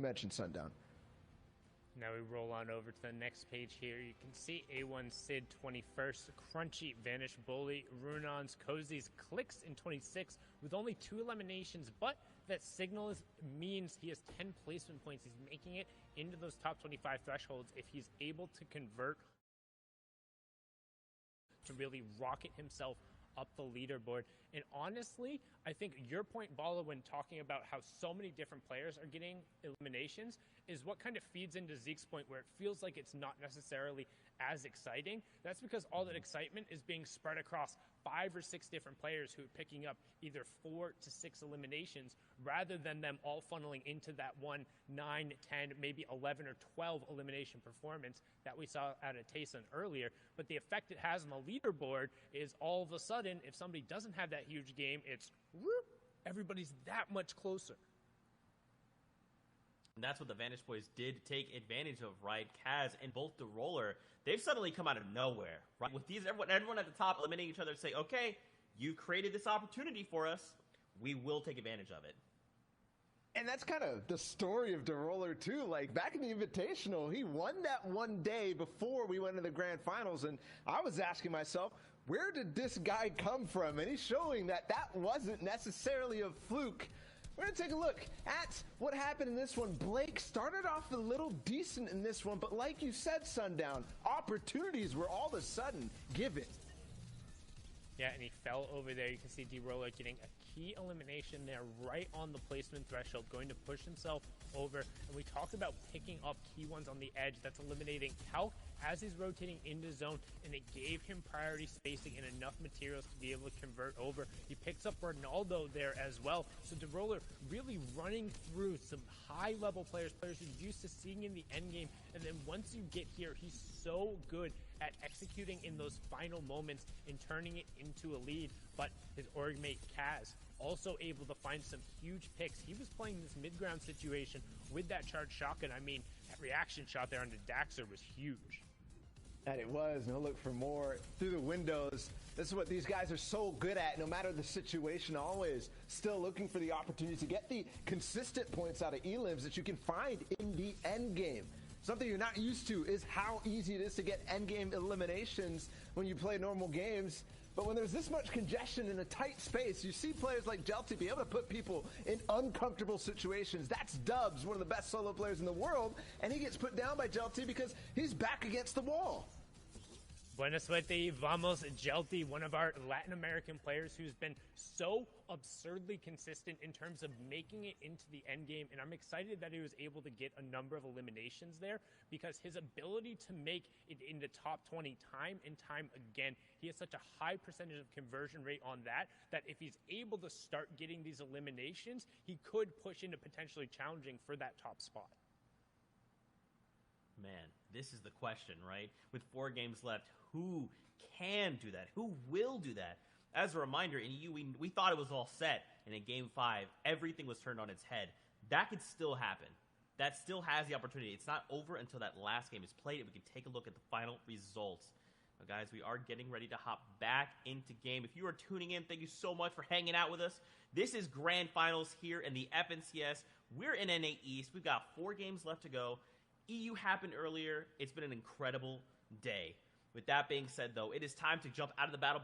mentioned Sundown. Now we roll on over to the next page here. You can see A1 Sid 21st, Crunchy, Vanish Bully, Runons, Cozy's, Clicks in 26 with only 2 eliminations, but that signal means he has 10 placement points. He's making it into those top 25 thresholds if he's able to convert to really rocket himself up the leaderboard. And honestly, I think your point, Bala, when talking about how so many different players are getting eliminations is what kind of feeds into Zeke's point where it feels like it's not necessarily as exciting. That's because all that excitement is being spread across 5 or 6 different players who are picking up either 4 to 6 eliminations rather than them all funneling into that 1, 9, 10, maybe 11 or 12 elimination performance that we saw out of Tayson earlier. But the effect it has on the leaderboard is all of a sudden, if somebody doesn't have that huge game, it's whoop, everybody's that much closer. And that's what the Vanish Boys did take advantage of, right? Kaz and both the Roller, they've suddenly come out of nowhere, right? With these, everyone at the top eliminating each other, say, okay, you created this opportunity for us. We will take advantage of it. And that's kind of the story of DeRoller, too. Like, back in the Invitational, he won that one day before we went to the Grand Finals, and I was asking myself, where did this guy come from? And he's showing that that wasn't necessarily a fluke. We're going to take a look at what happened in this one. Blake started off a little decent in this one, but like you said, Sundown, opportunities were all of a sudden given. Yeah, and he fell over there. You can see DeRoller getting a key elimination there right on the placement threshold, going to push himself over. And we talked about picking up key ones on the edge. That's eliminating Calc as he's rotating into zone, and it gave him priority spacing and enough materials to be able to convert over. He picks up Ronaldo there as well. So DeRoller really running through some high-level players he's used to seeing in the endgame. And then once you get here, he's so good at executing in those final moments and turning it into a lead. But his org mate Kaz also able to find some huge picks. He was playing this mid-ground situation with that charged shotgun. I mean, that reaction shot there onto Daxter was huge. And it was. No look for more through the windows. This is what these guys are so good at, no matter the situation, always still looking for the opportunity to get the consistent points out of elims that you can find in the end game. Something you're not used to is how easy it is to get endgame eliminations when you play normal games. But when there's this much congestion in a tight space, you see players like Jelty be able to put people in uncomfortable situations. That's Dubs, one of the best solo players in the world, and he gets put down by Jelty because he's back against the wall. Buena suerte, vamos, Jelty, one of our Latin American players who's been so absurdly consistent in terms of making it into the end game. And I'm excited that he was able to get a number of eliminations there because his ability to make it into top 20 time and time again, he has such a high percentage of conversion rate on that, that if he's able to start getting these eliminations, he could push into potentially challenging for that top spot. Man, this is the question, right? With 4 games left, who can do that? Who will do that? As a reminder, in EU, we thought it was all set, and in Game 5, everything was turned on its head. That could still happen. That still has the opportunity. It's not over until that last game is played, and we can take a look at the final results. Now, guys, we are getting ready to hop back into game. If you are tuning in, thank you so much for hanging out with us. This is Grand Finals here in the FNCS. We're in NA East. We've got 4 games left to go. EU happened earlier. It's been an incredible day. With that being said, though, it is time to jump out of the battle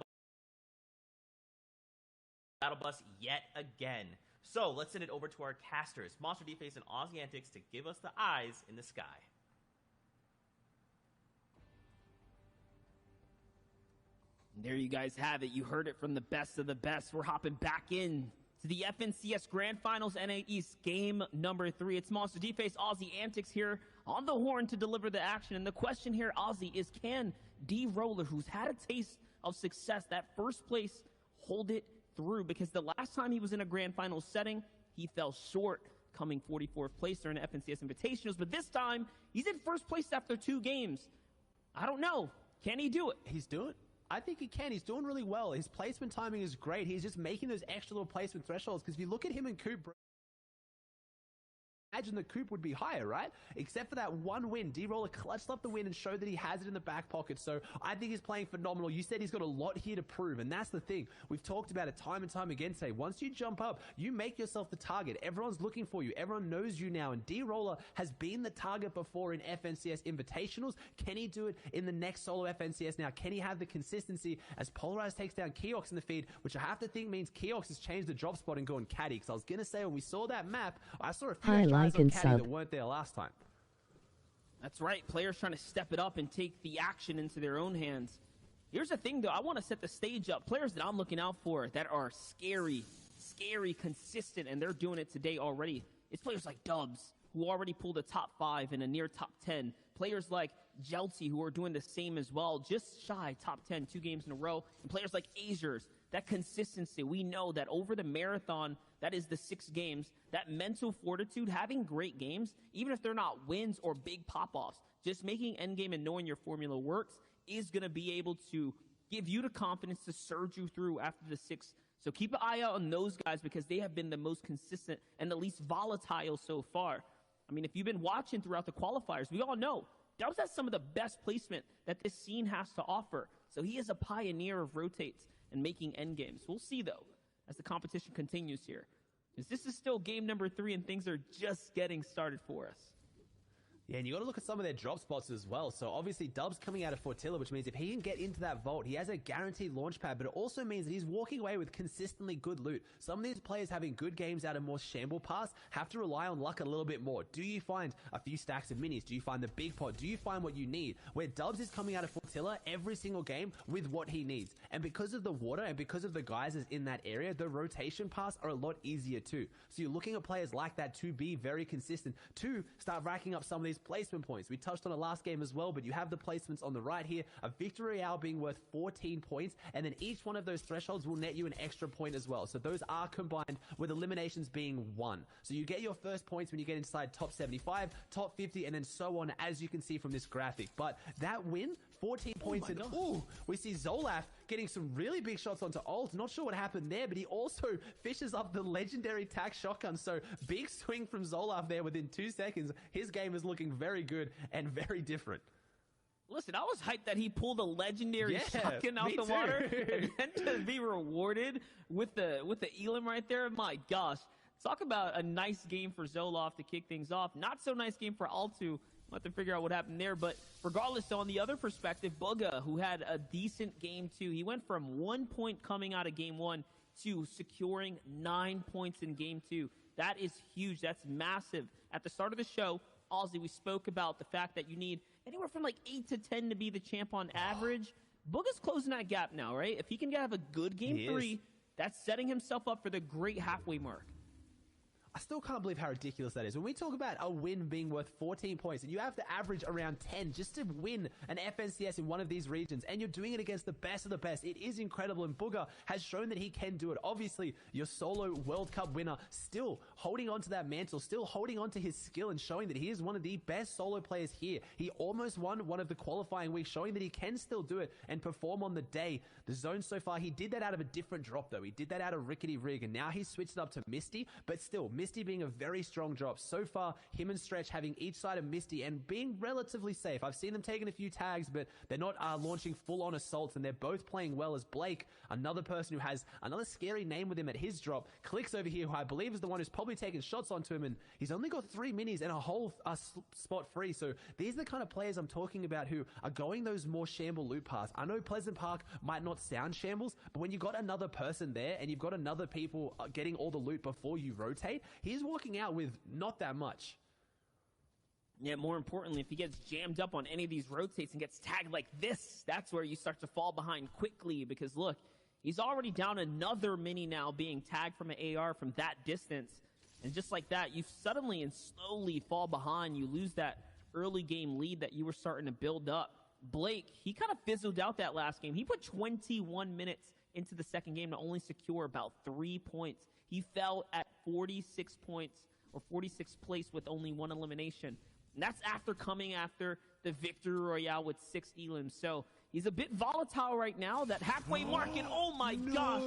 bus yet again. So let's send it over to our casters, Monster D-Face and Aussie Antics, to give us the eyes in the sky. There you guys have it. You heard it from the best of the best. We're hopping back in to the FNCS Grand Finals NA East game number 3. It's Monster D-Face, Aussie Antics here on the horn to deliver the action. And the question here, Aussie, is can DeRoller, who's had a taste of success, that first place, hold it through? Because the last time he was in a Grand Finals setting, he fell short, coming 44th place during the FNCS Invitationals. But this time, he's in first place after 2 games. I don't know. Can he do it? He's doing it. I think he can. He's doing really well. His placement timing is great. He's just making those extra little placement thresholds, because if you look at him and Coop imagine the coup would be higher, right? Except for that one win. D-Roller clutched up the win and showed that he has it in the back pocket. So I think he's playing phenomenal. You said he's got a lot here to prove, and that's the thing. We've talked about it time and time again today. Once you jump up, you make yourself the target. Everyone's looking for you. Everyone knows you now, and D-Roller has been the target before in FNCS Invitationals. Can he do it in the next solo FNCS now? Can he have the consistency as Polarize takes down Keox in the feed, which I have to think means Keox has changed the drop spot and gone caddy, because I was going to say when we saw that map, I saw a few guys on caddy that weren't there last time. That's right. Players trying to step it up and take the action into their own hands. Here's the thing, though. I want to set the stage up. Players that I'm looking out for that are scary, consistent, and they're doing it today already. It's players like Dubs, who already pulled a top 5 and a near top 10. Players like Jelty, who are doing the same as well, just shy top 10 2 games in a row. And players like Azers, that consistency. We know that over the marathon, that is the 6 games, that mental fortitude, having great games, even if they're not wins or big pop-offs, just making endgame and knowing your formula works is going to be able to give you the confidence to surge you through after the 6. So keep an eye out on those guys because they have been the most consistent and the least volatile so far. I mean, if you've been watching throughout the qualifiers, we all know Dubs has some of the best placement that this scene has to offer. So he is a pioneer of rotates and making endgames. We'll see, though, as the competition continues here. Because this is still game number 3 and things are just getting started for us. Yeah, and you got to look at some of their drop spots as well. So obviously Dubs coming out of Fortilla, which means if he can get into that vault, he has a guaranteed launch pad, but it also means that he's walking away with consistently good loot. Some of these players having good games out of more shamble pass have to rely on luck a little bit more. Do you find a few stacks of minis? Do you find the big pot? Do you find what you need? Where Dubs is coming out of Fortilla every single game with what he needs. And because of the water and because of the guys in that area, the rotation pass are a lot easier too. So you're looking at players like that to be very consistent, to start racking up some of these placement points. We touched on it last game as well, but you have the placements on the right here. A Victory Royale being worth 14 points, and then each one of those thresholds will net you an extra point as well. So those are combined with eliminations being 1. So you get your first points when you get inside top 75, top 50, and then so on, as you can see from this graphic. But that win, 14 points, and we see Zolaf getting some really big shots onto ult. Not sure what happened there, but he also fishes up the legendary tac shotgun. So big swing from Zolaf there within 2 seconds. His game is looking very good and very different. Listen, I was hyped that he pulled a legendary shotgun out the water and then to be rewarded with the Elim right there. My gosh. Talk about a nice game for Zolaf to kick things off. Not so nice game for Altu. We'll have to figure out what happened there. But regardless, though, on the other perspective, Bugha, who had a decent game 2, he went from 1 point coming out of game 1 to securing 9 points in game 2. That is huge. That's massive. At the start of the show, Ozzy, we spoke about the fact that you need anywhere from like 8 to 10 to be the champ on average. Bugha's closing that gap now, right? If he can have a good game 3, that's setting himself up for the great halfway mark. I still can't believe how ridiculous that is. When we talk about a win being worth 14 points and you have to average around 10 just to win an FNCS in one of these regions, and you're doing it against the best of the best, it is incredible. And Bugha has shown that he can do it. Obviously, your solo World Cup winner still holding on to that mantle, still holding on to his skill and showing that he is one of the best solo players here. He almost won one of the qualifying weeks, showing that he can still do it and perform on the day. The zone so far, he did that out of a different drop though. He did that out of Rickety Rig, and now he's switched it up to Misty, but still, Misty being a very strong drop. So far, him and Stretch having each side of Misty and being relatively safe. I've seen them taking a few tags, but they're not launching full-on assaults, and they're both playing well as Blake, another person who has another scary name with him at his drop, clicks over here, who I believe is the one who's probably taking shots onto him, and he's only got 3 minis and a whole spot free. So these are the kind of players I'm talking about who are going those more shamble loot paths. I know Pleasant Park might not sound shambles, but when you've got another person there and you've got another people getting all the loot before you rotate, he's walking out with not that much. Yeah, more importantly, if he gets jammed up on any of these rotates and gets tagged like this, that's where you start to fall behind quickly, because look, he's already down another mini now being tagged from an AR from that distance. And just like that, you suddenly and slowly fall behind. You lose that early game lead that you were starting to build up. Blake, he kind of fizzled out that last game. He put 21 minutes into the second game to only secure about 3 points. He fell at 46 points, or 46th place with only 1 elimination. And that's after coming after the Victory Royale with 6 elims. So he's a bit volatile right now, that halfway mark, and oh my gosh,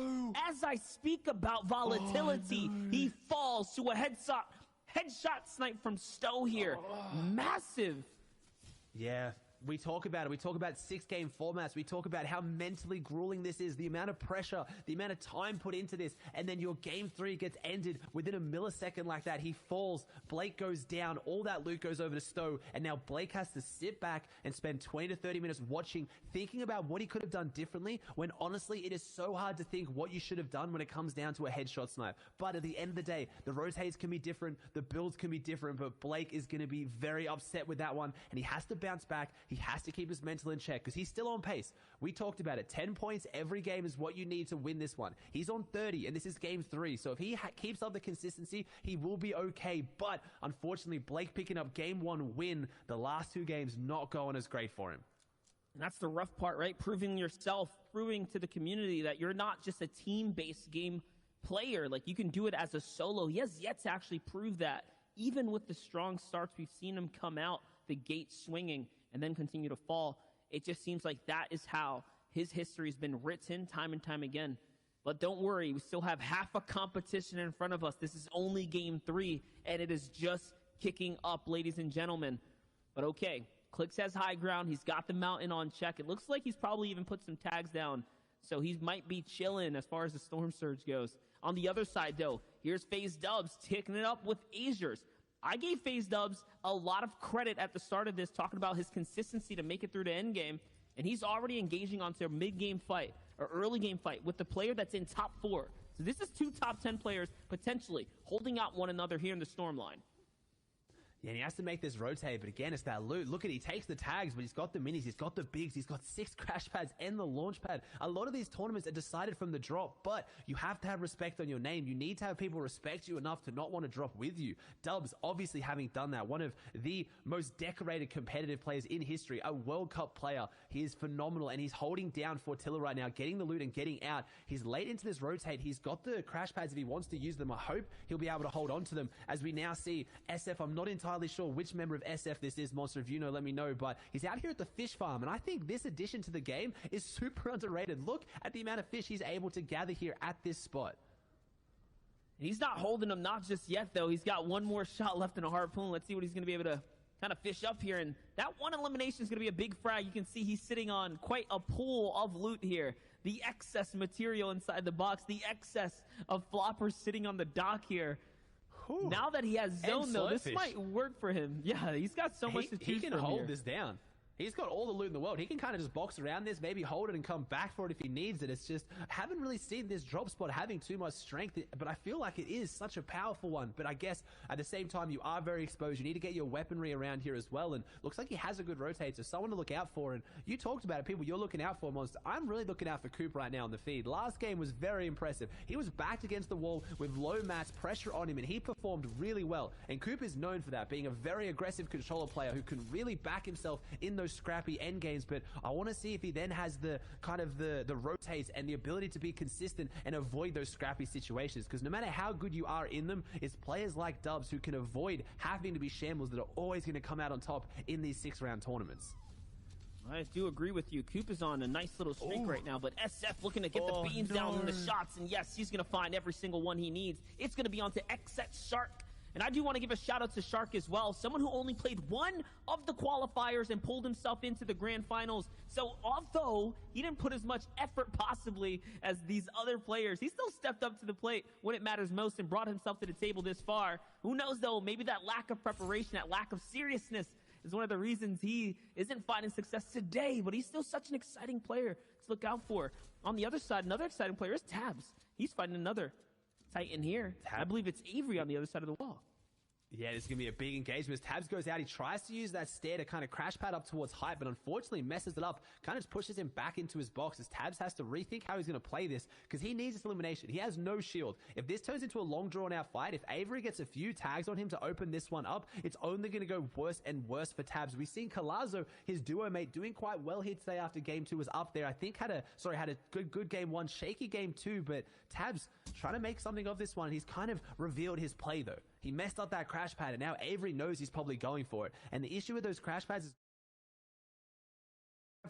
as I speak about volatility, he falls to a Headshot snipe from Stowe here. Massive. Yeah, we talk about it. We talk about 6-game formats. We talk about how mentally grueling this is, the amount of pressure, the amount of time put into this, and then your game 3 gets ended within a millisecond like that. He falls, Blake goes down, all that loot goes over to Stowe, and now Blake has to sit back and spend 20 to 30 minutes watching, thinking about what he could have done differently, when honestly, it is so hard to think what you should have done when it comes down to a headshot snipe. But at the end of the day, the rotates can be different, the builds can be different, but Blake is going to be very upset with that one, and he has to bounce back. He has to keep his mental in check because he's still on pace. We talked about it. 10 points every game is what you need to win this one. He's on 30, and this is game 3. So if he keeps up the consistency, he will be okay. But unfortunately, Blake picking up game 1 win, the last 2 games not going as great for him. And that's the rough part, right? Proving yourself, proving to the community that you're not just a team-based game player. Like, you can do it as a solo. He has yet to actually prove that. Even with the strong starts, we've seen him come out the gate swinging and then continue to fall. It just seems like that is how his history has been written time and time again. But don't worry, we still have half a competition in front of us. This is only game 3, and it is just kicking up, ladies and gentlemen. But okay, Clix has high ground. He's got the mountain on check. It looks like he's probably even put some tags down, so he might be chilling as far as the Storm Surge goes. On the other side, though, here's FaZe Dubs taking it up with Azures. I gave FaZe Dubs a lot of credit at the start of this, talking about his consistency to make it through the end game, and he's already engaging onto a mid-game fight, or early game fight, with the player that's in top 4. So this is 2 top 10 players potentially holding out one another here in the Storm line. Yeah, and he has to make this rotate, but again, it's that loot. Look at, he takes the tags, but he's got the minis, he's got the bigs, he's got 6 crash pads and the launch pad. A lot of these tournaments are decided from the drop, but you have to have respect on your name. You need to have people respect you enough to not want to drop with you. Dubs, obviously having done that, one of the most decorated competitive players in history, a World Cup player. He is phenomenal, and he's holding down Fortilla right now, getting the loot and getting out. He's late into this rotate. He's got the crash pads if he wants to use them. I hope he'll be able to hold on to them, as we now see SF, I'm not entirely sure which member of SF this is. Monster, if you know, let me know, but he's out here at the fish farm, and I think this addition to the game is super underrated. Look at the amount of fish he's able to gather here at this spot. And he's not holding them, not just yet, though. He's got one more shot left in a harpoon. Let's see what he's going to be able to kind of fish up here, and that one elimination is going to be a big frag. You can see he's sitting on quite a pool of loot here. The excess material inside the box, the excess of floppers sitting on the dock here. Ooh. Now that he has zone, though, this Slowfish. might work for him. Yeah, he's got so much to choose He can from hold here. this down. He's got all the loot in the world. He can kind of just box around this, maybe hold it and come back for it if he needs it. It's just, haven't really seen this drop spot having too much strength, but I feel like it is such a powerful one. But I guess at the same time, you are very exposed. You need to get your weaponry around here as well. And looks like he has a good rotate, so someone to look out for. And you talked about it, people you're looking out for, Monster. I'm really looking out for Coop right now on the feed. Last game was very impressive. He was backed against the wall with low mats, pressure on him, and he performed really well. And Coop is known for that, being a very aggressive controller player who can really back himself in those scrappy end games. But I want to see if he then has the kind of the rotates and the ability to be consistent and avoid those scrappy situations, because no matter how good you are in them, it's players like Dubs who can avoid having to be shambles that are always going to come out on top in these 6-round tournaments. I do agree with you. Coop is on a nice little streak right now, but SF looking to get the beams down in the shots, and yes, he's going to find every single one he needs. It's going to be onto XX Shark. And I do want to give a shout out to Shark as well, someone who only played one of the qualifiers and pulled himself into the grand finals. So although he didn't put as much effort possibly as these other players, he still stepped up to the plate when it matters most and brought himself to the table this far. Who knows though, maybe that lack of preparation, that lack of seriousness is one of the reasons he isn't finding success today, but he's still such an exciting player to look out for. On the other side, another exciting player is Tabs. He's fighting another Titan here. I believe it's Avery on the other side of the wall. Yeah, this is going to be a big engagement. As Tabs goes out, he tries to use that stair to kind of crash pad up towards height, but unfortunately messes it up, kind of just pushes him back into his box as Tabs has to rethink how he's going to play this, because he needs this elimination. He has no shield. If this turns into a long drawn-out fight, if Avery gets a few tags on him to open this one up, it's only going to go worse and worse for Tabs. We've seen Colazo, his duo mate, doing quite well here today after game 2 was up there. I think had a good game 1, shaky game 2, but Tabs trying to make something of this one. He's kind of revealed his play, though. He messed up that crash pad, and now Avery knows he's probably going for it. And the issue with those crash pads is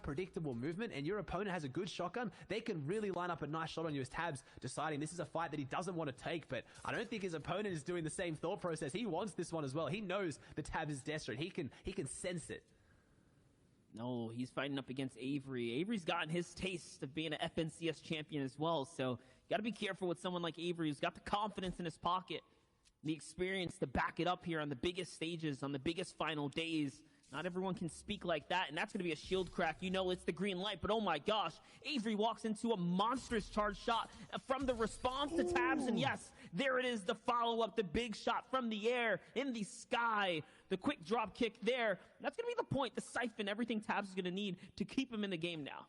predictable movement and your opponent has a good shotgun, they can really line up a nice shot on you as Tabs, deciding this is a fight that he doesn't want to take. But I don't think his opponent is doing the same thought process. He wants this one as well. He knows the Tabs is desperate. He can sense it. No, he's fighting up against Avery. Avery's gotten his taste of being an FNCS champion as well, so you got to be careful with someone like Avery who's got the confidence in his pocket, the experience to back it up here on the biggest stages, on the biggest final days. Not everyone can speak like that, and that's going to be a shield crack. You know it's the green light, but oh my gosh, Avery walks into a monstrous charge shot from the response to Tabs, and yes, there it is, the follow-up, the big shot from the air, in the sky, the quick drop kick there. That's going to be the point, the siphon, everything Tabs is going to need to keep him in the game now.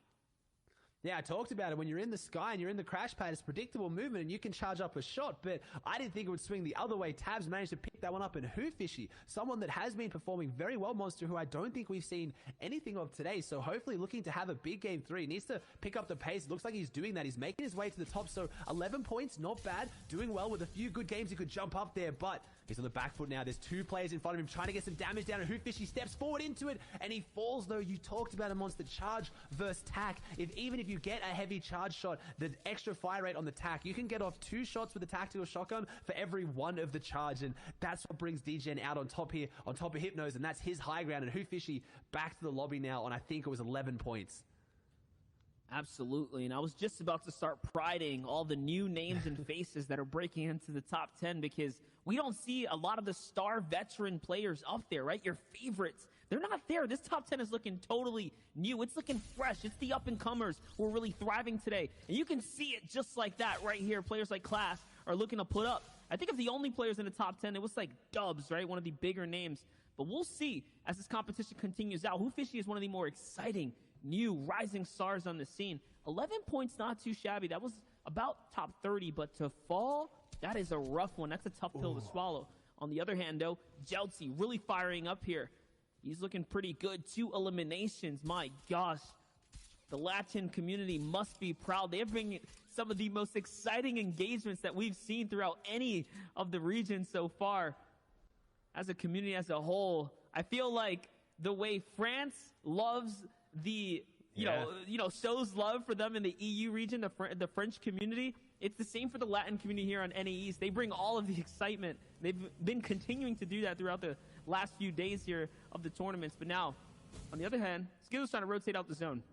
Yeah, I talked about it. When you're in the sky and you're in the crash pad, it's predictable movement and you can charge up a shot, but I didn't think it would swing the other way. Tabs managed to pick that one up, and Hoofishy, someone that has been performing very well, Monster, who I don't think we've seen anything of today, so hopefully looking to have a big game 3. Needs to pick up the pace. Looks like he's doing that. He's making his way to the top, so 11 points, not bad. Doing well with a few good games. He could jump up there, but he's on the back foot now. There's 2 players in front of him trying to get some damage down, and Hoofishy steps forward into it, and he falls, though. You talked about a Monster charge versus tack. Even if you get a heavy charge shot, the extra fire rate on the tack, you can get off 2 shots with the tactical shotgun for every 1 of the charge, and that's what brings DGen out on top here, on top of Hypnos, and that's his high ground. And Hoofishy back to the lobby now on, I think it was 11 points. Absolutely, and I was just about to start priding all the new names and faces that are breaking into the top 10, because we don't see a lot of the star veteran players up there, right? Your favorites, they're not there. This top 10 is looking totally new. It's looking fresh. It's the up-and-comers who are really thriving today, and you can see it just like that right here. Players like Class are looking to put up. I think of the only players in the top 10, it was like Dubs, right? One of the bigger names, but we'll see as this competition continues out. Hoofishy is one of the more exciting new rising stars on the scene. 11 points, not too shabby. That was about top 30, but to fall, that is a rough one. That's a tough pill to swallow. On the other hand, though, Jeltzy really firing up here. He's looking pretty good. 2 eliminations. My gosh. The Latin community must be proud. They have been some of the most exciting engagements that we've seen throughout any of the regions so far. As a community as a whole, I feel like the way France loves the, you know, shows love for them in the EU region, the French community. It's the same for the Latin community here on NA East. They bring all of the excitement. They've been continuing to do that throughout the last few days here of the tournaments. But now, on the other hand, Skittles trying to rotate out the zone.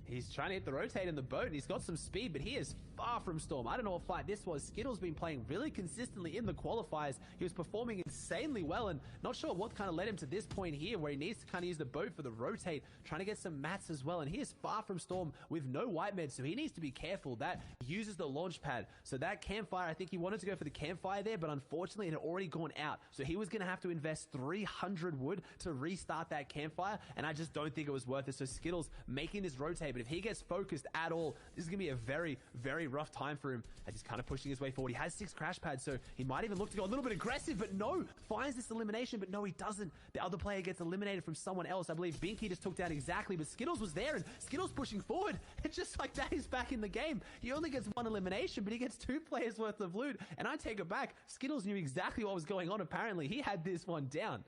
He's trying to hit the rotate in the boat, and he's got some speed, but he is far from Storm. I don't know what fight this was. Skittles been playing really consistently in the qualifiers. He was performing insanely well, and not sure what kind of led him to this point here, where he needs to kind of use the boat for the rotate, trying to get some mats as well, and he is far from Storm with no white med, so he needs to be careful. That uses the launch pad, so that campfire, I think he wanted to go for the campfire there, but unfortunately it had already gone out, so he was going to have to invest 300 wood to restart that campfire, and I just don't think it was worth it. So Skittles making this rotate, but if he gets focused at all, this is going to be a very, very rough time for him as he's kind of pushing his way forward. He has 6 crash pads, so he might even look to go a little bit aggressive, but no, finds this elimination, but no, he doesn't. The other player gets eliminated from someone else. I believe Binky just took down exactly, but Skittles was there, and Skittles pushing forward, and just like that, he's back in the game. He only gets 1 elimination, but he gets 2 players worth of loot, and I take it back. Skittles knew exactly what was going on, apparently. He had this one down.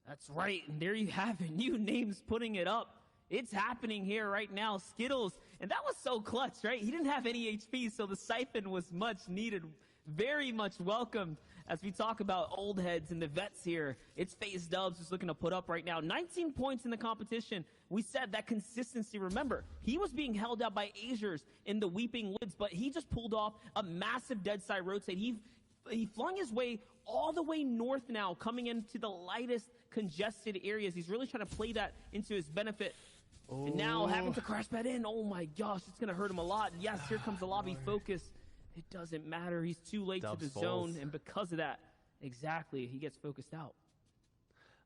That's right, and there you have it. New names putting it up. It's happening here right now. Skittles, and that was so clutch, right? He didn't have any HP, so the siphon was much needed, very much welcomed. As we talk about old heads and the vets here, it's FaZe Dubs who's looking to put up right now. 19 points in the competition. We said that consistency. Remember, he was being held out by Azures in the Weeping Woods, but he just pulled off a massive dead side rotate. He flung his way all the way north now, coming into the lightest congested areas. He's really trying to play that into his benefit. And now having to crash that in, oh my gosh, it's going to hurt him a lot. Yes, here comes the lobby focus. It doesn't matter. He's too late to the zone, and because of that, exactly, he gets focused out.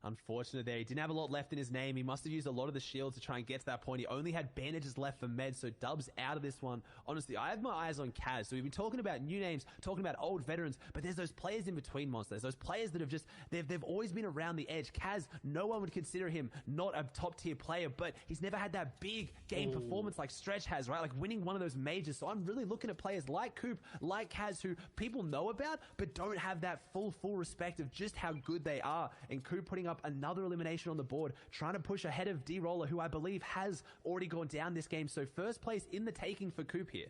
Unfortunate there. He didn't have a lot left in his name. He must have used a lot of the shield to try and get to that point. He only had bandages left for med, so Dubs out of this one. Honestly, I have my eyes on Kaz. So we've been talking about new names, talking about old veterans, but there's those players in between, Monsters. Those players that have just, they've always been around the edge. Kaz, no one would consider him not a top-tier player, but he's never had that big game performance like Stretch has, right? Like winning one of those majors. So I'm really looking at players like Coop, like Kaz, who people know about, but don't have that full respect of just how good they are. And Coop putting up another elimination on the board, trying to push ahead of D-Roller, who I believe has already gone down this game. So first place in the taking for Coop here.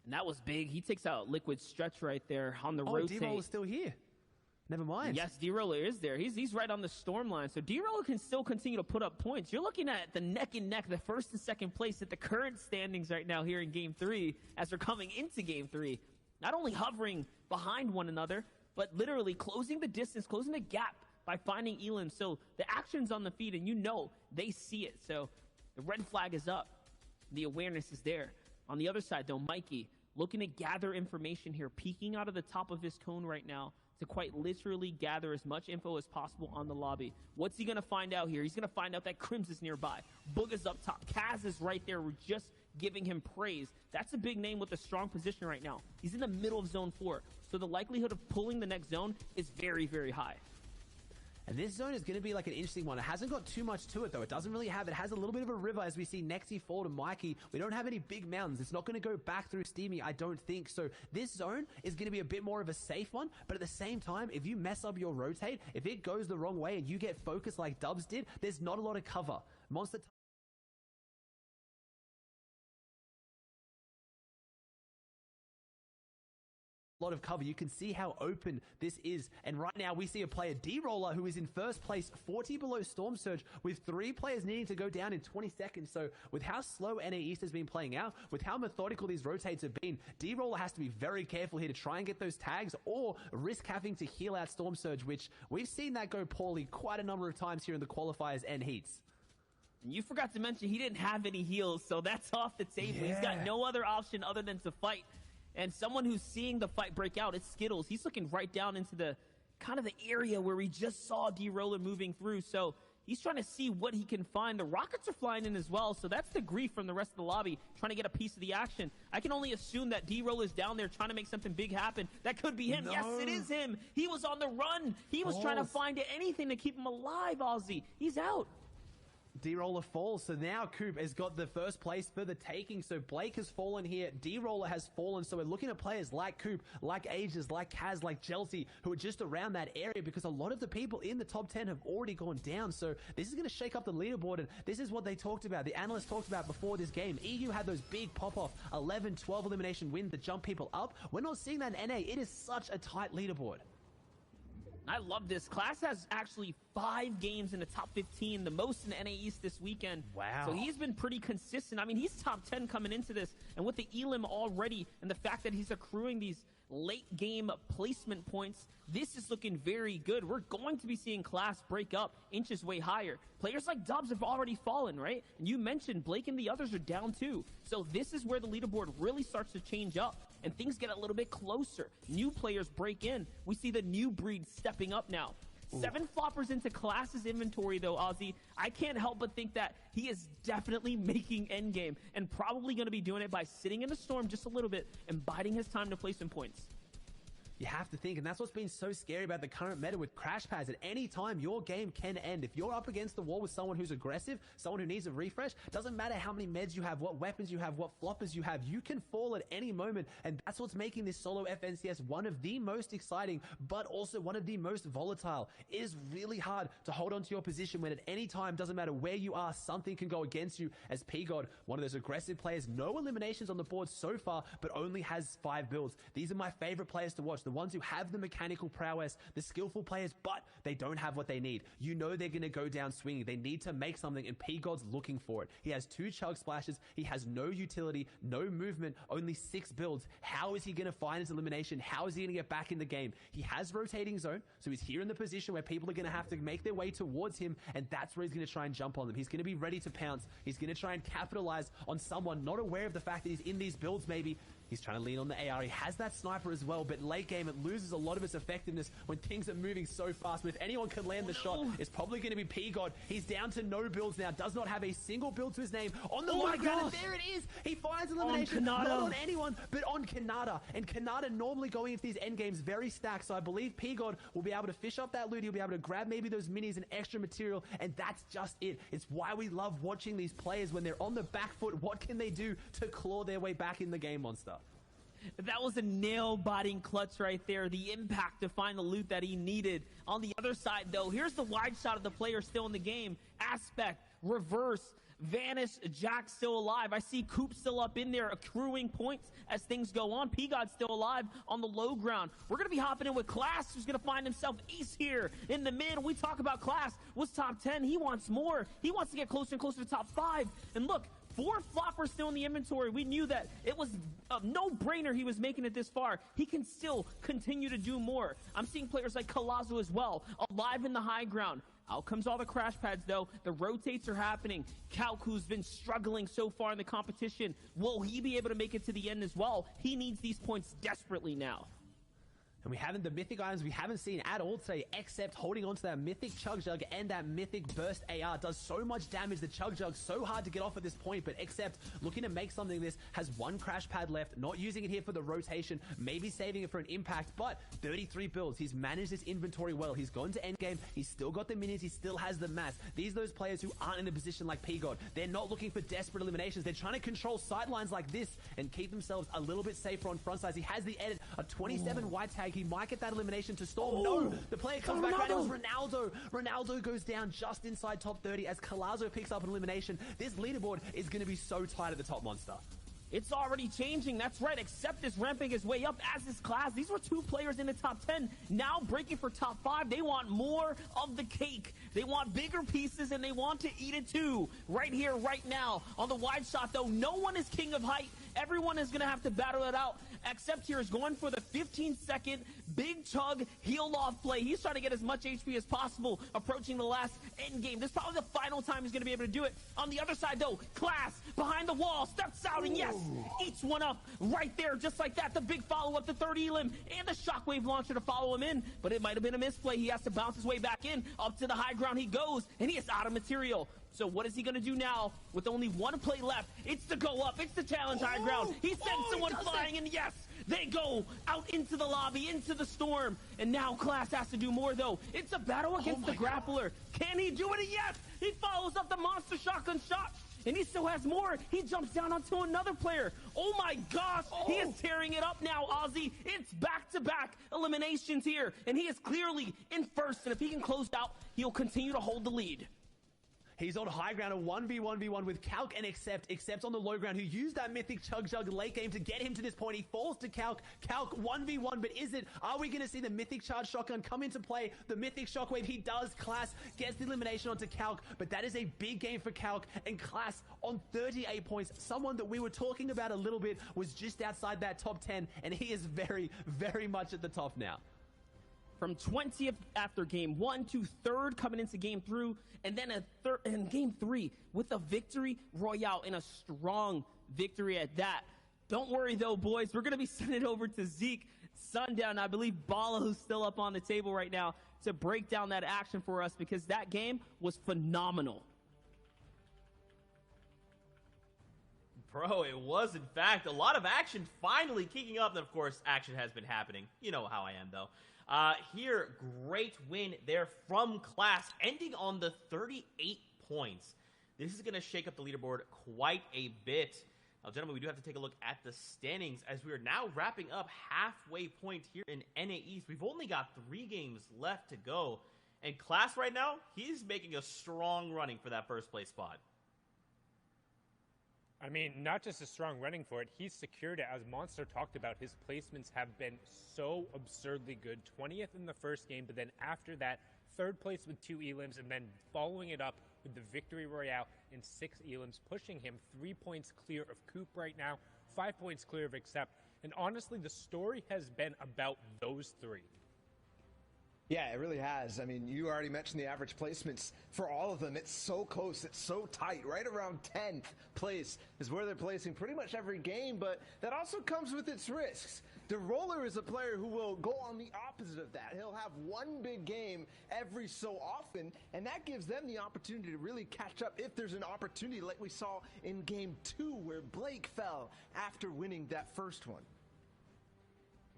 And that was big. He takes out Liquid Stretch right there on the rotate. D-Roller's still here. Never mind. Yes, D-Roller is there. He's right on the storm line. So D-Roller can still continue to put up points. You're looking at the neck and neck, the first and second place at the current standings right now here in Game 3 as we're coming into Game 3. Not only hovering behind one another, but literally closing the distance, closing the gap by finding Elim. So the action's on the feed, and you know they see it. So the red flag is up. The awareness is there. On the other side, though, Mikey looking to gather information here, peeking out of the top of his cone right now to quite literally gather as much info as possible on the lobby. What's he going to find out here? He's going to find out that Crims is nearby. Booga's up top. Kaz is right there. We're just giving him praise. That's a big name with a strong position right now. He's in the middle of zone 4. So the likelihood of pulling the next zone is very, very high. And this zone is going to be like an interesting one. It hasn't got too much to it, though. It doesn't really have, it has a little bit of a river as we see Nexi fall to Mikey. We don't have any big mountains. It's not going to go back through Steamy, I don't think. So this zone is going to be a bit more of a safe one. But at the same time, if you mess up your rotate, if it goes the wrong way and you get focused like Dubs did, there's not a lot of cover. Monster lot of cover. You can see how open this is. And right now we see a player, D-Roller, who is in first place, 40 below Storm Surge, with 3 players needing to go down in 20 seconds. So with how slow NA East has been playing out, with how methodical these rotates have been, D-Roller has to be very careful here to try and get those tags or risk having to heal out Storm Surge, which we've seen that go poorly quite a number of times here in the qualifiers and heats. You forgot to mention he didn't have any heals, so that's off the table. Yeah. He's got no other option other than to fight. And someone who's seeing the fight break out, it's Skittles. He's looking right down into the kind of the area where we just saw D-Roller moving through. So he's trying to see what he can find. The rockets are flying in as well, so that's the grief from the rest of the lobby, trying to get a piece of the action. I can only assume that D-Roller's down there trying to make something big happen. That could be him. No. Yes, it is him. He was on the run. He was trying to find anything to keep him alive, Ozzy. He's out. D-Roller falls, so now Coop has got the first place for the taking. So Blake has fallen here, D-Roller has fallen, so we're looking at players like Coop, like Aegis, like Kaz, like Chelsea, who are just around that area because a lot of the people in the top 10 have already gone down. So this is going to shake up the leaderboard, and this is what they talked about, the analysts talked about before this game. EU had those big pop-off 11, 12 elimination wins that jump people up. We're not seeing that in NA. It is such a tight leaderboard. I love this. Class has actually 5 games in the top 15, the most in NA East this weekend. Wow. So he's been pretty consistent. I mean, he's top 10 coming into this. And with the Elim already and the fact that he's accruing these late game placement points, this is looking very good. We're going to be seeing Class break up inches way higher. Players like Dubs have already fallen, right? And you mentioned Blake and the others are down too. So this is where the leaderboard really starts to change up and things get a little bit closer. New players break in. We see the new breed stepping up now. Ooh. 7 floppers into Class's inventory, though, Ozzy. I can't help but think that he is definitely making endgame and probably going to be doing it by sitting in the storm just a little bit and biding his time to play some points. You have to think, and that's what's been so scary about the current meta with crash pads. At any time, your game can end. If you're up against the wall with someone who's aggressive, someone who needs a refresh, doesn't matter how many meds you have, what weapons you have, what floppers you have, you can fall at any moment, and that's what's making this solo FNCS one of the most exciting, but also one of the most volatile. It is really hard to hold on to your position when at any time, doesn't matter where you are, something can go against you. As P-God, one of those aggressive players, no eliminations on the board so far, but only has 5 builds. These are my favorite players to watch. The ones who have the mechanical prowess, the skillful players, but they don't have what they need. You know they're going to go down swinging. They need to make something, and P-God's looking for it. He has 2 chug splashes. He has no utility, no movement, only 6 builds. How is he going to find his elimination? How is he going to get back in the game? He has rotating zone, so he's here in the position where people are going to have to make their way towards him, and that's where he's going to try and jump on them. He's going to be ready to pounce. He's going to try and capitalize on someone not aware of the fact that he's in these builds maybe. He's trying to lean on the AR. He has that sniper as well, but late game, it loses a lot of its effectiveness when things are moving so fast. But if anyone can land the shot, it's probably going to be P-God. He's down to no builds now, does not have a single build to his name. On the low ground, and there it is! He finds elimination, not on anyone, but on Kanata. And Kanata normally going into these endgames very stacked, so I believe P-God will be able to fish up that loot. He'll be able to grab maybe those minis and extra material, and that's just it. It's why we love watching these players when they're on the back foot. What can they do to claw their way back in the game, Monster? That was a nail-biting clutch right there. The impact to find the loot that he needed. On the other side, though, here's the wide shot of the player still in the game. Aspect, reverse, Vanish, Jack still alive. I see Coop still up in there accruing points as things go on. P-God still alive on the low ground. We're going to be hopping in with Class, who's going to find himself ace here in the mid. We talk about Class was top 10. He wants more. He wants to get closer and closer to top 5. And look, 4 floppers still in the inventory. We knew that it was a no-brainer he was making it this far. He can still continue to do more. I'm seeing players like Colazo as well, alive in the high ground. Out comes all the crash pads, though. The rotates are happening. Calc, who's been struggling so far in the competition, will he be able to make it to the end as well? He needs these points desperately now. And we haven't, the mythic items we haven't seen at all today, except holding on to that mythic Chug Jug and that mythic burst AR. Does so much damage. The Chug Jug so hard to get off at this point, but except looking to make something of this, has 1 crash pad left, not using it here for the rotation, maybe saving it for an impact, but 33 builds. He's managed his inventory well. He's gone to endgame. He's still got the minis. He still has the mass. These are those players who aren't in a position like P-God. They're not looking for desperate eliminations. They're trying to control sidelines like this and keep themselves a little bit safer on front sides. He has the edit, a 27 white tag. He might get that elimination to Storm. No, the player comes back right. It was Ronaldo. Ronaldo goes down just inside top 30 as Colazo picks up an elimination. This leaderboard is going to be so tight at the top, Monster. It's already changing. That's right. Accept is ramping his way up as is Class. These were 2 players in the top 10. Now breaking for top 5. They want more of the cake. They want bigger pieces, and they want to eat it too. Right here, right now. On the wide shot, though, no one is king of height. Everyone is going to have to battle it out. Accept here is going for the 15-second big chug heal off play. He's trying to get as much HP as possible, approaching the last end game. This is probably the final time he's going to be able to do it. On the other side, though, Class behind the wall steps out, and yes, eats one up right there, just like that. The big follow-up, the 30 elim, and the shockwave launcher to follow him in, but it might have been a misplay. He has to bounce his way back in. Up to the high ground he goes, and he is out of material. So what is he going to do now with only 1 play left? It's to go up. It's the challenge high ground. He sends someone flying, and yes, they go out into the lobby, into the storm. And now Class has to do more, though. It's a battle against the grappler. Can he do it? Yes! He follows up the monster shotgun shot. And he still has more. He jumps down onto another player. Oh my gosh, he is tearing it up now, Ozzy. It's back-to-back eliminations here. And he is clearly in first. And if he can close out, he'll continue to hold the lead. He's on high ground, a 1v1v1 with Calc and Accept on the low ground, who used that mythic Chug Jug late game to get him to this point. He falls to Calc. Calc 1v1, but are we going to see the mythic charge shotgun come into play? The mythic shockwave, he does. Class gets the elimination onto Calc, but that is a big game for Calc, and Class on 38 points. Someone that we were talking about a little bit was just outside that top 10, and he is very, very much at the top now. From 20th after game 1 to 3rd coming into game 3, and then in game 3 with a victory royale, and a strong victory at that. Don't worry though, boys. We're going to be sending it over to Zeke Sundown. I believe Bala, who's still up on the table right now, to break down that action for us, because that game was phenomenal. Bro, it was, in fact, a lot of action finally kicking up. And, of course, action has been happening. You know how I am, though. Here, great win there from Class, ending on the 38 points. This is going to shake up the leaderboard quite a bit. Now, gentlemen, we do have to take a look at the standings as we are now wrapping up halfway point here in NA East. We've only got 3 games left to go. And Class right now, he's making a strong running for that first place spot. I mean, not just a strong running for it, he's secured it. As Monster talked about, his placements have been so absurdly good. 20th in the first game, but then after that, 3rd place with 2 elims, and then following it up with the Victory Royale in 6 elims, pushing him 3 points clear of Coop right now, 5 points clear of Accept. And honestly, the story has been about those 3. Yeah, it really has. I mean, you already mentioned the average placements for all of them. It's so close. It's so tight. Right around 10th place is where they're placing pretty much every game, but that also comes with its risks. DeRoller is a player who will go on the opposite of that. He'll have one big game every so often, and that gives them the opportunity to really catch up if there's an opportunity like we saw in Game 2 where Blake fell after winning that first one.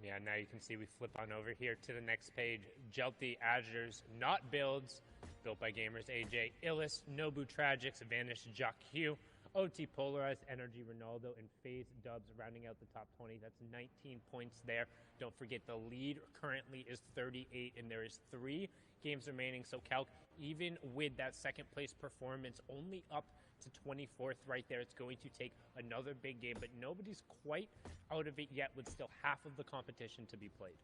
Yeah, now you can see we flip on over here to the next page. Jelty, Azures, not builds, built by Gamers AJ, Illis, Nobu Tragics, Vanish, Jock Hugh. OT Polarized, Energy Ronaldo, and FaZe Dubs rounding out the top 20. That's 19 points there. Don't forget the lead currently is 38, and there is 3 games remaining. So Calc, even with that second place performance, only up to 24th right there. It's going to take another big game, but nobody's quite out of it yet with still half of the competition to be played.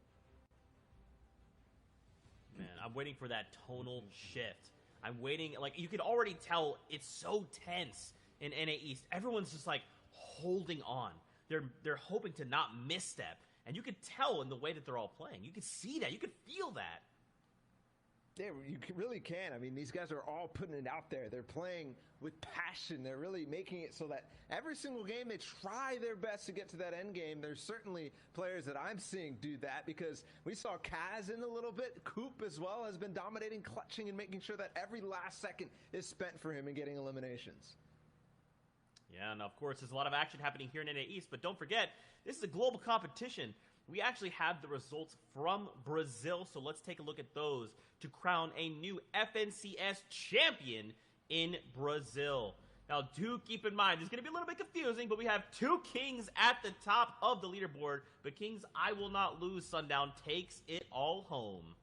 Man, I'm waiting for that tonal shift. I'm waiting, like, you can already tell it's so tense in NA East. Everyone's just, like, holding on. They're hoping to not misstep. And you could tell in the way that they're all playing. You could see that. You could feel that. Yeah, you really can. I mean, these guys are all putting it out there. They're playing with passion. They're really making it so that every single game they try their best to get to that end game. There's certainly players that I'm seeing do that because we saw Kaz in a little bit. Coop as well has been dominating, clutching, and making sure that every last second is spent for him in getting eliminations. Yeah, and of course, there's a lot of action happening here in NA East, but don't forget, this is a global competition. We actually have the results from Brazil, so let's take a look at those to crown a new FNCS champion in Brazil. Now, do keep in mind, it's going to be a little bit confusing, but we have 2 Kings at the top of the leaderboard, but Kings I Will Not Lose Sundown takes it all home.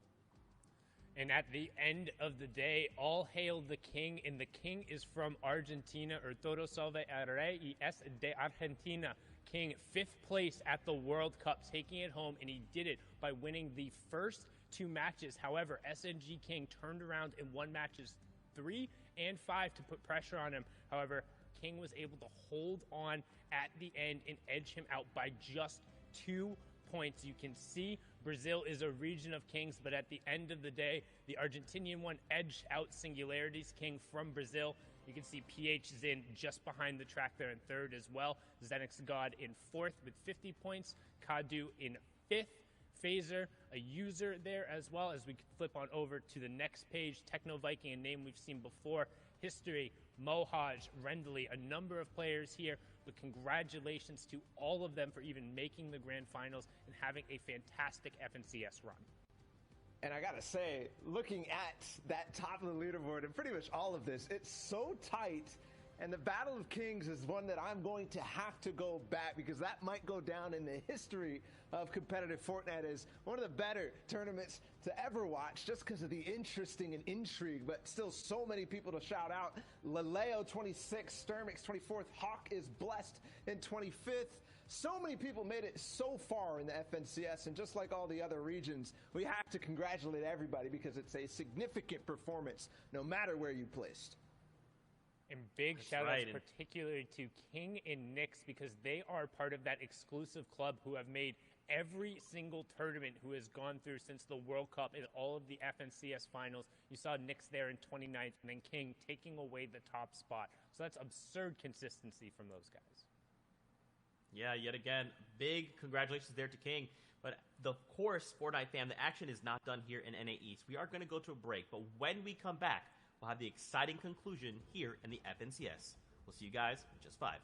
And at the end of the day, all hail the king, and the king is from Argentina, or Todo Salve al Rey y es de Argentina. King, 5th place at the World Cup, taking it home, and he did it by winning the first 2 matches. However, SNG King turned around and won matches 3 and 5 to put pressure on him. However, King was able to hold on at the end and edge him out by just 2 points. You can see Brazil is a region of kings, but at the end of the day, the Argentinian one edged out Singularity's King from Brazil. You can see PH is in just behind the track there in 3rd as well. Xenix God in 4th with 50 points. Kadu in 5th. Phaser, a user there as well. As we flip on over to the next page, Techno Viking, a name we've seen before. History, Mohaj, Rendley, a number of players here. But congratulations to all of them for even making the grand finals and having a fantastic FNCS run. And I gotta say, looking at that top of the leaderboard and pretty much all of this, it's so tight. And the Battle of Kings is one that I'm going to have to go back because that might go down in the history of competitive Fortnite as one of the better tournaments to ever watch just because of the interesting and intrigue, but still so many people to shout out. Laleo 26, Sturmix 24th, Hawk is blessed in 25th. So many people made it so far in the FNCS, and just like all the other regions, we have to congratulate everybody because it's a significant performance no matter where you placed. And big shout outs right. particularly to King and Nyx because they are part of that exclusive club who have made every single tournament who has gone through since the World Cup and all of the FNCS finals. You saw Nyx there in 29th and then King taking away the top spot. So that's absurd consistency from those guys. Yeah, yet again, big congratulations there to King. But of course, Fortnite fam, the action is not done here in NA East. We are going to go to a break, but when we come back, we'll have the exciting conclusion here in the FNCS. We'll see you guys in just 5.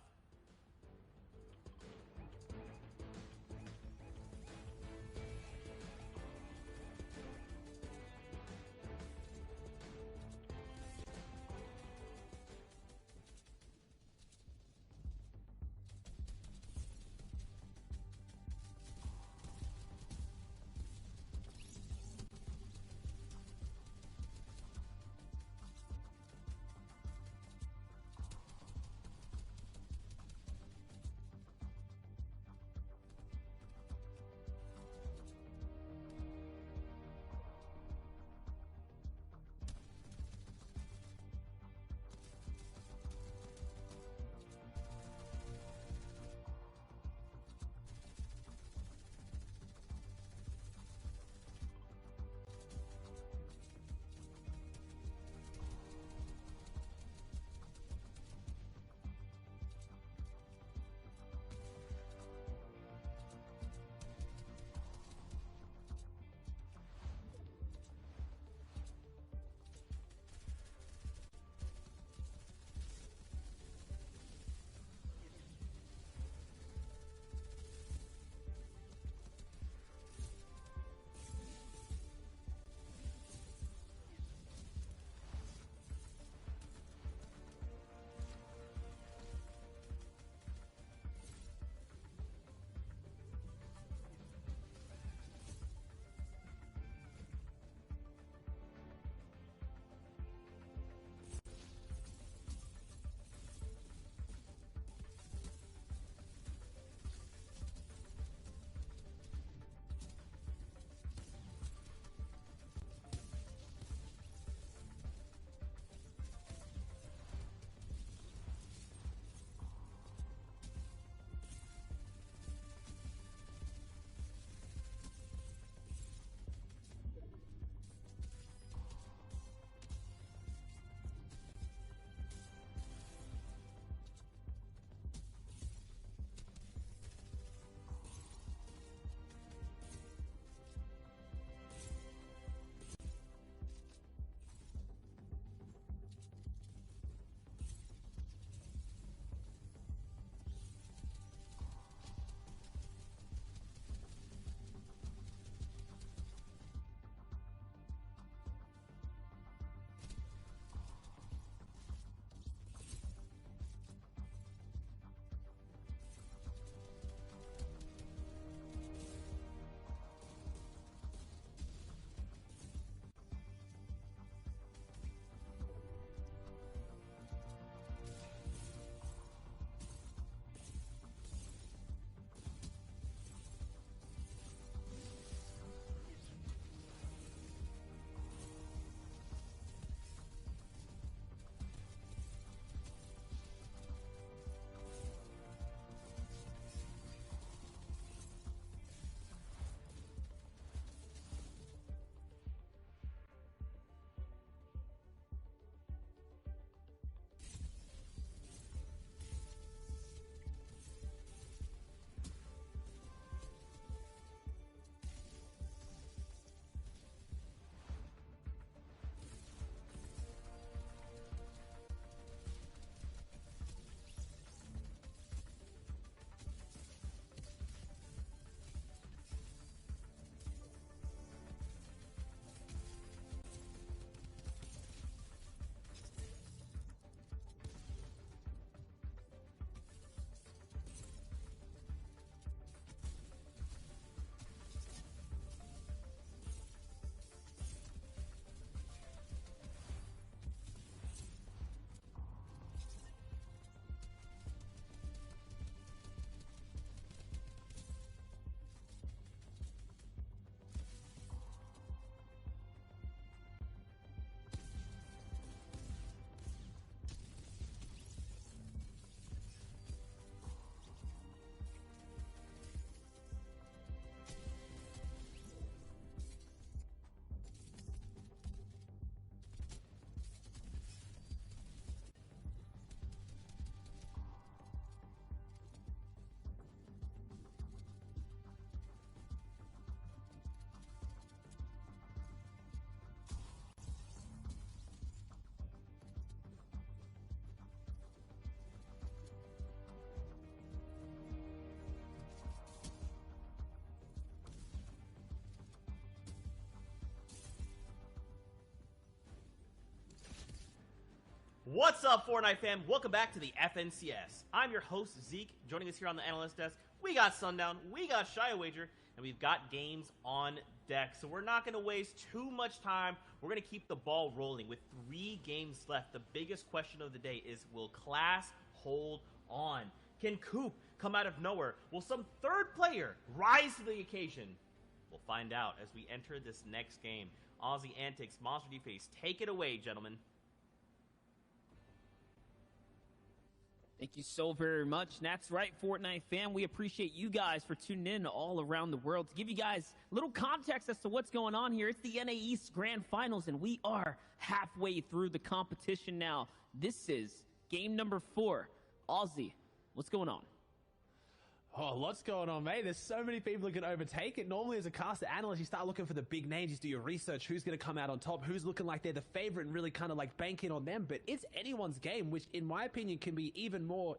What's up, Fortnite fam? Welcome back to the FNCS. I'm your host, Zeke. Joining us here on the analyst desk, we got Sundown, we got Shyawager, and we've got games on deck. So we're not going to waste too much time. We're going to keep the ball rolling with 3 games left. The biggest question of the day is, will Class hold on? Can Coop come out of nowhere? Will some third player rise to the occasion? We'll find out as we enter this next game. Aussie Antics, Monster D-Face, take it away, gentlemen. Thank you so very much. And that's right, Fortnite fam. We appreciate you guys for tuning in all around the world. To give you guys a little context as to what's going on here, it's the NA East Grand Finals, and we are halfway through the competition now. This is game number 4. Aussie, what's going on? Oh, lots going on, mate. There's so many people who can overtake it. Normally, as a caster analyst, you start looking for the big names. You do your research. Who's going to come out on top? Who's looking like they're the favorite and really kind of like banking on them? But it's anyone's game, which in my opinion can be even more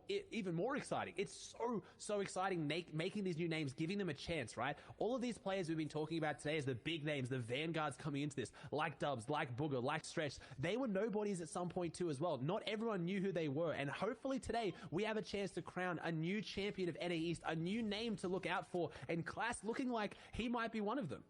exciting. It's so exciting making these new names, giving them a chance, right? All of these players we've been talking about today as the big names, the vanguards coming into this, like Dubs, like Booger, like Stretch. They were nobodies at some point too as well. Not everyone knew who they were. And hopefully today we have a chance to crown a new champion of NA East, a new name to look out for, and Class looking like he might be one of them.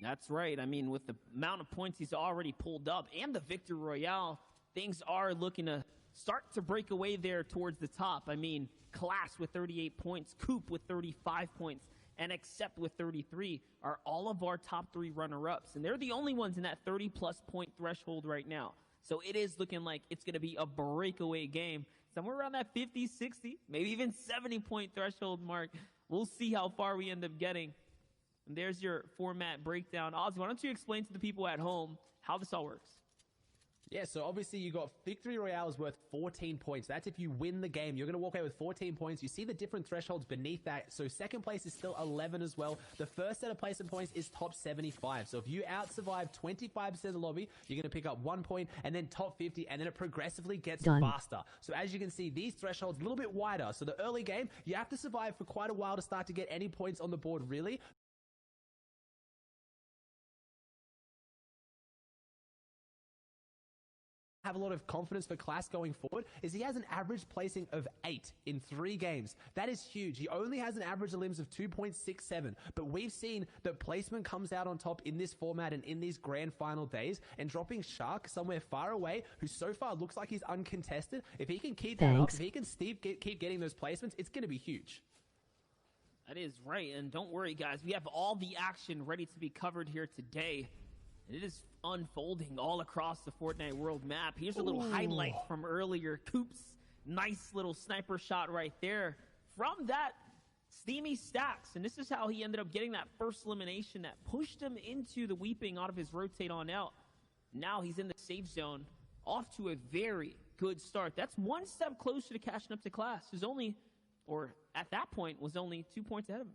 That's right. I mean, with the amount of points he's already pulled up and the Victory Royale, things are looking to start to break away there towards the top. I mean, Class with 38 points, Coop with 35 points, and Accept with 33 are all of our top 3 runner-ups, and they're the only ones in that 30-plus point threshold right now. So it is looking like it's going to be a breakaway game. Somewhere around that 50, 60, maybe even 70-point threshold mark. We'll see how far we end up getting. And there's your format breakdown. Oz, why don't you explain to the people at home how this all works? Yeah, so obviously you got Victory Royale is worth 14 points. That's if you win the game. You're going to walk away with 14 points. You see the different thresholds beneath that. So second place is still 11 as well. The first set of placement points is top 75. So if you out-survive 25% of the lobby, you're going to pick up 1 point, and then top 50, and then it progressively gets faster. So as you can see, these thresholds a little bit wider. So the early game, you have to survive for quite a while to start to get any points on the board, really. Have a lot of confidence for Class going forward is he has an average placing of 8 in 3 games. That is huge. He only has an average elims of 2.67, but we've seen that placement comes out on top in this format and in these grand final days, and dropping Shark somewhere far away, who so far looks like he's uncontested. If he can keep that up, if he can keep getting those placements, it's going to be huge. That is right, and don't worry, guys. We have all the action ready to be covered here today. It is unfolding all across the Fortnite world map. Here's a little highlight from earlier. Coop's nice little sniper shot right there from that Steamy Stacks. And this is how he ended up getting that first elimination that pushed him into the Weeping out of his rotate on out. Now he's in the safe zone, off to a very good start. That's 1 step closer to catching up to Class, who's only, or at that point, was only 2 points ahead of him.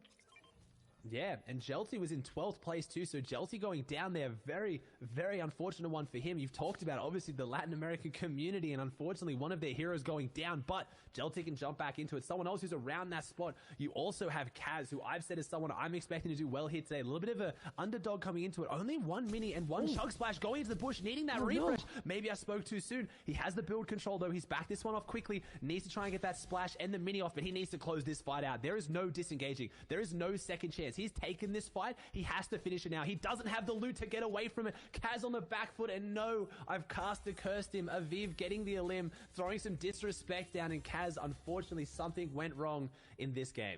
Yeah, and Jelty was in 12th place too, so Jelty going down there, very, very unfortunate one for him. You've talked about, obviously, the Latin American community, and unfortunately, one of their heroes going down, but Jelty can jump back into it. Someone else who's around that spot, you also have Kaz, who I've said is someone I'm expecting to do well here today. A little bit of an underdog coming into it. Only 1 mini and 1 chug splash going into the bush, needing that refresh. No. Maybe I spoke too soon. He has the build control, though. He's backed this one off quickly, needs to try and get that splash and the mini off, but he needs to close this fight out. There is no disengaging. There is no second chance. He's taken this fight. He has to finish it now. He doesn't have the loot to get away from it. Kaz on the back foot, and no, I've cursed him. Aviv getting the elim, throwing some disrespect down, and Kaz, unfortunately, something went wrong in this game.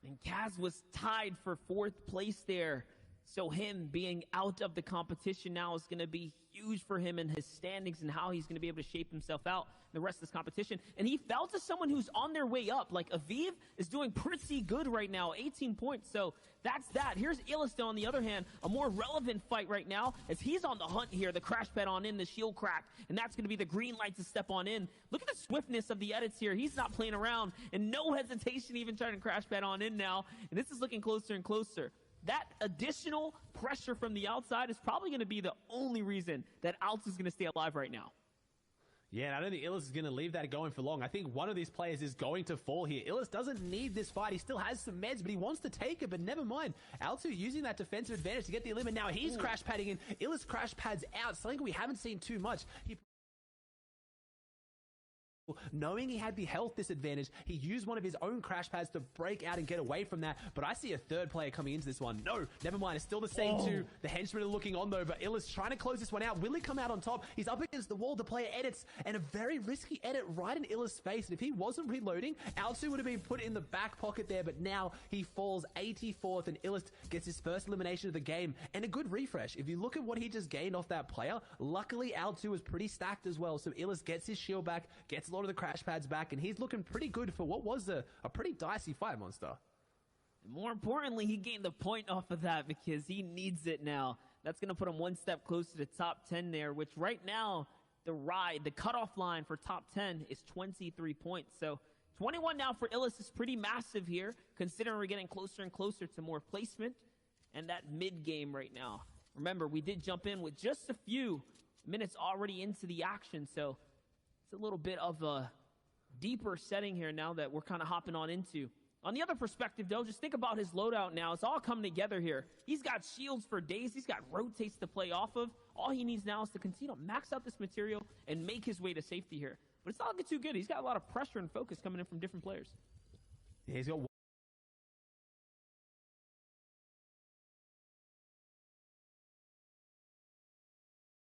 And Kaz was tied for 4th place there. So him being out of the competition now is going to be huge for him in his standings and how he's going to be able to shape himself out in the rest of this competition. And he fell to someone who's on their way up. Like, Aviv is doing pretty good right now, 18 points. So that's that. Here's Illisto, on the other hand, a more relevant fight right now as he's on the hunt here. The crash pad on in, the shield crack, and that's going to be the green light to step on in. Look at the swiftness of the edits here. He's not playing around, and no hesitation even trying to crash pad on in now. And this is looking closer and closer. That additional pressure from the outside is probably going to be the only reason that Alts is going to stay alive right now. Yeah, and I don't think Illis is going to leave that going for long. I think one of these players is going to fall here. Illis doesn't need this fight. He still has some meds, but he wants to take it, but never mind. Altu using that defensive advantage to get the eliminate. Now he's crash padding in. Illis crash pads out, something we haven't seen too much. He knowing he had the health disadvantage, he used one of his own crash pads to break out and get away from that. But I see a third player coming into this one. No, never mind. It's still the same two. The henchmen are looking on though, but Illis trying to close this one out. Will he come out on top? He's up against the wall. The player edits, and a very risky edit right in Illis' face. And if he wasn't reloading, Altsu would have been put in the back pocket there, but now he falls 84th, and Illis gets his first elimination of the game and a good refresh. If you look at what he just gained off that player, luckily Altsu was pretty stacked as well, so Illis gets his shield back, gets a lot of the crash pads back, and he's looking pretty good for what was a pretty dicey fight, Monster. More importantly, he gained the point off of that because he needs it now. That's going to put him one step closer to top 10 there, which right now, the cutoff line for top 10 is 23 points. So 21 now for Illis is pretty massive here, considering we're getting closer and closer to more placement and that mid game right now. Remember, we did jump in with just a few minutes already into the action, so it's a little bit of a deeper setting here now that we're kind of hopping on into. On the other perspective, though, just think about his loadout now. It's all coming together here. He's got shields for days. He's got rotates to play off of. All he needs now is to continue to max out this material and make his way to safety here. But it's not looking too good. He's got a lot of pressure and focus coming in from different players. Yeah, he's got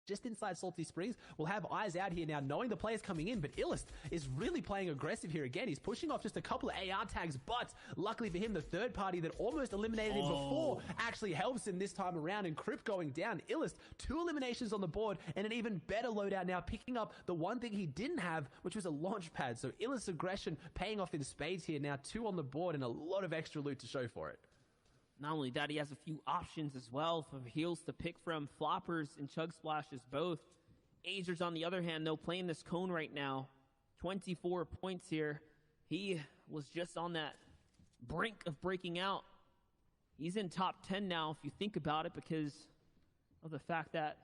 just inside Salty Springs. We'll have eyes out here now, knowing the players coming in, but Illist is really playing aggressive here again. He's pushing off just a couple of AR tags, but luckily for him, the third party that almost eliminated him before actually helps him this time around, and Crypt going down. Illist, 2 eliminations on the board, and an even better loadout now, picking up the one thing he didn't have, which was a launch pad. So Illist's aggression paying off in spades here now, 2 on the board, and a lot of extra loot to show for it. Not only that, he has a few options as well for heals to pick from. Floppers and Chug Splashes both. Azers, on the other hand, though, playing this cone right now. 24 points here. He was just on that brink of breaking out. He's in top 10 now, if you think about it, because of the fact that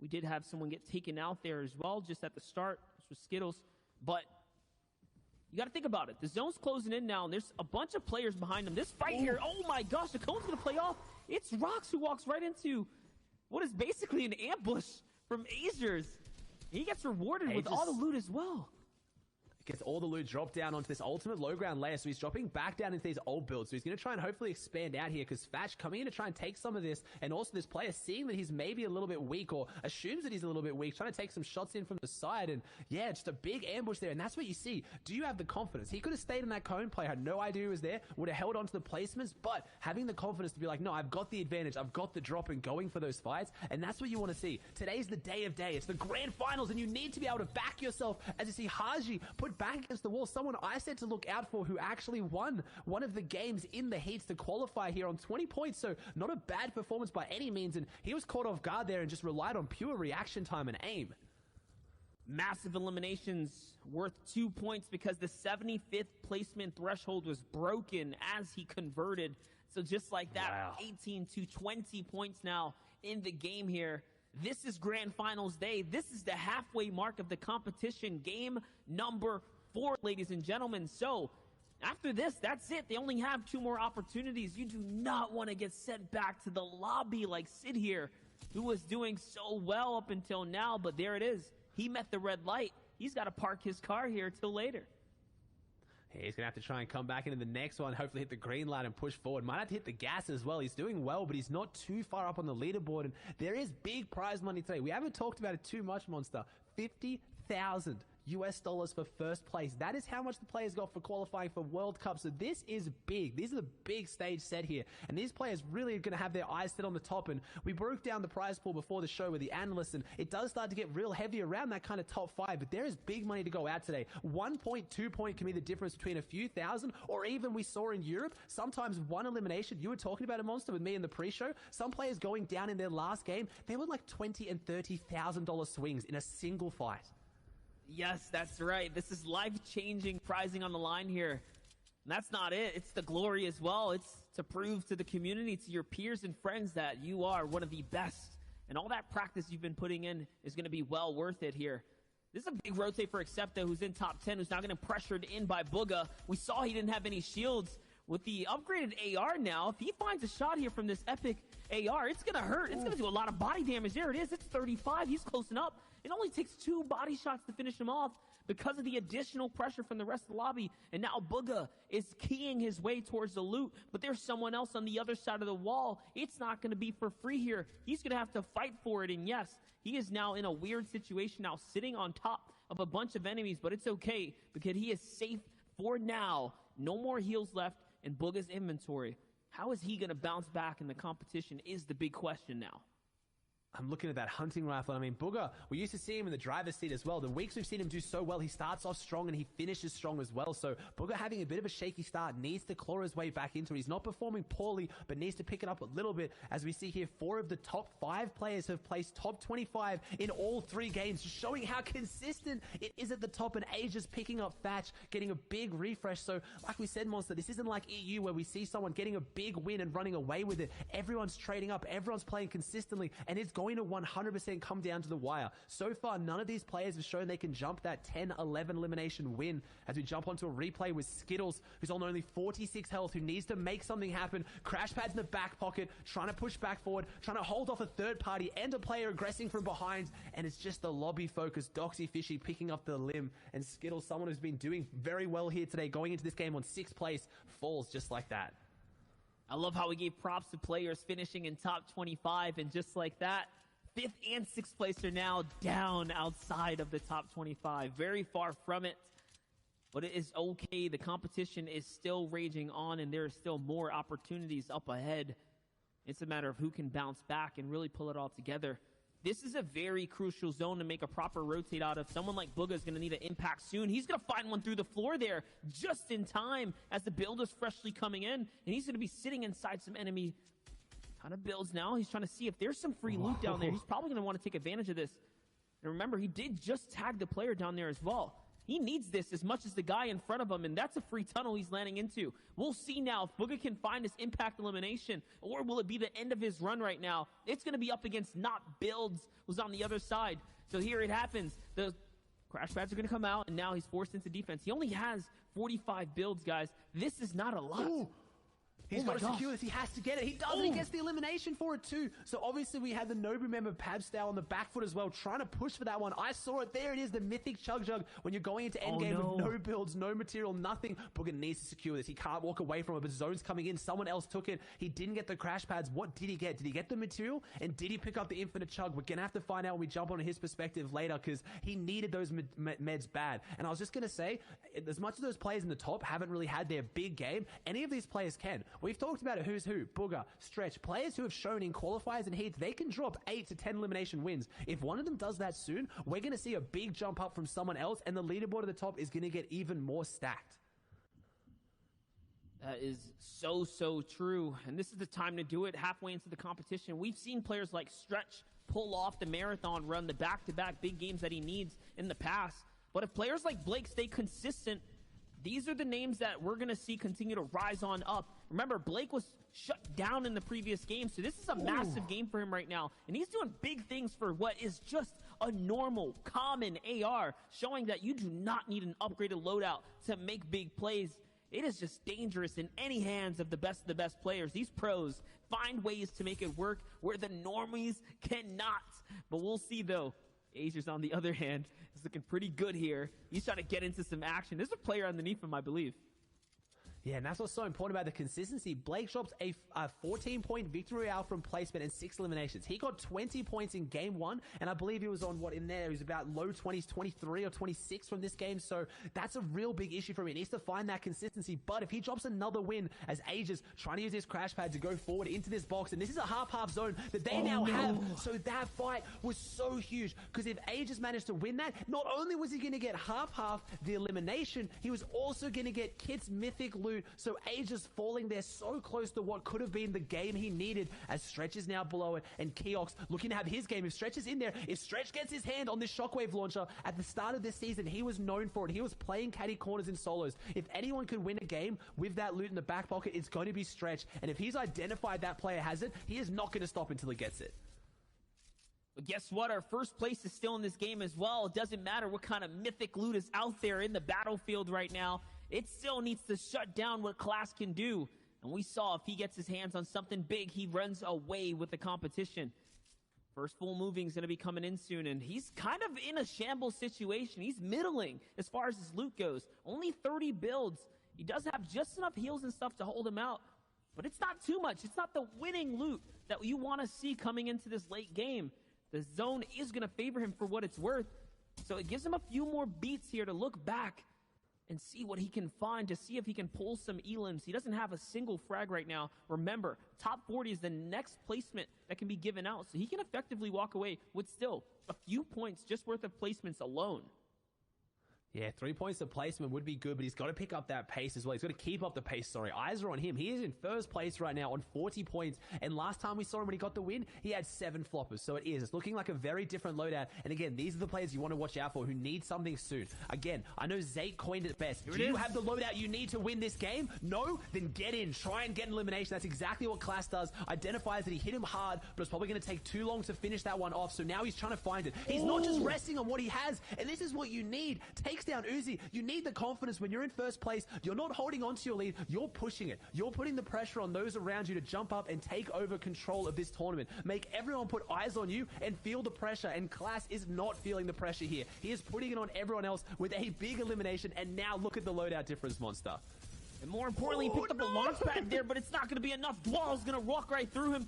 we did have someone get taken out there as well, just at the start. This was Skittles. But you got to think about it. The zone's closing in now, and there's a bunch of players behind him. This fight here, oh my gosh, the cone's going to play off. It's Rox who walks right into what is basically an ambush from Azers. He gets rewarded with all the loot as well. Gets all the loot dropped down onto this ultimate low ground layer, so he's dropping back down into these old builds. So he's going to try and hopefully expand out here, because Fatch coming in to try and take some of this, and also this player seeing that he's maybe a little bit weak, or assumes that he's a little bit weak, trying to take some shots in from the side, and yeah, just a big ambush there, and that's what you see. Do you have the confidence? He could have stayed in that cone, player had no idea he was there, would have held on to the placements, but having the confidence to be like, no, I've got the advantage, I've got the drop, and going for those fights, and that's what you want to see. Today's the day of day. It's the grand finals, and you need to be able to back yourself, as you see Haji put back against the wall, someone I said to look out for, who actually won one of the games in the heats to qualify here on 20 points. So not a bad performance by any means, and he was caught off guard there and just relied on pure reaction time and aim. Massive eliminations worth 2 points because the 75th placement threshold was broken as he converted. So just like that, 18 to 20 points now in the game here. This is Grand Finals Day. This is the halfway mark of the competition. Game number 4, ladies and gentlemen. So after this, that's it. They only have 2 more opportunities. You do not want to get sent back to the lobby like Sid here, who was doing so well up until now, but there it is. He met the red light. He's got to park his car here till later. He's going to have to try and come back into the next one, hopefully hit the green light and push forward. Might have to hit the gas as well. He's doing well, but he's not too far up on the leaderboard, and there is big prize money today. We haven't talked about it too much, Monster. $50,000 US for first place. That is how much the players got for qualifying for World Cup. So this is big. These are the big stage set here. And these players really are going to have their eyes set on the top. And we broke down the prize pool before the show with the analysts, and it does start to get real heavy around that kind of top 5. But there is big money to go out today. 1 point, 2 point can be the difference between a few thousand, or even we saw in Europe, sometimes one elimination. You were talking about a Monster with me in the pre-show. Some players going down in their last game, they were like $20,000 and $30,000 swings in a single fight. Yes, that's right. This is life-changing prizing on the line here. And that's not it. It's the glory as well. It's to prove to the community, to your peers and friends, that you are one of the best. And all that practice you've been putting in is going to be well worth it here. This is a big rotate for Accepta, who's in top 10, who's now getting pressured in by Bugha. We saw he didn't have any shields. with the upgraded AR now, if he finds a shot here from this epic AR, it's going to hurt. It's going to do a lot of body damage. There it is. It's 35. He's close enough. It only takes 2 body shots to finish him off because of the additional pressure from the rest of the lobby. And now Bugha is keying his way towards the loot, but there's someone else on the other side of the wall. It's not going to be for free here. He's going to have to fight for it. And yes, he is now in a weird situation now, sitting on top of a bunch of enemies, but it's okay because he is safe for now. No more heals left in Bugha's inventory. How is he going to bounce back in the competition is the big question now. I'm looking at that hunting rifle. I mean, Bugha, we used to see him in the driver's seat as well. The weeks we've seen him do so well, he starts off strong and he finishes strong as well. So Bugha having a bit of a shaky start, needs to claw his way back into it. He's not performing poorly, but needs to pick it up a little bit. As we see here, 4 of the top 5 players have placed top 25 in all 3 games, just showing how consistent it is at the top. And Age is picking up Thatch, getting a big refresh. So like we said, Monster, this isn't like EU where we see someone getting a big win and running away with it. Everyone's trading up, everyone's playing consistently, and it's going to 100% come down to the wire. So far, none of these players have shown they can jump that 10-11 elimination win. As we jump onto a replay with Skittles, who's on only 46 health, who needs to make something happen. Crash Pad's in the back pocket, trying to push back forward, trying to hold off a third party and a player aggressing from behind. And it's just the lobby focus. Doxy Fishy picking up the limb. And Skittles, someone who's been doing very well here today, going into this game on 6th place, falls just like that. I love how we gave props to players finishing in top 25, and just like that, 5th and 6th place are now down outside of the top 25. Very far from it. But it is okay. The competition is still raging on, and there are still more opportunities up ahead. It's a matter of who can bounce back and really pull it all together. This is a very crucial zone to make a proper rotate out of. Someone like Bugha is going to need an impact soon. He's going to find one through the floor there just in time as the build is freshly coming in, and he's going to be sitting inside some enemy kind of builds now. He's trying to see if there's some free loot down there. He's probably going to want to take advantage of this. And remember, he did just tag the player down there as well. He needs this as much as the guy in front of him, and that's a free tunnel he's landing into. We'll see now if Bugha can find his impact elimination, or will it be the end of his run right now? It's going to be up against Not Builds, who's on the other side. So here it happens. The Crash Pads are going to come out, and now he's forced into defense. He only has 45 builds, guys. This is not a lot. Ooh. He's got to secure this. He has to get it. He does, and he gets the elimination for it too. So obviously we had the Nobu member Pabstale on the back foot as well, trying to push for that one. I saw it. There it is, the mythic Chug Jug. When you're going into endgame with no builds, no material, nothing, Bugha needs to secure this. He can't walk away from it, but Zone's coming in. Someone else took it. He didn't get the Crash Pads. What did he get? Did he get the material? And did he pick up the infinite Chug? We're going to have to find out when we jump on his perspective later, because he needed those meds bad. And I was just going to say, as much as those players in the top haven't really had their big game, any of these players can. We've talked about it. Who's who? Bugha, Stretch, players who have shown in qualifiers and heats, they can drop 8 to 10 elimination wins. If one of them does that soon, we're going to see a big jump up from someone else, and the leaderboard at the top is going to get even more stacked. That is so true. And this is the time to do it halfway into the competition. We've seen players like Stretch pull off the marathon run, the back-to-back big games that he needs in the past. But if players like Blake stay consistent, these are the names that we're going to see continue to rise on up. Remember, Blake was shut down in the previous game, so this is a massive game for him right now. And he's doing big things for what is just a normal, common AR, showing that you do not need an upgraded loadout to make big plays. It is just dangerous in any hands of the best players. These pros find ways to make it work where the normies cannot. But we'll see, though. Azer's, on the other hand, is looking pretty good here. He's trying to get into some action. There's a player underneath him, I believe. Yeah, and that's what's so important about the consistency. Blake drops a 14-point victory royale from placement and 6 eliminations. He got 20 points in game 1, and I believe he was on in there? He was about low 20s, 23 or 26 from this game. So that's a real big issue for him. He needs to find that consistency. But if he drops another win as Aegis trying to use his Crash Pad to go forward into this box, and this is a half-half zone that they now have. So that fight was so huge, because if Aegis managed to win that, not only was he going to get half-half the elimination, he was also going to get Kit's mythic loot. So Aegis falling there so close to what could have been the game he needed, as Stretch is now below it, and Keox looking to have his game. If Stretch is in there, if Stretch gets his hand on this Shockwave launcher, at the start of this season, he was known for it. He was playing caddy corners in solos. If anyone could win a game with that loot in the back pocket, it's going to be Stretch. And if he's identified that player has it, he is not going to stop until he gets it. But guess what? Our first place is still in this game as well. It doesn't matter what kind of mythic loot is out there in the battlefield right now. it still needs to shut down what Class can do. And we saw if he gets his hands on something big, he runs away with the competition. First full moving is going to be coming in soon, and he's kind of in a shambles situation. He's middling as far as his loot goes. Only 30 builds. He does have just enough heals and stuff to hold him out, but it's not too much. It's not the winning loot that you want to see coming into this late game. The zone is going to favor him for what it's worth, so it gives him a few more beats here to look back and see what he can find, to see if he can pull some elims. He doesn't have a single frag right now. Remember, top 40 is the next placement that can be given out, so he can effectively walk away with still a few points just worth of placements alone. Yeah, 3 points of placement would be good, but he's got to pick up that pace as well. He's got to keep up the pace, sorry. Eyes are on him. He is in first place right now on 40 points, and last time we saw him when he got the win, he had 7 floppers, so it's looking like a very different loadout. And again, these are the players you want to watch out for who need something soon. Again, I know Zake coined it best. Do you have the loadout you need to win this game? No? Then get in. Try and get an elimination. That's exactly what Class does. Identifies that he hit him hard, but it's probably going to take too long to finish that one off, so now he's trying to find it. He's not just resting on what he has, and this is what you need. Takes down Uzi. You need the confidence when you're in first place. You're not holding on to your lead. You're pushing it. You're putting the pressure on those around you to jump up and take over control of this tournament. Make everyone put eyes on you and feel the pressure. And Class is not feeling the pressure here. He is putting it on everyone else with a big elimination. And now look at the loadout difference, Monster. And more importantly, he picked up a launch pad there, but it's not going to be enough. Dwal's going to walk right through him,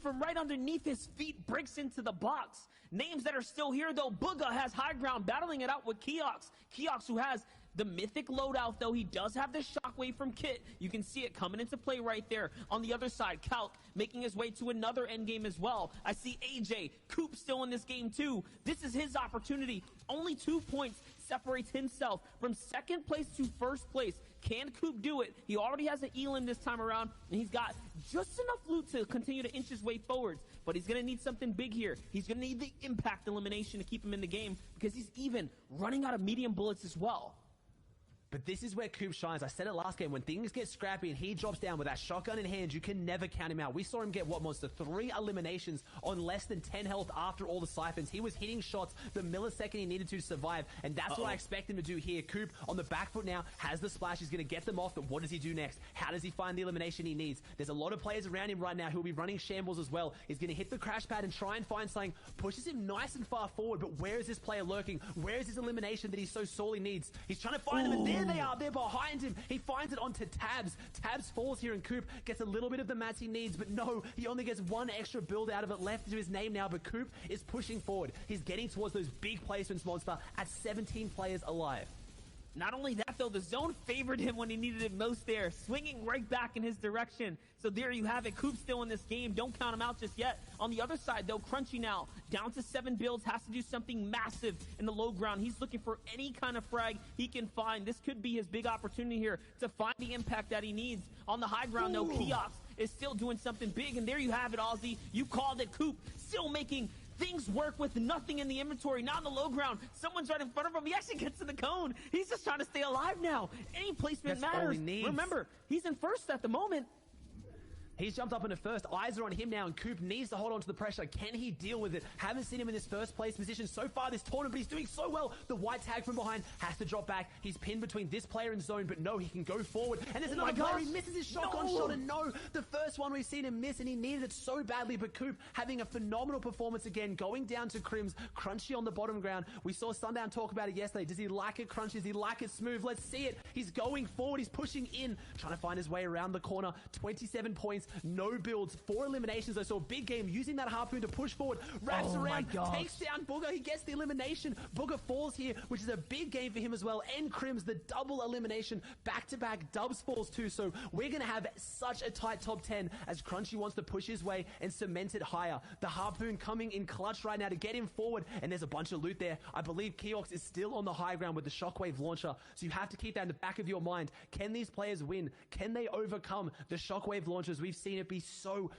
from right underneath his feet, breaks into the box. Names that are still here, though. Bugha has high ground, battling it out with Keox. Keox, who has the mythic loadout, though. He does have the shockwave from Kit. You can see it coming into play right there. On the other side, Calc making his way to another endgame as well. I see AJ, Coop still in this game, too. This is his opportunity. Only 2 points separates himself from second place to first place. Can Coop do it? He already has an Elim this time around, and he's got just enough loot to continue to inch his way forwards. But he's going to need something big here. He's going to need the impact elimination to keep him in the game, because he's even running out of medium bullets as well. But this is where Coop shines. I said it last game. When things get scrappy and he drops down with that shotgun in hand, you can never count him out. We saw him get, Monster? 3 eliminations on less than 10 health after all the siphons. He was hitting shots the millisecond he needed to survive, and that's what I expect him to do here. Coop on the back foot now, has the splash. He's going to get them off, but what does he do next? How does he find the elimination he needs? There's a lot of players around him right now who will be running shambles as well. He's going to hit the crash pad and try and find something. Pushes him nice and far forward, but where is this player lurking? Where is his elimination that he so sorely needs? He's trying to find them, and there they are. They're behind him. He finds it onto Tabs. Tabs falls here, and Coop gets a little bit of the mats he needs, but no, he only gets 1 extra build out of it left to his name now, but Coop is pushing forward. He's getting towards those big placements, Monster, at 17 players alive. Not only that, though, the zone favored him when he needed it most there, swinging right back in his direction. So there you have it. Coop's still in this game. Don't count him out just yet. On the other side, though, Crunchy now down to 7 builds, has to do something massive in the low ground. He's looking for any kind of frag he can find. This could be his big opportunity here to find the impact that he needs. On the high ground, though, Keox is still doing something big. And there you have it, Ozzy. You called it. Coop still making things work with nothing in the inventory, not on the low ground. Someone's right in front of him. He actually gets to the cone. He's just trying to stay alive now. Any placement matters. Remember, he's in first at the moment. He's jumped up into first. Eyes are on him now, and Coop needs to hold on to the pressure. Can he deal with it? Haven't seen him in this first place position so far this tournament, but he's doing so well. The white tag from behind has to drop back. He's pinned between this player and zone, but no, he can go forward. And there's another player. He misses his shotgun shot, and no, the first one we've seen him miss, and he needed it so badly. But Coop having a phenomenal performance again, going down to Crims. Crunchy on the bottom ground. We saw Sundown talk about it yesterday. Does he like it, Crunchy? Does he like it smooth? Let's see it. He's going forward. He's pushing in, trying to find his way around the corner. 27 points, no build. 4 eliminations. I saw big game using that harpoon to push forward, wraps around, takes down Bugha. He gets the elimination. Bugha falls here, which is a big game for him as well. And Crims, the double elimination, back-to-back. Dubs falls too. So we're going to have such a tight top 10 as Crunchy wants to push his way and cement it higher. The harpoon coming in clutch right now to get him forward, and there's a bunch of loot there. I believe Keox is still on the high ground with the shockwave launcher, so you have to keep that in the back of your mind. Can these players win? Can they overcome the shockwave launchers we've seen it be so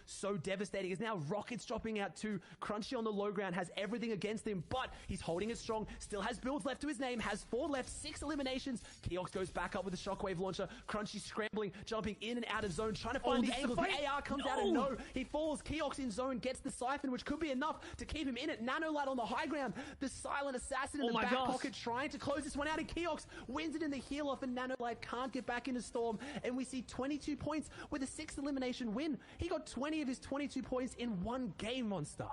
devastating. Is now Rockets dropping out too. Crunchy on the low ground has everything against him, but he's holding it strong. Still has builds left to his name, has 4 left, 6 eliminations. Keox goes back up with a shockwave launcher. Crunchy scrambling, jumping in and out of zone, trying to find the angle. The AR comes out and no, he falls. Keox in zone gets the siphon, which could be enough to keep him in it. Nanolight on the high ground. The silent assassin in the back pocket trying to close this one out, and Keox wins it in the heel off, and Nanolight can't get back into Storm, and we see 22 points with a 6th elimination win. He got 20 of his 22 points in one game, Monster.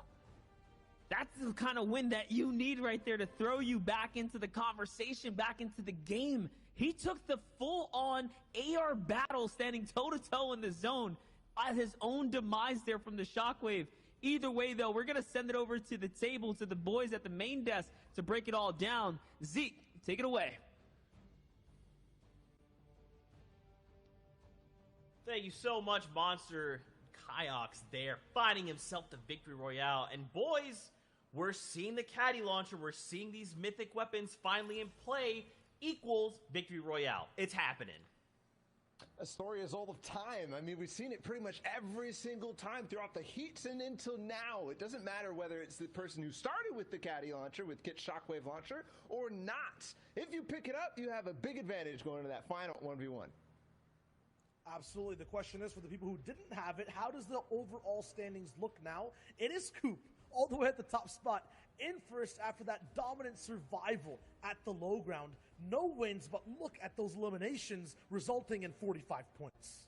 That's the kind of win that you need right there to throw you back into the conversation, back into the game. He took the full-on AR battle, standing toe-to-toe in the zone, at his own demise there from the Shockwave. Either way, though, we're going to send it over to the table, to the boys at the main desk to break it all down. Zeke, take it away. Thank you so much, Monster. Keox there, finding himself the victory royale. And boys, we're seeing the caddy launcher. We're seeing these mythic weapons finally in play equals victory royale. It's happening. A story as old of time. I mean, we've seen it pretty much every single time throughout the heats and until now. It doesn't matter whether it's the person who started with the caddy launcher, with Kit Shockwave launcher, or not. If you pick it up, you have a big advantage going into that final 1v1. Absolutely. The question is, for the people who didn't have it, how does the overall standings look now? It is Coop all the way at the top spot, in first after that dominant survival at the low ground. No wins, but look at those eliminations resulting in 45 points.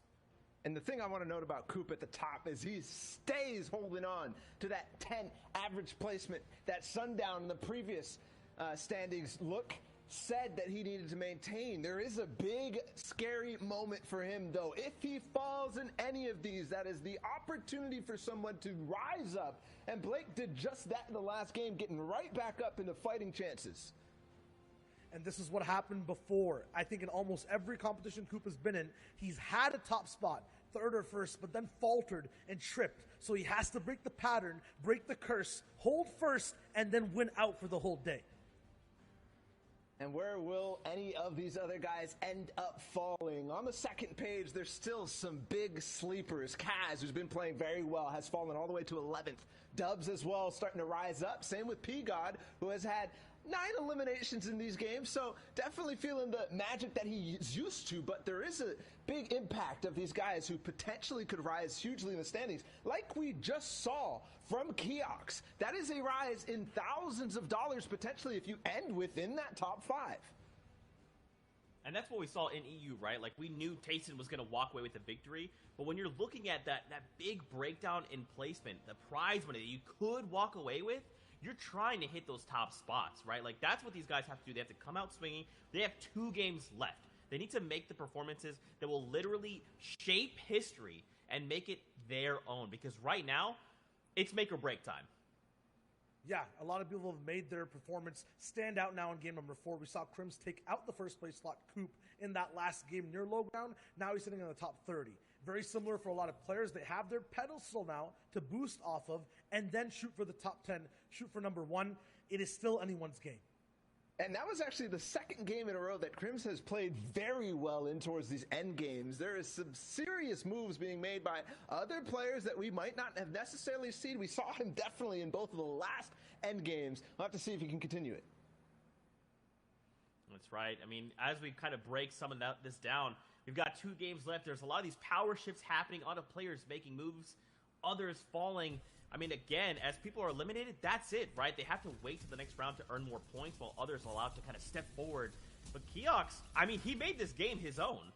And the thing I want to note about Coop at the top is he stays holding on to that 10 average placement that Sundown in the previous standings said that he needed to maintain. There is a big, scary moment for him, though. If he falls in any of these, that is the opportunity for someone to rise up. And Blake did just that in the last game, getting right back up into fighting chances. And this is what happened before. I think in almost every competition Coop has been in, he's had a top spot, 3rd or 1st, but then faltered and tripped. So he has to break the pattern, break the curse, hold first, and then win out for the whole day. And where will any of these other guys end up falling? On the second page, there's still some big sleepers. Kaz, who's been playing very well, has fallen all the way to 11th. Dubs as well, starting to rise up. Same with P-God, who has had 9 eliminations in these games, so definitely feeling the magic that he is used to, but there is a big impact of these guys who potentially could rise hugely in the standings, like we just saw from Keox. That is a rise in thousands of dollars potentially if you end within that top 5. And that's what we saw in EU, right? Like, we knew Tayson was going to walk away with the victory, but when you're looking at that big breakdown in placement, the prize money that you could walk away with, you're trying to hit those top spots, right? Like, that's what these guys have to do. They have to come out swinging. They have 2 games left. They need to make the performances that will literally shape history and make it their own. Because right now, it's make or break time. Yeah, a lot of people have made their performance stand out now in game number 4. We saw Crims take out the first place slot Coop in that last game near low ground. Now he's sitting in the top 30. Very similar for a lot of players. They have their pedestal now to boost off of and then shoot for the top 10, shoot for number 1. It is still anyone's game. And that was actually the second game in a row that Crims has played very well in towards these end games. There is some serious moves being made by other players that we might not have necessarily seen. We saw him definitely in both of the last end games. We'll have to see if he can continue it. That's right. I mean, as we kind of break some of this down, we've got 2 games left. There's a lot of these power shifts happening. A lot of players making moves, others falling. I mean, again, as people are eliminated, that's it, right? They have to wait to the next round to earn more points while others are allowed to kind of step forward. But Keox, I mean, he made this game his own.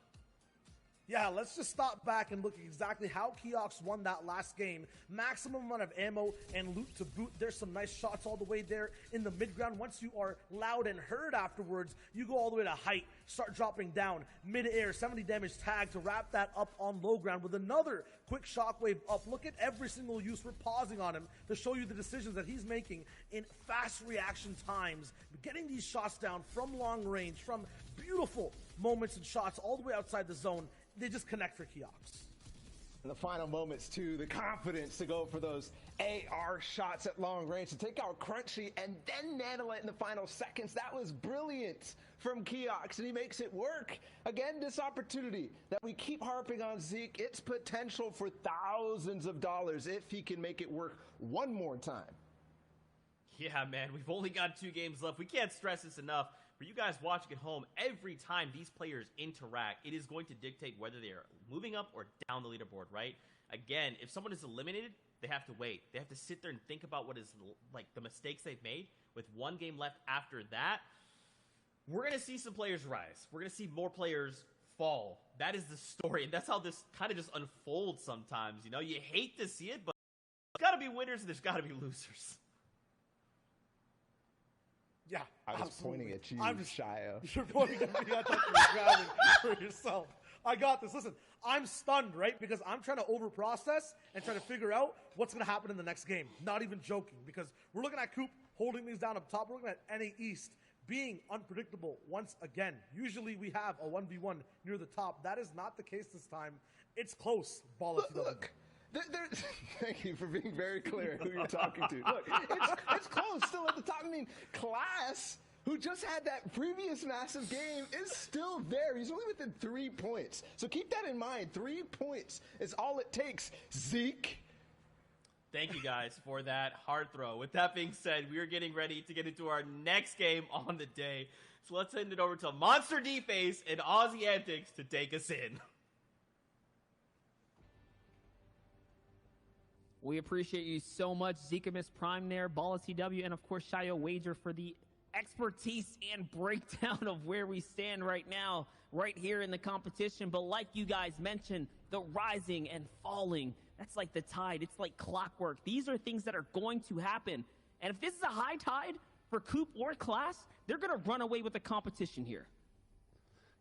Yeah, let's just stop back and look at exactly how Keox won that last game. Maximum amount of ammo and loot to boot. There's some nice shots all the way there in the mid-ground. Once you are loud and heard afterwards, you go all the way to height, start dropping down, mid-air, 70 damage tag to wrap that up on low ground with another quick shockwave up. Look at every single use. We're pausing on him to show you the decisions that he's making in fast reaction times, getting these shots down from long range, from beautiful moments and shots all the way outside the zone. They just connect for Keox. In the final moments, too, the confidence to go for those AR shots at long range to take out Crunchy and then nail it in the final seconds. That was brilliant from Keox, and he makes it work. Again, this opportunity that we keep harping on Zeke, its potential for thousands of dollars if he can make it work one more time. Yeah, man, we've only got 2 games left. We can't stress this enough. For you guys watching at home, every time these players interact, it is going to dictate whether they are moving up or down the leaderboard, right? Again, if someone is eliminated, they have to wait. They have to sit there and think about what is like the mistakes they've made. With 1 game left after that, we're going to see some players rise. We're going to see more players fall. That is the story, and that's how this kind of just unfolds sometimes. You know, you hate to see it, but there's got to be winners and there's got to be losers. Yeah, I was absolutely. pointing at you, Shia. You're pointing at me. I thought you were grabbing for yourself. I got this. Listen, I'm stunned, right? Because I'm trying to overprocess and try to figure out what's going to happen in the next game. Not even joking, because we're looking at Coop holding things down up top. We're looking at NA East being unpredictable once again. Usually we have a 1v1 near the top. That is not the case this time. It's close. Look. Thank you for being very clear who you're talking to. Look, it's close still at the top. I mean, Class, who just had that previous massive game, is still there. He's only within 3 points. So keep that in mind. 3 points is all it takes. Zeke. Thank you guys for that hard throw. With that being said, we are getting ready to get into our next game on the day. So let's send it over to Monster D-Face and Aussie Antics to take us in. We appreciate you so much, Zikamus Prime there, Balla TW, and of course Shio Wager for the expertise and breakdown of where we stand right now, right here in the competition. But like you guys mentioned, the rising and falling, that's like the tide. It's like clockwork. These are things that are going to happen. And if this is a high tide for Coop or Class, they're going to run away with the competition here.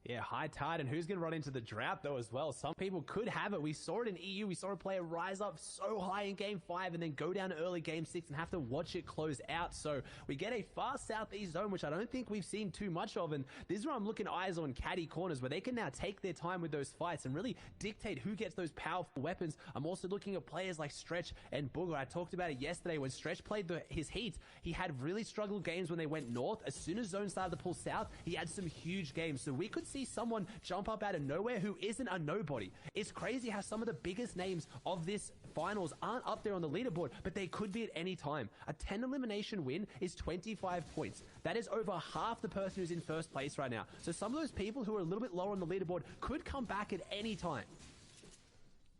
Yeah, high tide, and who's going to run into the drought, though, as well? Some people could have it. We saw it in EU. We saw a player rise up so high in Game 5 and then go down early Game 6 and have to watch it close out. So we get a far southeast zone, which I don't think we've seen too much of, and this is where I'm looking eyes on caddy corners, where they can now take their time with those fights and really dictate who gets those powerful weapons. I'm also looking at players like Stretch and Booger. I talked about it yesterday when Stretch played his heat. He had really struggled games when they went north. As soon as zone started to pull south, he had some huge games. So we could see someone jump up out of nowhere who isn't a nobody. It's crazy how some of the biggest names of this finals aren't up there on the leaderboard, but they could be at any time. A 10 elimination win is 25 points. That is over half the person who's in first place right now. So some of those people who are a little bit lower on the leaderboard could come back at any time.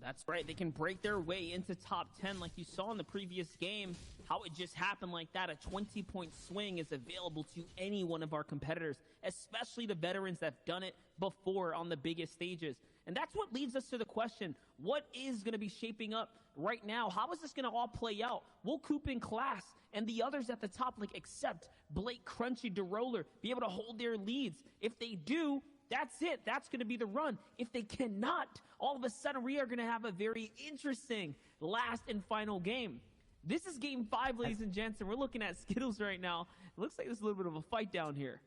That's right. They can break their way into top 10 like you saw in the previous game. How it just happened like that. A 20-point swing is available to any one of our competitors, especially the veterans that have done it before on the biggest stages. And that's what leads us to the question, what is going to be shaping up right now? How is this going to all play out? Will Coop in Class and the others at the top, like Accept, Blake, Crunchy, DeRoller, be able to hold their leads? If they do, that's it. That's going to be the run. If they cannot, all of a sudden we are going to have a very interesting last and final game. This is Game 5, ladies and gents, and we're looking at Skittles right now. It looks like there's a little bit of a fight down here.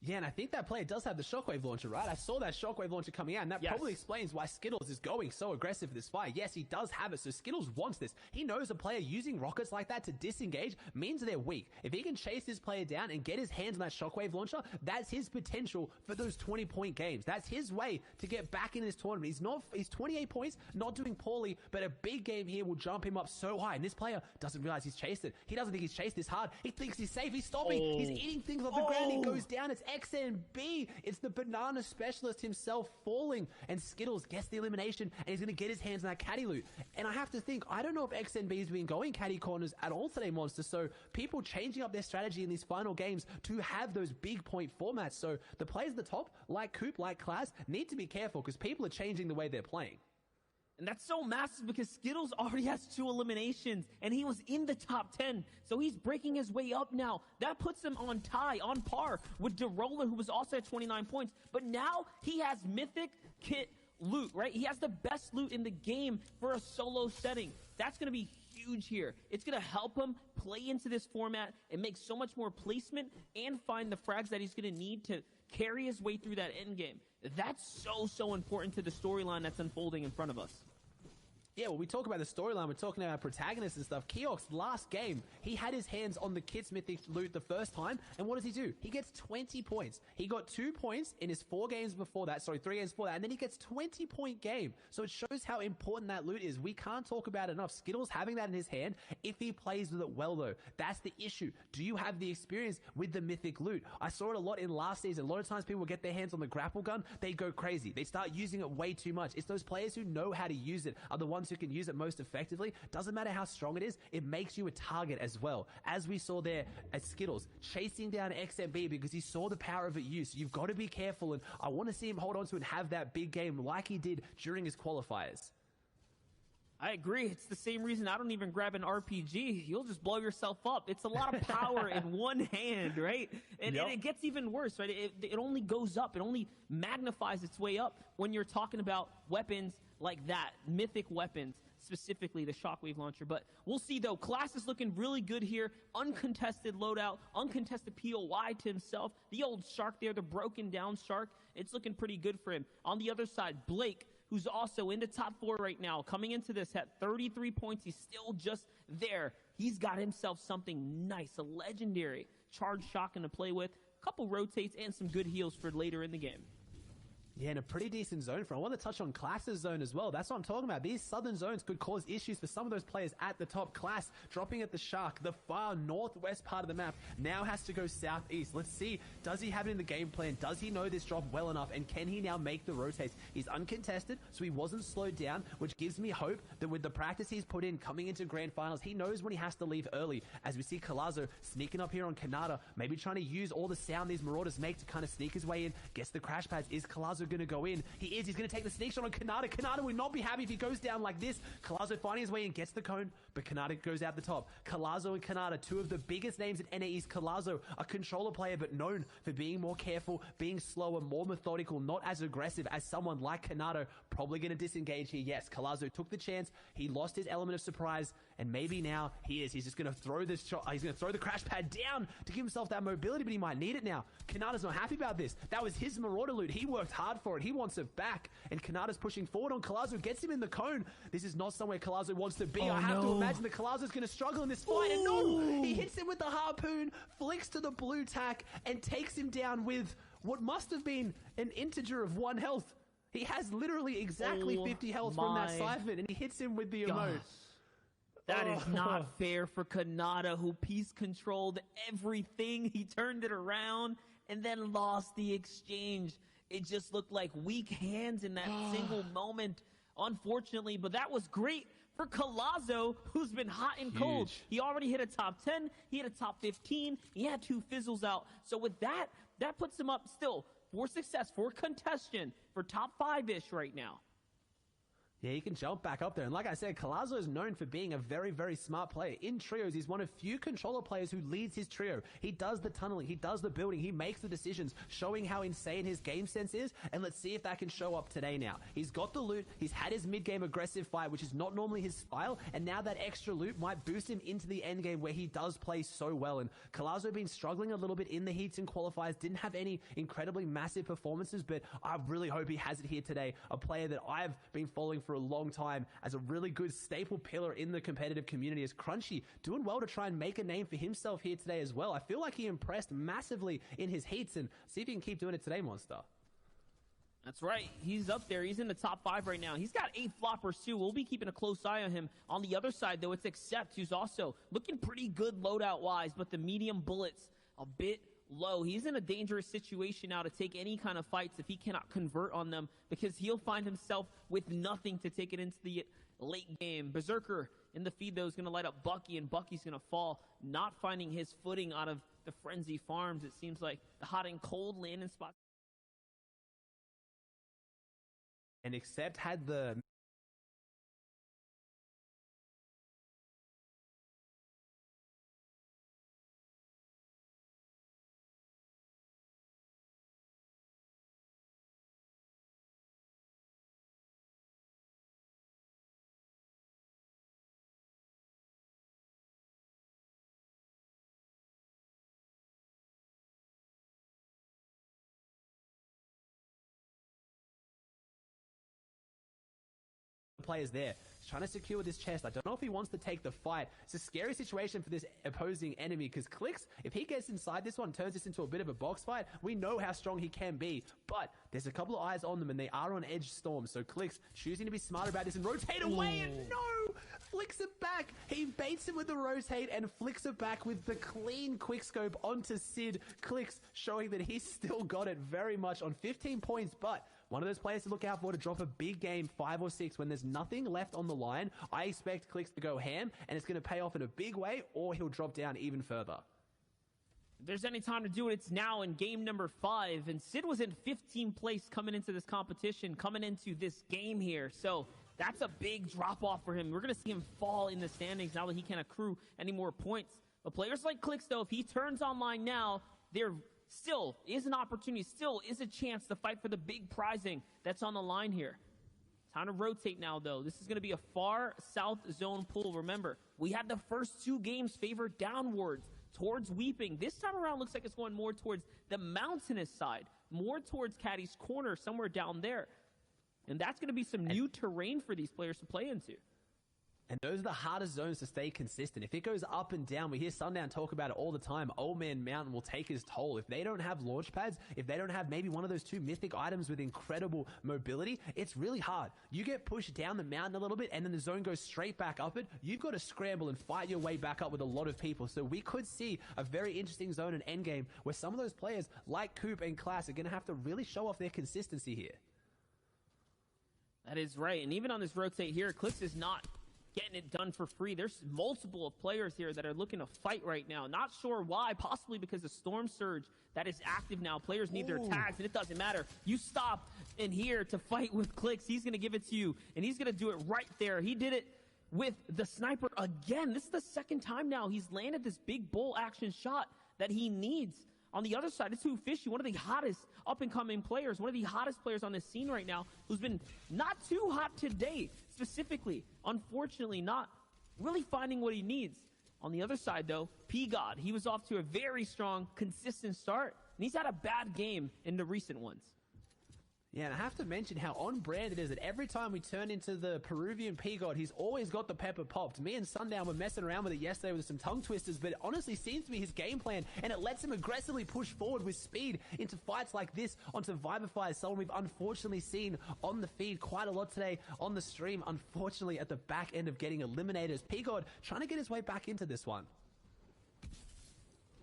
Yeah, and I think that player does have the Shockwave launcher, right? I saw that Shockwave launcher coming out, and that probably explains why Skittles is going so aggressive this fight. Yes, he does have it, so Skittles wants this. He knows a player using rockets like that to disengage means they're weak. If he can chase this player down and get his hands on that Shockwave launcher, that's his potential for those 20-point games. That's his way to get back in this tournament. He's 28 points, not doing poorly, but a big game here will jump him up so high, and this player doesn't realize he's chased it. He doesn't think he's chased this hard. He thinks he's safe. He's stopping. He's eating things off the ground. He goes down. It's XNB. It's the banana specialist himself falling, and Skittles gets the elimination, and he's going to get his hands on that caddy loot. And I have to think, I don't know if XNB's been going caddy corners at all today, Monster, so people changing up their strategy in these final games to have those big point formats. So the players at the top, like Coop, like Class, need to be careful because people are changing the way they're playing. And that's so massive because Skittles already has 2 eliminations and he was in the top 10. So he's breaking his way up now. That puts him on par with DeRoller, who was also at 29 points. But now he has Mythic Kit loot, right? He has the best loot in the game for a solo setting. That's going to be huge here. It's going to help him play into this format and make so much more placement and find the frags that he's going to need to carry his way through that end game. That's so important to the storyline that's unfolding in front of us. Yeah, well, we talk about the storyline, we're talking about protagonists and stuff. Keox, last game, he had his hands on the Kits Mythic loot the first time, and what does he do? He gets 20 points. He got 2 points in his 3 games before that, and then he gets 20-point game. So it shows how important that loot is. We can't talk about it enough. Skittles having that in his hand, if he plays with it well, though, that's the issue. Do you have the experience with the Mythic loot? I saw it a lot in last season. A lot of times people get their hands on the grapple gun, they go crazy. They start using it way too much. It's those players who know how to use it are the ones who can use it most effectively. Doesn't matter how strong it is, it makes you a target as well. As we saw there at Skittles, chasing down XMB because he saw the power of it used. You've got to be careful, and I want to see him hold on to it and have that big game like he did during his qualifiers. I agree. It's the same reason I don't even grab an RPG. You'll just blow yourself up. It's a lot of power in one hand, right? And it gets even worse, right? It only goes up. It only magnifies its way up when you're talking about weapons like that, mythic weapons, specifically the Shockwave launcher. But we'll see, though. Class is looking really good here. Uncontested loadout, uncontested POI to himself. The old Shark there, the broken down Shark. It's looking pretty good for him. On the other side, Blake, who's also in the top 4 right now, coming into this at 33 points. He's still just there. He's got himself something nice, a legendary charge shotgun to play with, a couple rotates, and some good heals for later in the game. Yeah, and a pretty decent zone for him. I want to touch on Class's zone as well. That's what I'm talking about. These southern zones could cause issues for some of those players at the top. Class dropping at the Shark, the far northwest part of the map, now has to go southeast. Let's see, does he have it in the game plan? Does he know this drop well enough? And can he now make the rotates? He's uncontested, so he wasn't slowed down, which gives me hope that with the practice he's put in coming into grand finals, he knows when he has to leave early. As we see Collazo sneaking up here on Kanata, maybe trying to use all the sound these Marauders make to kind of sneak his way in, gets the crash pads. Is Collazo going to go in? He is. He's going to take the sneak shot on Kanata. Kanata would not be happy if he goes down like this. Collazo finding his way in, gets the cone, but Kanata goes out the top. Collazo and Kanata, 2 of the biggest names in NA East. Collazo, a controller player, but known for being more careful, being slower, more methodical, not as aggressive as someone like Kanata. Probably going to disengage here. Yes, Collazo took the chance. He lost his element of surprise, and maybe now he is. He's just going to throw this shot. He's going to throw the crash pad down to give himself that mobility, but he might need it now. Kanata's not happy about this. That was his Marauder loot. He worked hard for it. He wants it back, and Kanata's pushing forward on Collazo, gets him in the cone. This is not somewhere Collazo wants to be. I have to imagine that Collazo's going to struggle in this fight, and no! He hits him with the harpoon, flicks to the blue tack, and takes him down with what must have been an integer of 1 health. He has literally exactly 50 health from that siphon, and he hits him with the emote. That is not fair for Kanata, who piece controlled everything. He turned it around and then lost the exchange. It just looked like weak hands in that single moment, unfortunately. But that was great for Collazo, who's been hot and cold. He already hit a top 10. He hit a top 15. He had 2 fizzles out. So with that, that puts him up still for success, for contention, for top 5-ish right now. Yeah, he can jump back up there. And like I said, Collazo is known for being a very, very smart player. In trios, he's one of few controller players who leads his trio. He does the tunneling, he does the building, he makes the decisions, showing how insane his game sense is. And let's see if that can show up today now. He's got the loot, he's had his mid-game aggressive fight, which is not normally his style. And now that extra loot might boost him into the end game where he does play so well. And Collazo been struggling a little bit in the heats and qualifiers, didn't have any incredibly massive performances, but I really hope he has it here today. A player that I've been following for a long time as a really good staple pillar in the competitive community. As Crunchy doing well to try and make a name for himself here today as well. I feel like he impressed massively in his heats, and see if he can keep doing it today, Monster. That's right. He's up there. He's in the top 5 right now. He's got 8 floppers too. We'll be keeping a close eye on him. On the other side, though, it's Accept, who's also looking pretty good loadout-wise, but the medium bullets a bit low. He's in a dangerous situation now to take any kind of fights if he cannot convert on them, because he'll find himself with nothing to take it into the late game. Berserker in the feed, though, is going to light up Bucky, and Bucky's going to fall, not finding his footing out of the Frenzy Farms. It seems like the hot and cold landing spot. And Accept had the players there. He's trying to secure this chest. I don't know if he wants to take the fight. It's a scary situation for this opposing enemy because Clix, if he gets inside this one, turns this into a bit of a box fight, we know how strong he can be. But there's a couple of eyes on them and they are on edge Storm. So Clix choosing to be smart about this and rotate away, and no! Flicks it back. He baits him with the rotate and flicks it back with the clean quickscope onto Sid. Clix showing that he's still got it very much on 15 points, but one of those players to look out for to drop a big game, 5 or 6, when there's nothing left on the line. I expect Clix to go ham, and it's going to pay off in a big way, or he'll drop down even further. If there's any time to do it, it's now in game number 5. And Sid was in 15th place coming into this competition, coming into this game here. So that's a big drop-off for him. We're going to see him fall in the standings now that he can't accrue any more points. But players like Clix, though, if he turns online now, there still is an opportunity, still is a chance to fight for the big prizing that's on the line here. Time to rotate now, though. This is going to be a far south zone pool. Remember, we had the first 2 games favored downwards towards Weeping. This time around looks like it's going more towards the mountainous side, more towards Caddy's Corner, somewhere down there. And that's going to be some new terrain for these players to play into. And those are the hardest zones to stay consistent. If it goes up and down, we hear Sundown talk about it all the time. Old Man Mountain will take his toll. If they don't have launch pads, if they don't have maybe one of those 2 mythic items with incredible mobility, it's really hard. You get pushed down the mountain a little bit and then the zone goes straight back up it. You've got to scramble and fight your way back up with a lot of people. So we could see a very interesting zone and endgame where some of those players like Coop and Class are going to have to really show off their consistency here. That is right. And even on this rotate here, Clix is not getting it done for free. There's multiple of players here that are looking to fight right now. Not sure why, possibly because of Storm Surge that is active now. Players need their tags, and it doesn't matter. You stop in here to fight with Clix. He's going to give it to you, and he's going to do it right there. He did it with the sniper again. This is the second time now he's landed this big bull action shot that he needs. On the other side, it's HooFishy, one of the hottest up-and-coming players, one of the hottest players on this scene right now, who's been not too hot today, specifically. Unfortunately, not really finding what he needs. On the other side, though, P-God, he was off to a very strong, consistent start, and he's had a bad game in the recent ones. Yeah, and I have to mention how on brand it is that every time we turn into the Peruvian P-God, he's always got the pepper popped. Me and Sundown were messing around with it yesterday with some tongue twisters, but it honestly seems to be his game plan, and it lets him aggressively push forward with speed into fights like this onto Vibify, someone we've unfortunately seen on the feed quite a lot today on the stream, unfortunately at the back end of getting eliminated. As P-God trying to get his way back into this one.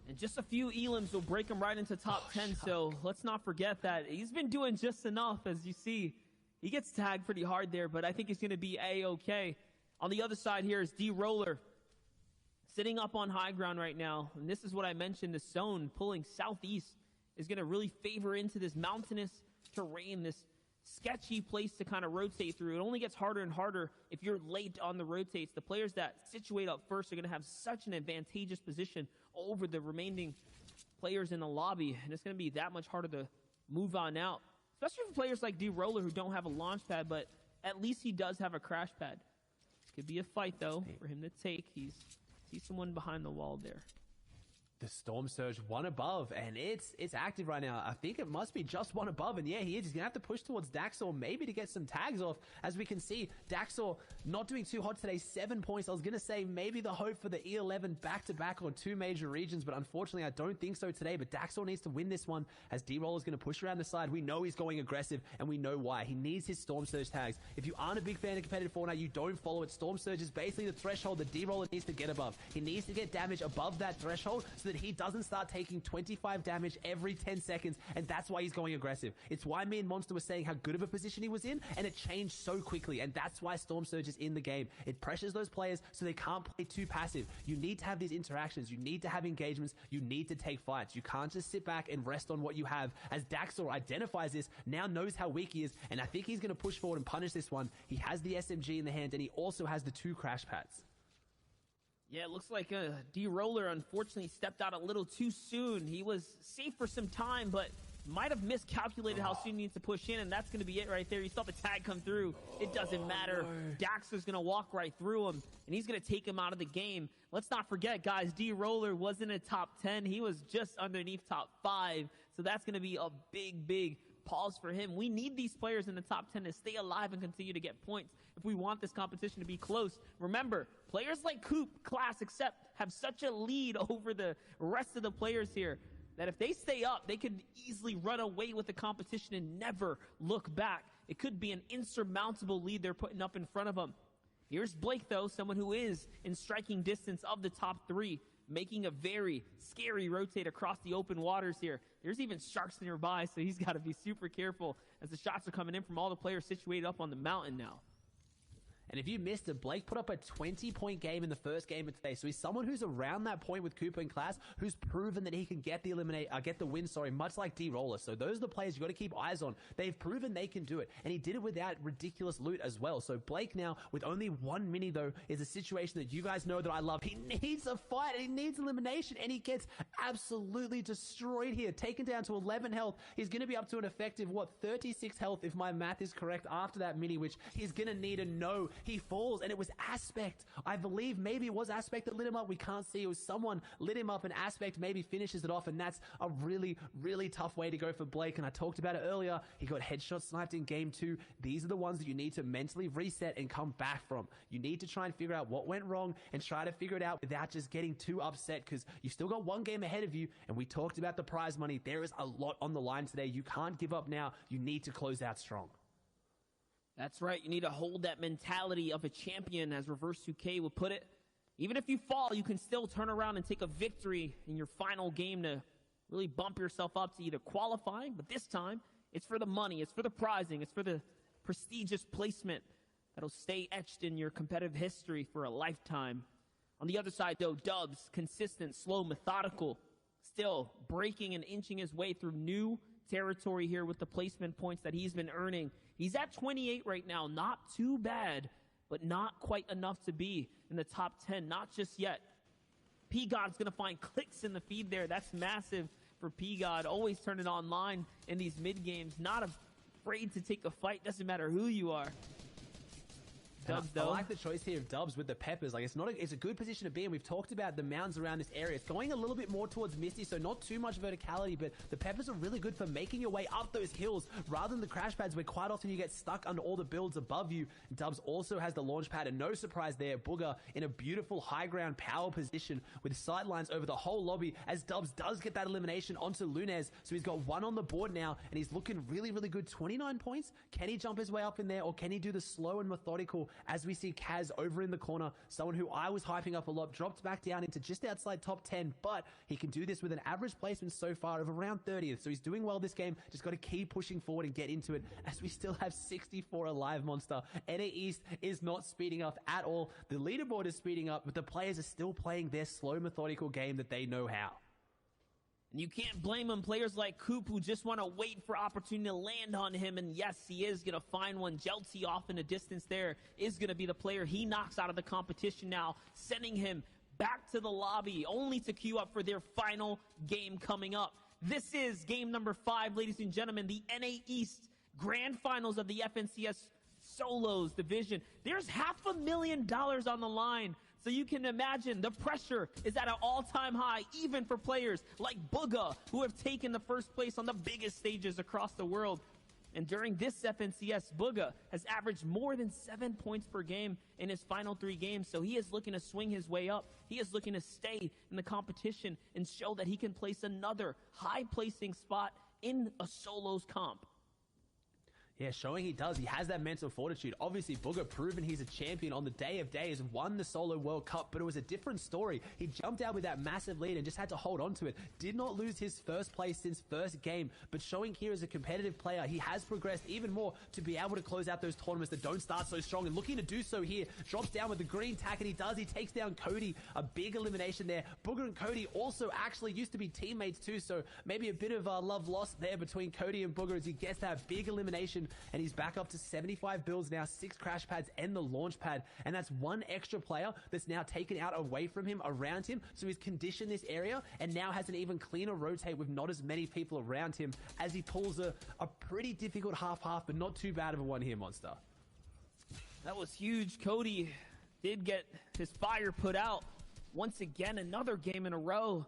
And just a few elims will break him right into top 10, so let's not forget that. He's been doing just enough, as you see. He gets tagged pretty hard there, but I think he's going to be A-okay. On the other side here is D-Roller, sitting up on high ground right now. And this is what I mentioned, the zone pulling southeast is going to really favor into this mountainous terrain, this sketchy place to kind of rotate through. It only gets harder and harder if you're late on the rotates. The players that situate up first are going to have such an advantageous position over the remaining players in the lobby, and it's going to be that much harder to move on out, especially for players like D-Roller who don't have a launch pad, but at least he does have a crash pad. Could be a fight, though, for him to take. Sees someone behind the wall there. The Storm Surge one above, and it's active right now. I think it must be just one above, and yeah, he is. He's going to have to push towards Daxor maybe to get some tags off. As we can see, Daxor not doing too hot today, 7 points. I was going to say maybe the hope for the E11 back-to-back on 2 major regions, but unfortunately I don't think so today. But Daxor needs to win this one as D-Roll is going to push around the side. We know he's going aggressive, and we know why. He needs his Storm Surge tags. If you aren't a big fan of competitive Fortnite, you don't follow it. Storm Surge is basically the threshold that D-Roller needs to get above. He needs to get damage above that threshold so that he doesn't start taking 25 damage every 10 seconds, and that's why he's going aggressive. It's why me and Monster were saying how good of a position he was in, and it changed so quickly, and that's why Storm Surge is in the game. It pressures those players so they can't play too passive. You need to have these interactions. You need to have engagements. You need to take fights. You can't just sit back and rest on what you have. As Daxor identifies this, now knows how weak he is, and I think he's going to push forward and punish this one. He has the SMG in the hand, and he also has the 2 crash pads. Yeah, it looks like D-Roller unfortunately stepped out a little too soon. He was safe for some time, but might have miscalculated how soon he needs to push in, and that's going to be it right there. You saw the tag come through. It doesn't matter. Daxor's going to walk right through him, and he's going to take him out of the game. Let's not forget, guys, D-Roller wasn't a top 10. He was just underneath top 5, so that's going to be a big, big pause for him. We need these players in the top 10 to stay alive and continue to get points if we want this competition to be close. Remember, players like Coop, Class, Accept have such a lead over the rest of the players here that if they stay up, they could easily run away with the competition and never look back. It could be an insurmountable lead they're putting up in front of them. Here's Blake, though, someone who is in striking distance of the top 3, making a very scary rotate across the open waters here. There's even sharks nearby, so he's got to be super careful as the shots are coming in from all the players situated up on the mountain now. And if you missed it, Blake put up a 20-point game in the first game of today. So he's someone who's around that point with Cooper and Class, who's proven that he can get the win, much like D-Roller. So those are the players you got to keep eyes on. They've proven they can do it. And he did it without ridiculous loot as well. So Blake now, with only 1 mini though, is a situation that you guys know that I love. He needs a fight and he needs elimination, and he gets absolutely destroyed here. Taken down to 11 health. He's going to be up to an effective, 36 health if my math is correct after that mini, which he's going to need a no. He falls, and it was Aspect. I believe maybe it was Aspect that lit him up. We can't see. It was someone lit him up, and Aspect maybe finishes it off, and that's a really, really tough way to go for Blake. And I talked about it earlier. He got headshot sniped in game 2. These are the ones that you need to mentally reset and come back from. You need to try and figure out what went wrong and try to figure it out without just getting too upset, because you still got 1 game ahead of you, and we talked about the prize money. There is a lot on the line today. You can't give up now. You need to close out strong. That's right. You need to hold that mentality of a champion, as Reverse 2K would put it. Even if you fall, you can still turn around and take a victory in your final game to really bump yourself up to either qualifying, but this time it's for the money, it's for the prizing, it's for the prestigious placement that'll stay etched in your competitive history for a lifetime. On the other side, though, Dubs, consistent, slow, methodical, still breaking and inching his way through new territory here with the placement points that he's been earning. He's at 28 right now. Not too bad, but not quite enough to be in the top 10. Not just yet. P-God's going to find clicks in the feed there. That's massive for P-God. Always turn it online in these mid-games. Not afraid to take a fight. Doesn't matter who you are. Dubs, though. I like the choice here of Dubs with the Peppers. Like, it's a good position to be in. We've talked about the mounds around this area. It's going a little bit more towards Misty, so not too much verticality, but the Peppers are really good for making your way up those hills rather than the crash pads where quite often you get stuck under all the builds above you. Dubs also has the launch pad, and no surprise there, Booger in a beautiful high ground power position with sight lines over the whole lobby as Dubs does get that elimination onto Lunez. So he's got 1 on the board now, and he's looking really, really good. 29 points. Can he jump his way up in there, or can he do the slow and methodical as we see Kaz over in the corner, someone who I was hyping up a lot, dropped back down into just outside top 10, but he can do this with an average placement so far of around 30th. So he's doing well this game. Just got to keep pushing forward and get into it as we still have 64 alive, Monster. NA East is not speeding up at all. The leaderboard is speeding up, but the players are still playing their slow, methodical game that they know how. And you can't blame him. Players like Coop who just want to wait for opportunity to land on him. And yes, he is going to find one. Jelty off in the distance there is going to be the player he knocks out of the competition now, sending him back to the lobby, only to queue up for their final game coming up. This is game number 5, ladies and gentlemen, the NA East Grand Finals of the FNCS Solos Division. There's $500,000 on the line. So you can imagine the pressure is at an all-time high, even for players like Booga, who have taken the first place on the biggest stages across the world. And during this FNCS, Booga has averaged more than 7 points per game in his final 3 games. So he is looking to swing his way up. He is looking to stay in the competition and show that he can place another high-placing spot in a solos comp. Yeah, showing he does. He has that mental fortitude. Obviously, Booger proven he's a champion on the day of days, won the Solo World Cup, but it was a different story. He jumped out with that massive lead and just had to hold on to it. Did not lose his first place since first game, but showing here as a competitive player, he has progressed even more to be able to close out those tournaments that don't start so strong, and looking to do so here. Drops down with the green tack, and he does. He takes down Cody. A big elimination there. Booger and Cody also actually used to be teammates too, so maybe a bit of love lost there between Cody and Booger as he gets that big elimination. And he's back up to 75 builds now, 6 crash pads and the launch pad. And that's 1 extra player that's now taken out away from him, around him. So he's conditioned this area and now has an even cleaner rotate with not as many people around him as he pulls a pretty difficult half-half, but not too bad of a one here, Monster. That was huge. Cody did get his fire put out. Once again, another game in a row.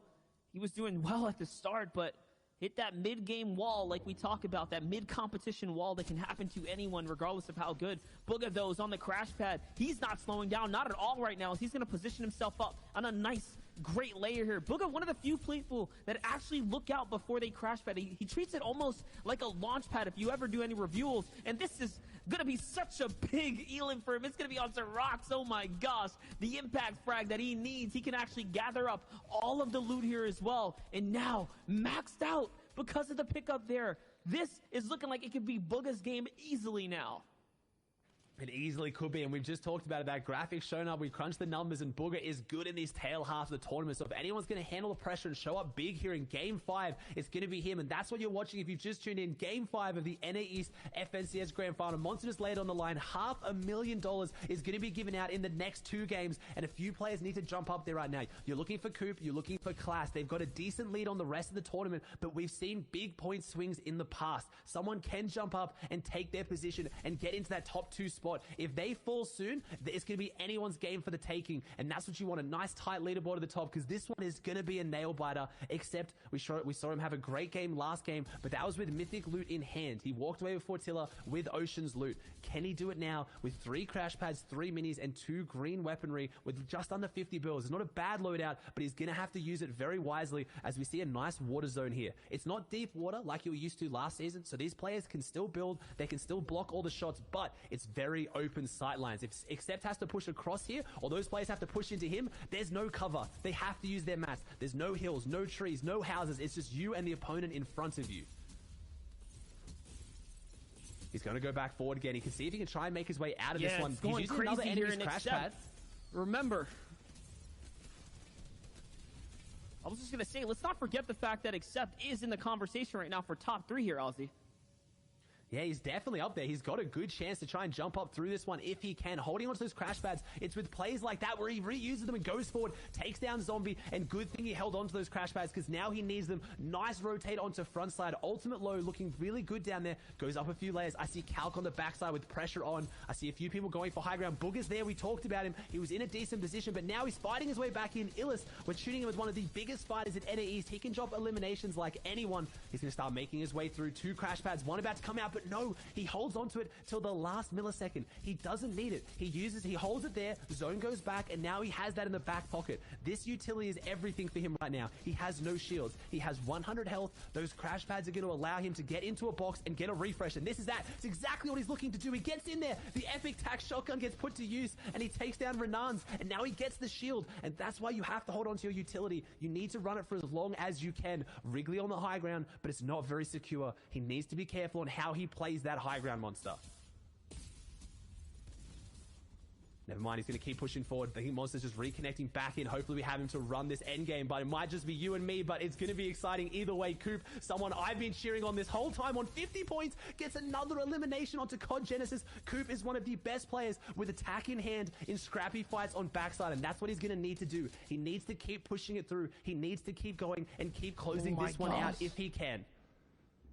He was doing well at the start, but hit that mid-game wall like we talk about, that mid-competition wall that can happen to anyone regardless of how good. Bugha, though, is on the crash pad. He's not slowing down, not at all right now. He's going to position himself up on a nice, great layer here. Bugha, one of the few people that actually look out before they crash pad. He treats it almost like a launch pad if you ever do any reviews. And this is going to be such a big Elim for him. It's going to be on some rocks. Oh my gosh. The impact frag that he needs. He can actually gather up all of the loot here as well. And now maxed out because of the pickup there. This is looking like it could be Bugha's game easily now. It easily could be, and we've just talked about it. That graphic shown up, we crunched the numbers, and Bugha is good in this tail half of the tournament. So if anyone's going to handle the pressure and show up big here in Game 5, it's going to be him, and that's what you're watching if you've just tuned in. Game 5 of the NA East FNCS Grand Final. Monster just laid on the line. $500,000 is going to be given out in the next 2 games, and a few players need to jump up there right now. You're looking for Coop, you're looking for Class. They've got a decent lead on the rest of the tournament, but we've seen big point swings in the past. Someone can jump up and take their position and get into that top 2 spot. If they fall soon, it's going to be anyone's game for the taking, and that's what you want, a nice tight leaderboard at the top, because this one is going to be a nail biter, except we saw him have a great game last game, but that was with Mythic loot in hand. He walked away with Fortilla with Ocean's loot. Can he do it now with 3 crash pads, 3 minis, and 2 green weaponry with just under 50 bills? It's not a bad loadout, but he's going to have to use it very wisely as we see a nice water zone here. It's not deep water like you were used to last season, so these players can still build, they can still block all the shots, but it's very open sight lines. If Accept has to push across here, or those players have to push into him, there's no cover. They have to use their mats. There's no hills, no trees, no houses. It's just you and the opponent in front of you. He's going to go back forward again. He can see if he can try and make his way out of this one. He's using another enemy's crash pad. Remember, I was just going to say, let's not forget the fact that Accept is in the conversation right now for top 3 here, Ozzy. Yeah, he's definitely up there. He's got a good chance to try and jump up through this one if he can. Holding onto those crash pads, it's with plays like that where he reuses them and goes forward, takes down Zombie, and good thing he held onto those crash pads because now he needs them. Nice rotate onto front side. Ultimate low looking really good down there. Goes up a few layers. I see Calc on the backside with pressure on. I see a few people going for high ground. Bugha's there. We talked about him. He was in a decent position, but now he's fighting his way back in. Illis, we're shooting him with one of the biggest fighters in NA East. He can drop eliminations like anyone. He's going to start making his way through 2 crash pads. One about to come out, but no, he holds onto it till the last millisecond. He doesn't need it. He holds it there, zone goes back, and now he has that in the back pocket. This utility is everything for him right now. He has no shields. He has 100 health. Those crash pads are going to allow him to get into a box and get a refresh, and this is that. It's exactly what he's looking to do. He gets in there. The epic tac shotgun gets put to use, and he takes down Renan's, and now he gets the shield, and that's why you have to hold on to your utility. You need to run it for as long as you can. Wrigley on the high ground, but it's not very secure. He needs to be careful on how he plays that high ground monster. Never mind, he's going to keep pushing forward. The Monster's just reconnecting back in. Hopefully we have him to run this endgame, but it might just be you and me, but it's going to be exciting either way. Coop, someone I've been cheering on this whole time on 50 points, gets another elimination onto COD Genesis. Coop is one of the best players with attack in hand in scrappy fights on backside, and that's what he's going to need to do. He needs to keep pushing it through. He needs to keep going and keep closing this one out if he can.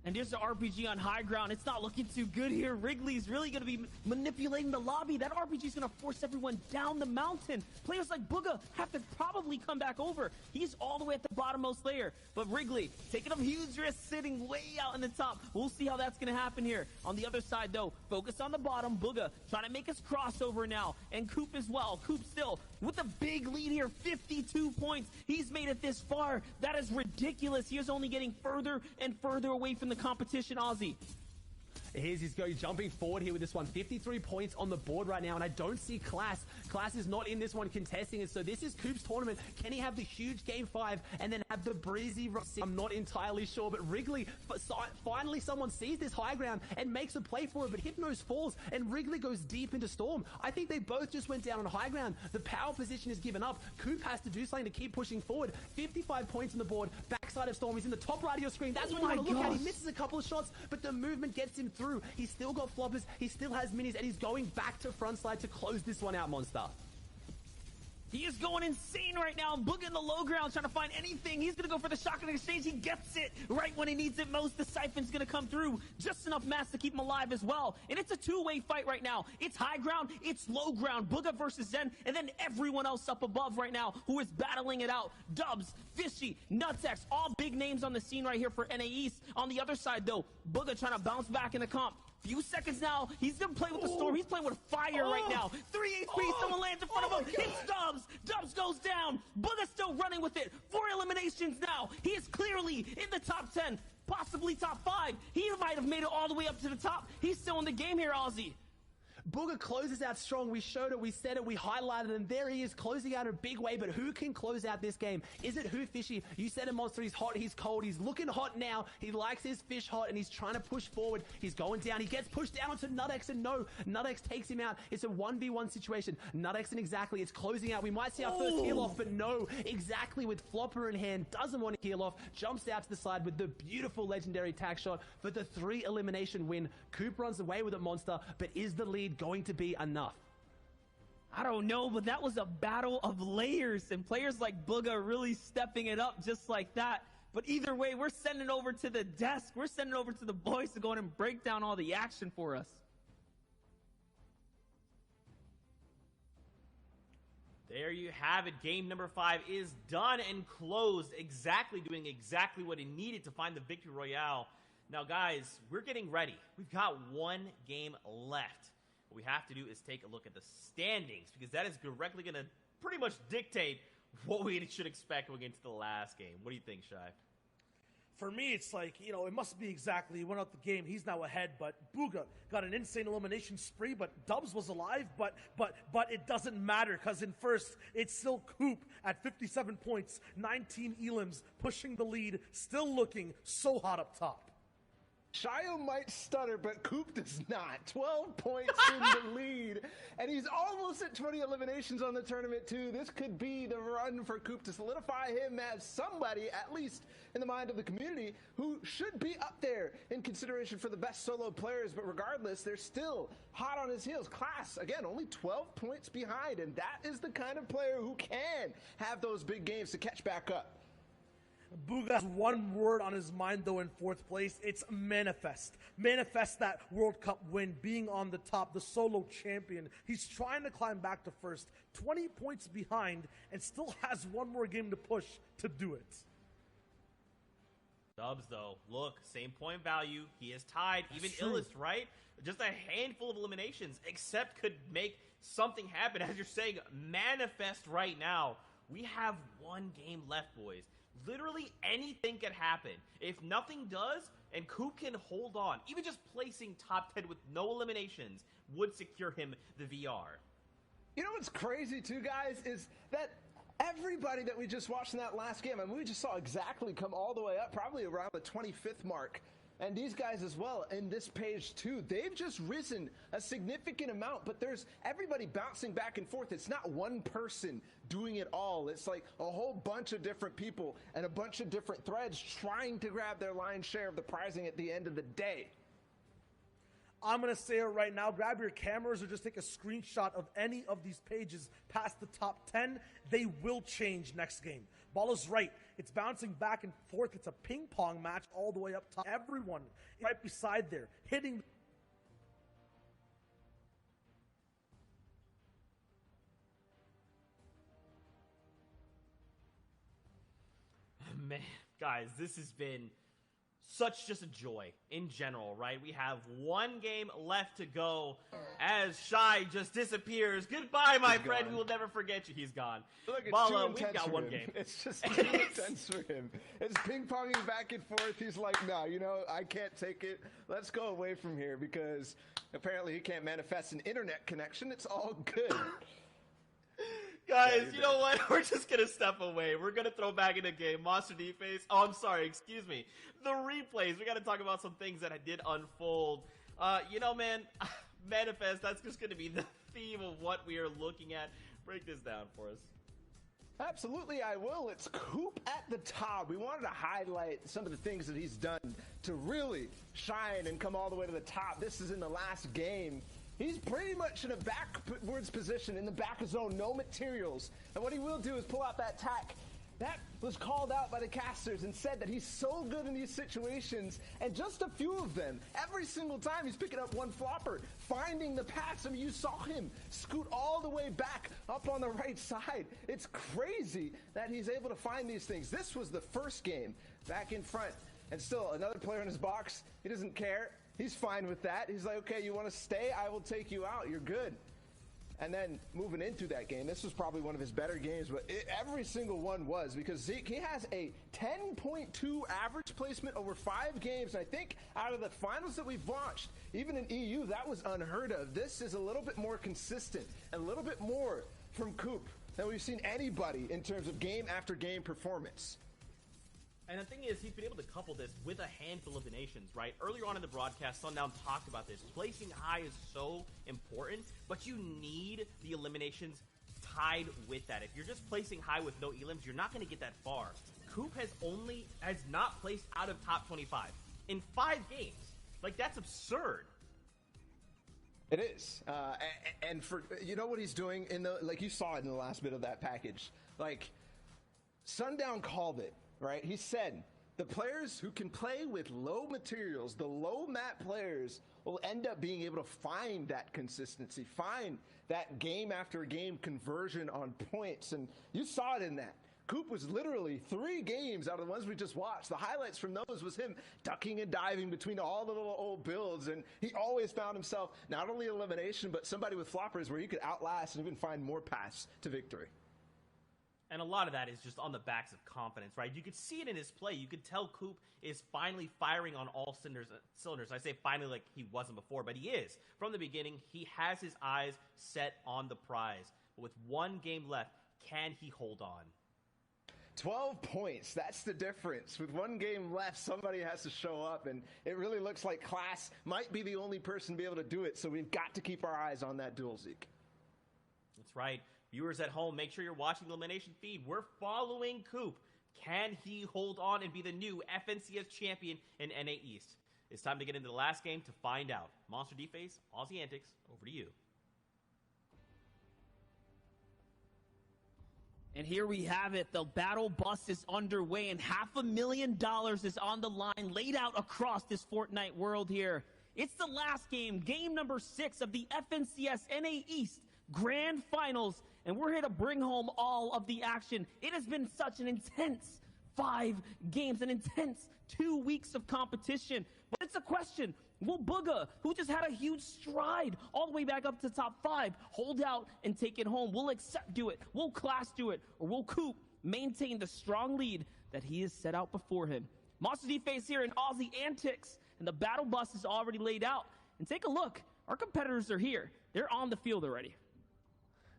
And here's the RPG on high ground. It's not looking too good here. Wrigley's really going to be manipulating the lobby. That RPG's going to force everyone down the mountain. Players like Bugha have to probably come back over. He's all the way at the bottommost layer. But Wrigley taking a huge risk sitting way out in the top. We'll see how that's going to happen here. On the other side, though, focus on the bottom. Bugha trying to make his crossover now. And Coop as well. Coop still with a big lead here. 52 points. He's made it this far. That is ridiculous. He is only getting further and further away from the competition, Ozzy. He's jumping forward here with this one. 53 points on the board right now, and I don't see Class. Class is not in this one contesting it, so this is Coop's tournament. Can he have the huge Game 5 and then have the breezy... I'm not entirely sure, but Wrigley, finally someone sees this high ground and makes a play for it, but Hypnos falls, and Wrigley goes deep into Storm. I think they both just went down on high ground. The power position is given up. Coop has to do something to keep pushing forward. 55 points on the board. Backside of Storm. He's in the top right of your screen. That's what you want to look at. He misses a couple of shots, but the movement gets him through. He's still got floppers, he still has minis, and he's going back to front side to close this one out, Monster. He is going insane right now. Booga in the low ground trying to find anything. He's going to go for the shotgun exchange. He gets it right when he needs it most. The Siphon's going to come through. Just enough mass to keep him alive as well. And it's a two-way fight right now. It's high ground. It's low ground. Booga versus Zen. And then everyone else up above right now who is battling it out. Dubs, Fishy, Nutsex, all big names on the scene right here for NA East. On the other side, though, Booga trying to bounce back in the comp. Few seconds now. He's gonna play with the storm. He's playing with fire right now. 3 HP. Someone lands in front of him. Hits Dubs. Dubs goes down. Booga's still running with it. 4 eliminations now. He is clearly in the top 10, possibly top 5. He might have made it all the way up to the top. He's still in the game here, Ozzy. Booga closes out strong. We showed it, we said it, we highlighted it, and there he is closing out in a big way. But who can close out this game? Is it who, Fishy? You said it, Monster. He's hot, he's cold, he's looking hot now. He likes his fish hot, and he's trying to push forward. He's going down. He gets pushed down onto Nutx, and no, Nutx takes him out. It's a 1v1 situation. Nutx and exactly, it's closing out. We might see our first heal off, but no, exactly with Flopper in hand, doesn't want to heal off, jumps out to the side with the beautiful legendary tag shot for the 3 elimination win. Coop runs away with it, Monster, but is the lead going to be enough? I don't know, but that was a battle of layers, and players like Booga really stepping it up just like that. But either way, we're sending over to the desk. We're sending over to the boys to go in and break down all the action for us. There you have it. Game number 5 is done and closed. Doing exactly what it needed to find the victory royale. Now, guys, we're getting ready. We've got 1 game left. What we have to do is take a look at the standings, because that is directly going to pretty much dictate what we should expect going into the last game. What do you think, Shai? For me, it's like, it must be exactly, he went out the game, he's now ahead, but Booga got an insane elimination spree, but Dubs was alive, but it doesn't matter, because in first, it's still Coop at 57 points, 19 elims, pushing the lead, still looking so hot up top. Shio might stutter, but Coop does not. 12 points in the lead, and he's almost at 20 eliminations on the tournament, too. This could be the run for Coop to solidify him as somebody, at least in the mind of the community, who should be up there in consideration for the best solo players. But regardless, they're still hot on his heels. Class, again, only 12 points behind, and that is the kind of player who can have those big games to catch back up. Booga has one word on his mind, though, in 4th place. It's manifest. Manifest that World Cup win, being on the top, the solo champion. He's trying to climb back to first, 20 points behind, and still has one more game to push to do it. Dubs, though, look, same point value. He is tied. Even Illest, right? Just a handful of eliminations, except could make something happen. As you're saying, manifest right now. We have 1 game left, boys. Literally anything could happen. If nothing does, and Coop can hold on, even just placing top 10 with no eliminations would secure him the VR. You know what's crazy too, guys, is that everybody that we just watched in that last game, we just saw exactly come all the way up, probably around the 25th mark. And these guys as well in this page too, they've just risen a significant amount, but there's everybody bouncing back and forth. It's not one person doing it all. It's like a whole bunch of different people and a bunch of different threads trying to grab their lion's share of the prizing at the end of the day. I'm going to say it right now. Grab your cameras or just take a screenshot of any of these pages past the top 10. They will change next game. Ball is right. It's bouncing back and forth. It's a ping pong match all the way up top. Everyone right beside there hitting. Man, guys, this has been such just a joy in general, right? We have 1 game left to go as Shai just disappears. Goodbye, my friend. We will never forget you. He's gone. Look, it's Bala, too we've intense got for 1 him. game. It's just too intense for him. It's ping-ponging back and forth. He's like, no, I can't take it. Let's go away from here, because apparently he can't manifest an internet connection. It's all good. Guys, you know what? We're just going to step away. We're going to throw back in the game. Monster D-Face. Oh, I'm sorry. Excuse me. The replays. We got to talk about some things that did unfold. Man, manifest. That's just going to be the theme of what we are looking at. Break this down for us. Absolutely, I will. It's Coop at the top. We wanted to highlight some of the things that he's done to really shine and come all the way to the top. This is in the last game. He's pretty much in a backwards position in the back of zone, no materials. And what he will do is pull out that tack. That was called out by the casters and said that he's so good in these situations, and just a few of them. Every single time he's picking up one flopper, finding the pass. I mean, you saw him scoot all the way back up on the right side. It's crazy that he's able to find these things. This was the first game back in front, and still another player in his box. He doesn't care. He's fine with that. He's like, okay, you want to stay? I will take you out. You're good. And then moving into that game, this was probably one of his better games, but every single one was, because Zeke, he has a 10.2 average placement over 5 games. And I think out of the finals that we've watched, even in EU, that was unheard of. This is a little bit more consistent, and a little bit more from Coop than we've seen anybody in terms of game after game performance. And the thing is, he's been able to couple this with a handful of eliminations, right? Earlier on in the broadcast, Sundown talked about this. Placing high is so important, but you need the eliminations tied with that. If you're just placing high with no elims, you're not going to get that far. Coop has not placed out of top 25 in 5 games. Like, that's absurd. It is. And for, you know what he's doing in the, like you saw it in the last bit of that package. Like, Sundown called it. Right? He said the players who can play with low materials, the low map players, will end up being able to find that consistency, find that game after game conversion on points. And you saw it in that. Coop was literally 3 games out of the ones we just watched. The highlights from those was him ducking and diving between all the little old builds. And he always found himself not only elimination, but somebody with floppers where he could outlast and even find more paths to victory. And a lot of that is just on the backs of confidence, right? You could see it in his play. You could tell Coop is finally firing on all cylinders. I say finally like he wasn't before, but he is. From the beginning, he has his eyes set on the prize. But with 1 game left, can he hold on? 12 points. That's the difference. With 1 game left, somebody has to show up, and it really looks like Class might be the only person to be able to do it, so we've got to keep our eyes on that duel, Zeke. That's right. Viewers at home, make sure you're watching the elimination feed. We're following Coop. Can he hold on and be the new FNCS champion in NA East? It's time to get into the last game to find out. Monster D-Face, Aussie Antics, over to you. And here we have it. The battle bus is underway, and $500,000 is on the line, laid out across this Fortnite world here. It's the last game, game number 6 of the FNCS NA East Grand Finals, and we're here to bring home all of the action. It has been such an intense 5 games, an intense 2 weeks of competition. But it's a question, will Bugha, who just had a huge stride all the way back up to top 5, hold out and take it home? Will Accept do it? Will Class do it? Or will Coop maintain the strong lead that he has set out before him? Monster D-Face here in Aussie Antics, and the battle bus is already laid out. And take a look, our competitors are here. They're on the field already.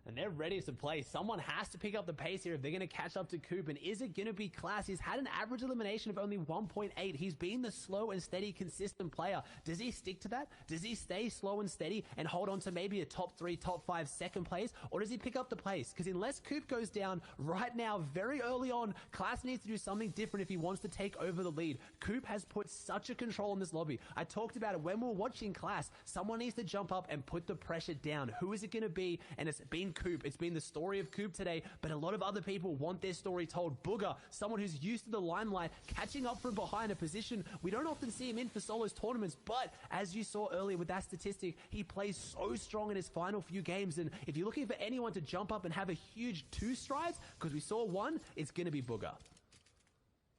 And they're ready to play. Someone has to pick up the pace here if they're going to catch up to Coop. And is it going to be Class? He's had an average elimination of only 1.8. He's been the slow and steady, consistent player. Does he stick to that? Does he stay slow and steady and hold on to maybe a top 3, top 5 second place? Or does he pick up the pace? Because unless Coop goes down right now, very early on, Class needs to do something different if he wants to take over the lead. Coop has put such a control in this lobby. I talked about it when we were watching Class. Someone needs to jump up and put the pressure down. Who is it going to be? And it's been Coop. It's been the story of Coop today, but a lot of other people want their story told. Bugha, someone who's used to the limelight, catching up from behind, a position we don't often see him in for solos tournaments, but as you saw earlier with that statistic, he plays so strong in his final few games, and if you're looking for anyone to jump up and have a huge 2 strides, because we saw 1, it's going to be Bugha.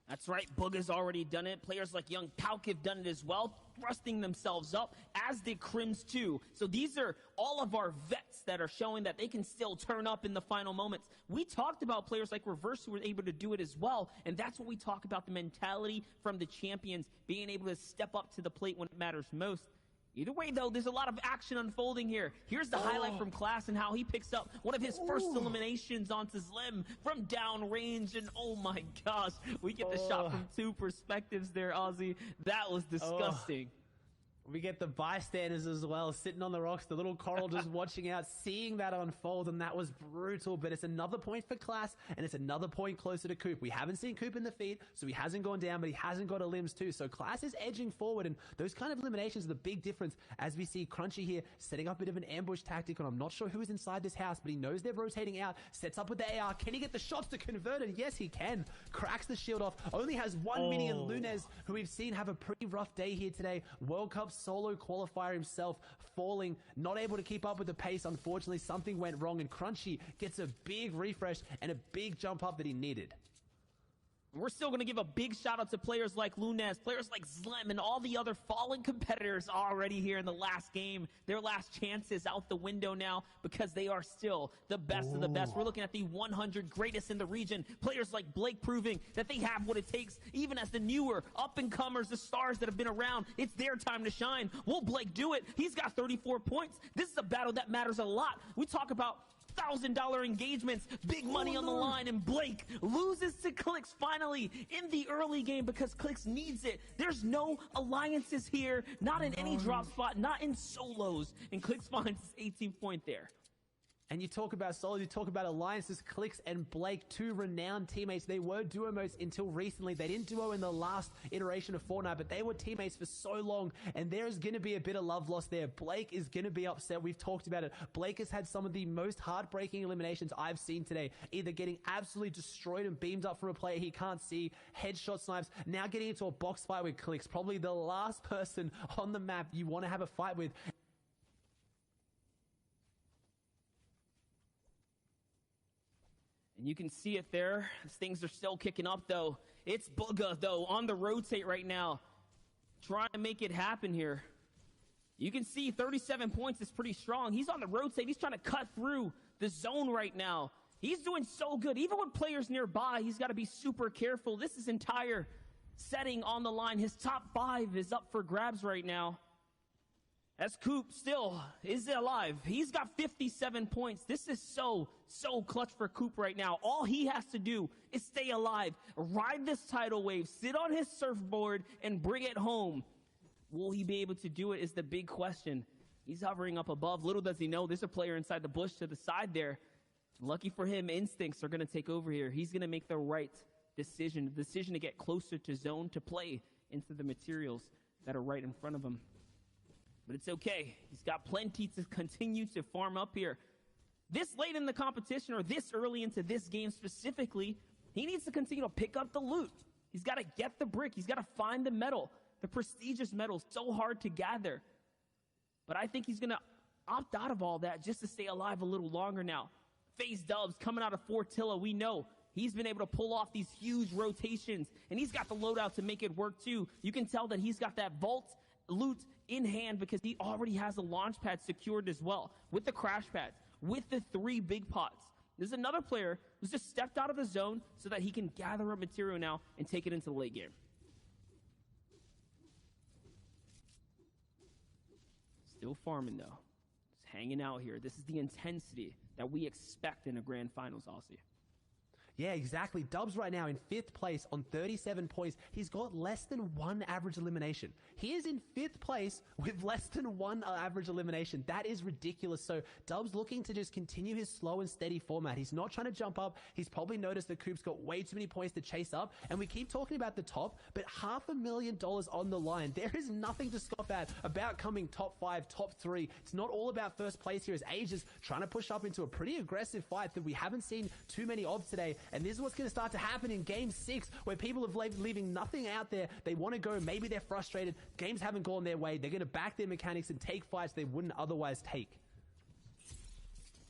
That's right, Bugha's already done it. Players like Young Pauk have done it as well, thrusting themselves up, as did Crims too. So these are all of our vets that are showing that they can still turn up in the final moments. We talked about players like Reverse who were able to do it as well, and that's what we talk about, the mentality from the champions, being able to step up to the plate when it matters most. Either way, though, there's a lot of action unfolding here. Here's the highlight from Class and how he picks up one of his first eliminations onto Slim from downrange. And oh my gosh, we get the shot from 2 perspectives there, Aussie. That was disgusting. We get the bystanders as well, sitting on the rocks, the little coral just watching out, seeing that unfold, and that was brutal. But it's another point for Class, and it's another point closer to Coop. We haven't seen Coop in the feed, so he hasn't gone down, but he hasn't got a limbs too. So Class is edging forward, and those kind of eliminations are the big difference as we see Crunchy here setting up a bit of an ambush tactic, and I'm not sure who is inside this house, but he knows they're rotating out, sets up with the AR. Can he get the shots to convert it? Yes, he can. Cracks the shield off, only has one minion, Lunez, who we've seen have a pretty rough day here today. World Cup solo qualifier himself, falling, not able to keep up with the pace. Unfortunately, something went wrong, and Crunchy gets a big refresh and a big jump up that he needed. We're still going to give a big shout out to players like Lunez, players like Zlem, and all the other fallen competitors already here in the last game. Their last chances out the window now because they are still the best of the best. We're looking at the 100 greatest in the region. Players like Blake proving that they have what it takes, even as the newer up-and-comers, the stars that have been around. It's their time to shine. Will Blake do it? He's got 34 points. This is a battle that matters a lot. We talk about $1,000 engagements, big money on the line, and Blake loses to Clix finally in the early game because Clix needs it. There's no alliances here, not in any drop spot, not in solos, and Clix finds his 18th point there. And you talk about solos, you talk about alliances, Clix and Blake, two renowned teammates. They were duo mates until recently. They didn't duo in the last iteration of Fortnite, but they were teammates for so long, and there's going to be a bit of love lost there. Blake is going to be upset. We've talked about it. Blake has had some of the most heartbreaking eliminations I've seen today, either getting absolutely destroyed and beamed up from a player he can't see, headshot snipes, now getting into a box fight with Clix, probably the last person on the map you want to have a fight with. And you can see it there as things are still kicking up, though. It's Bugha, though, on the rotate right now, trying to make it happen here. You can see 37 points is pretty strong. He's on the rotate. He's trying to cut through the zone right now. He's doing so good. Even with players nearby, he's got to be super careful. This is entire setting on the line. His top 5 is up for grabs right now. As Coop still is alive. He's got 57 points. This is so clutch for Coop right now. All he has to do is stay alive, ride this tidal wave, sit on his surfboard, and bring it home. Will he be able to do it is the big question. He's hovering up above. Little does he know, there's a player inside the bush to the side there. Lucky for him, instincts are going to take over here. He's going to make the right decision, the decision to get closer to zone, to play into the materials that are right in front of him. But it's okay. He's got plenty to continue to farm up here. This late in the competition, or this early into this game specifically, he needs to continue to pick up the loot. He's got to get the brick. He's got to find the medal. The prestigious medal, so hard to gather. But I think he's going to opt out of all that just to stay alive a little longer now. FaZe Dubs coming out of Fortilla, we know he's been able to pull off these huge rotations, and he's got the loadout to make it work too. You can tell that he's got that vault loot in hand because he already has a launch pad secured as well, with the crash pads, with the 3 big pots. There's another player who's just stepped out of the zone so that he can gather up material now and take it into the late game. Still farming though. Just hanging out here. This is the intensity that we expect in a grand finals, Aussie. Yeah, exactly. Dubs right now in 5th place on 37 points. He's got less than 1 average elimination. He is in 5th place with less than 1 average elimination. That is ridiculous. So Dubs looking to just continue his slow and steady format. He's not trying to jump up. He's probably noticed that Coop's got way too many points to chase up. And we keep talking about the top, but $500,000 on the line. There is nothing to scoff at about coming top 5, top 3. It's not all about first place here, as Asia's trying to push up into a pretty aggressive fight that we haven't seen too many of today. And this is what's going to start to happen in Game 6, where people are leaving nothing out there. They want to go. Maybe they're frustrated. Games haven't gone their way. They're going to back their mechanics and take fights they wouldn't otherwise take.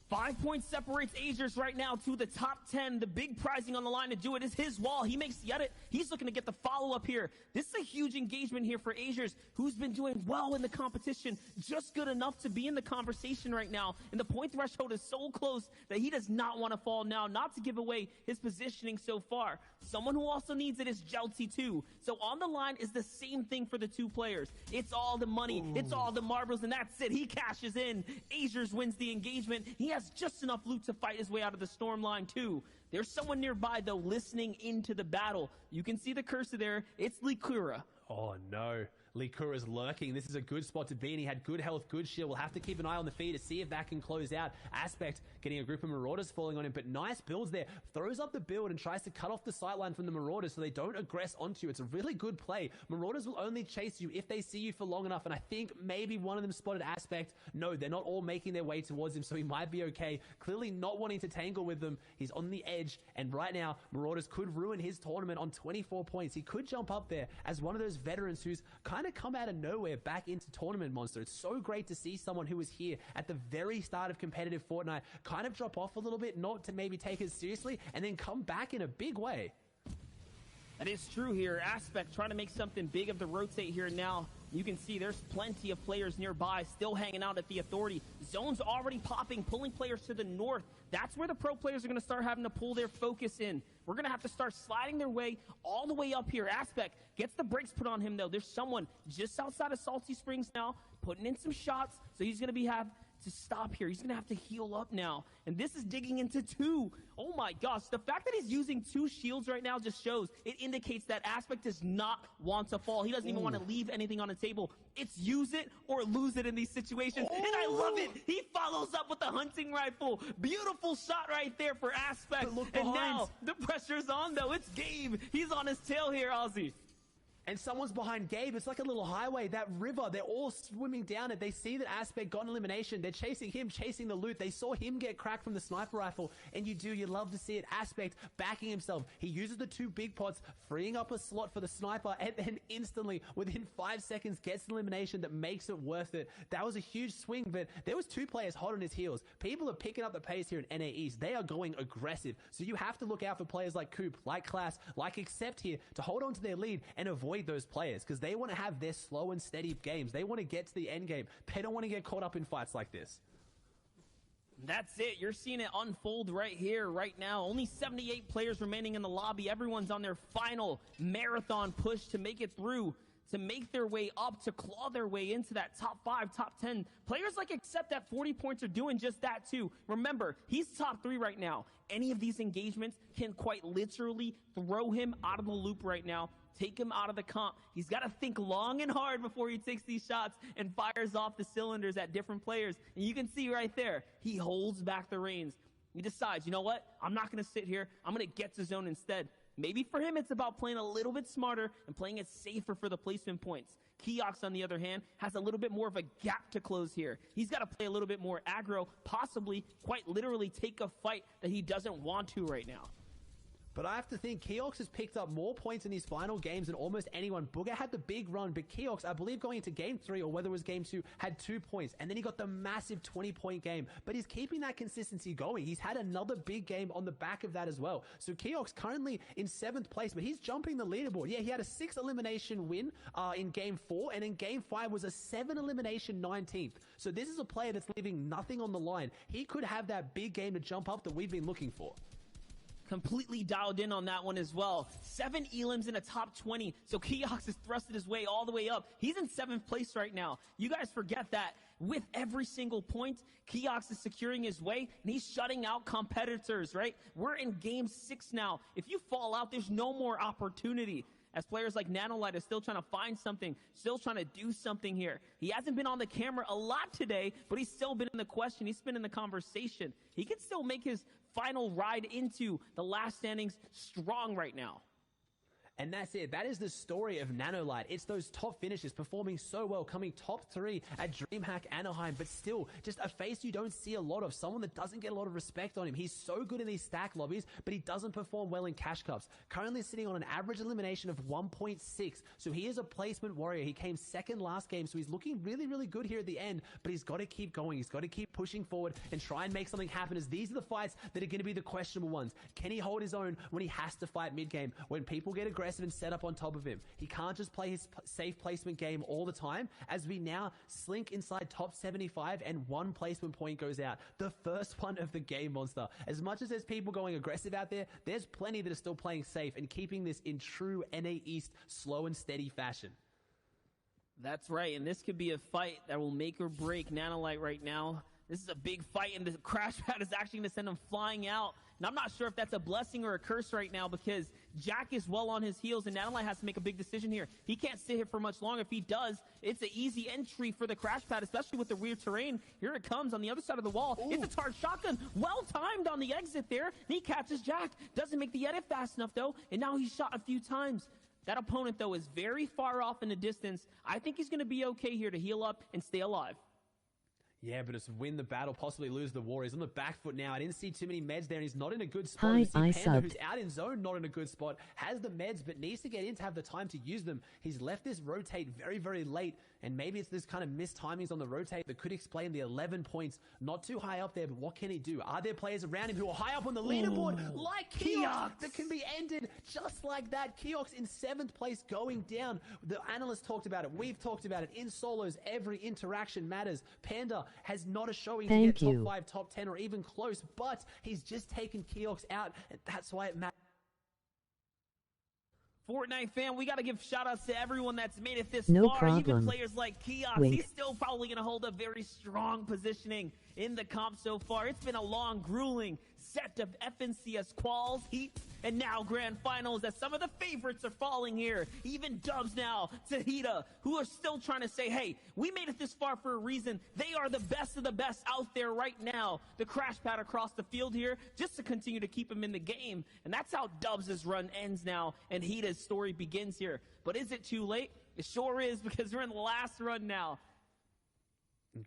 5 points separates Azers right now to the top 10. The big prizing on the line to do it is his wall. He makes the edit. He's looking to get the follow-up here. This is a huge engagement here for Azers, who's been doing well in the competition, just good enough to be in the conversation right now. And the point threshold is so close that he does not want to fall now, not to give away his positioning so far. Someone who also needs it is Jelty too. So on the line is the same thing for the 2 players. It's all the money. It's all the marbles, and that's it. He cashes in. Azers wins the engagement. He has just enough loot to fight his way out of the storm line too. There's someone nearby though listening into the battle. You can see the cursor there. It's Likura. Oh no, Likura's lurking. This is a good spot to be in. He had good health, good shield. We'll have to keep an eye on the feed to see if that can close out. Aspect getting a group of Marauders falling on him, but nice builds there. Throws up the build and tries to cut off the sightline from the Marauders so they don't aggress onto you. It's a really good play. Marauders will only chase you if they see you for long enough, and I think maybe one of them spotted Aspect. No, they're not all making their way towards him, so he might be okay. Clearly not wanting to tangle with them. He's on the edge, and right now, Marauders could ruin his tournament on 24 points. He could jump up there as one of those veterans who's kind of come out of nowhere back into Tournament Monster. It's so great to see someone who was here at the very start of competitive Fortnite kind of drop off a little bit, not to maybe take it seriously, and then come back in a big way. That is true here. Aspect trying to make something big of the rotate here now. You can see there's plenty of players nearby still hanging out at the Authority. Zone's already popping, pulling players to the north. That's where the pro players are going to start having to pull their focus in. We're going to have to start sliding their way all the way up here. Aspect gets the brakes put on him, though. There's someone just outside of Salty Springs now putting in some shots, so he's going to have to stop here. He's going to have to heal up now. And this is digging into 2. Oh my gosh. The fact that he's using 2 shields right now just shows, it indicates that Aspect does not want to fall. He doesn't even want to leave anything on the table. It's use it or lose it in these situations. And I love it. He follows up with the hunting rifle. Beautiful shot right there for Aspect. And now the pressure's on, though. It's Gabe. He's on his tail here, Ozzy. And someone's behind Gabe. It's like a little highway. That river, they're all swimming down it. They see that Aspect got an elimination. They're chasing him, chasing the loot. They saw him get cracked from the sniper rifle. And you love to see it. Aspect backing himself. He uses the 2 big pots, freeing up a slot for the sniper, and then instantly, within 5 seconds, gets an elimination that makes it worth it. That was a huge swing, but there was 2 players hot on his heels. People are picking up the pace here in NA East. They are going aggressive. So you have to look out for players like Coop, like Class, like Accept here to hold on to their lead and avoid those players, because they want to have their slow and steady games. They want to get to the end game. They don't want to get caught up in fights like this. That's it. You're seeing it unfold right here, right now. Only 78 players remaining in the lobby. Everyone's on their final marathon push to make it through, to make their way up, to claw their way into that top 5, top 10. Players like Accept at 40 points are doing just that too. Remember, he's top 3 right now. Any of these engagements can quite literally throw him out of the loop right now, take him out of the comp. He's got to think long and hard before he takes these shots and fires off the cylinders at different players. And you can see right there, he holds back the reins. He decides, you know what? I'm not going to sit here. I'm going to get to zone instead. Maybe for him, it's about playing a little bit smarter and playing it safer for the placement points. Keox, on the other hand, has a little bit more of a gap to close here. He's got to play a little bit more aggro, possibly quite literally take a fight that he doesn't want to right now. But I have to think Keox has picked up more points in his final games than almost anyone. Booger had the big run, but Keox, I believe going into game 3 or whether it was game 2, had 2 points. And then he got the massive 20-point game. But he's keeping that consistency going. He's had another big game on the back of that as well. So Keox currently in 7th place, but he's jumping the leaderboard. Yeah, he had a 6 elimination win in game 4, and in game 5 was a 7 elimination 19th. So this is a player that's leaving nothing on the line. He could have that big game to jump up that we've been looking for. Completely dialed in on that one as well. 7 elims in a top 20. So Keox has thrusted his way all the way up. He's in 7th place right now. You guys forget that with every single point, Keox is securing his way and he's shutting out competitors, right? We're in game 6 now. If you fall out, there's no more opportunity. As players like Nanolight are still trying to find something, still trying to do something here. He hasn't been on the camera a lot today, but he's still been in the question. He's been in the conversation. He can still make his final ride into the last standings strong right now. And that's it. That is the story of Nanolight. It's those top finishes performing so well, coming top 3 at DreamHack Anaheim, but still just a face you don't see a lot of, someone that doesn't get a lot of respect on him. He's so good in these stack lobbies, but he doesn't perform well in cash cups. Currently sitting on an average elimination of 1.6, so he is a placement warrior. He came 2nd last game, so he's looking really, really good here at the end, but he's got to keep going. He's got to keep pushing forward and try and make something happen, as these are the fights that are going to be the questionable ones. Can he hold his own when he has to fight mid-game, when people get aggressive and set up on top of him? He can't just play his safe placement game all the time, as we now slink inside top 75 and 1 placement point goes out. The first one of the game, Monster. As much as there's people going aggressive out there, there's plenty that are still playing safe and keeping this in true NA East slow and steady fashion. That's right, and this could be a fight that will make or break Nanolight right now. This is a big fight, and the crash pad is actually going to send him flying out. And I'm not sure if that's a blessing or a curse right now, because Jack is well on his heels, and Nanolite has to make a big decision here. He can't sit here for much longer. If he does, it's an easy entry for the crash pad, especially with the rear terrain. Here it comes on the other side of the wall. Ooh. It's a Tard shotgun. Well timed on the exit there. And he catches Jack. Doesn't make the edit fast enough, though, and now he's shot a few times. That opponent, though, is very far off in the distance. I think he's going to be okay here to heal up and stay alive. Yeah, but it's win the battle, possibly lose the war. He's on the back foot now. I didn't see too many meds there, and he's not in a good spot. Hi, I see Panda, subbed. who's out in zone, not in a good spot, has the meds, but needs to get in to have the time to use them. He's left this rotate very, very late, and maybe it's this kind of missed timings on the rotate that could explain the 11 points. Not too high up there, but what can he do? Are there players around him who are high up on the leaderboard, like Keox, that can be ended just like that? Keox in 7th place going down. The analysts talked about it. We've talked about it. In solos, every interaction matters. Panda has not a showing to get top 5, top 10, or even close, but he's just taken Keox out, and that's why it matters. Fortnite fan, we got to give shout-outs to everyone that's made it this No far. problem. Even players like Keox, Wink. he's still probably going to hold a very strong positioning in the comp so far. It's been a long, grueling set of FNCS quals, heats, and now grand finals as some of the favorites are falling here. Even Dubs now, Tahita, who are still trying to say, hey, we made it this far for a reason. They are the best of the best out there right now. The crash pad across the field here just to continue to keep him in the game. And that's how Dubs' run ends now and Hita's story begins here. But is it too late? It sure is, because we're in the last run now.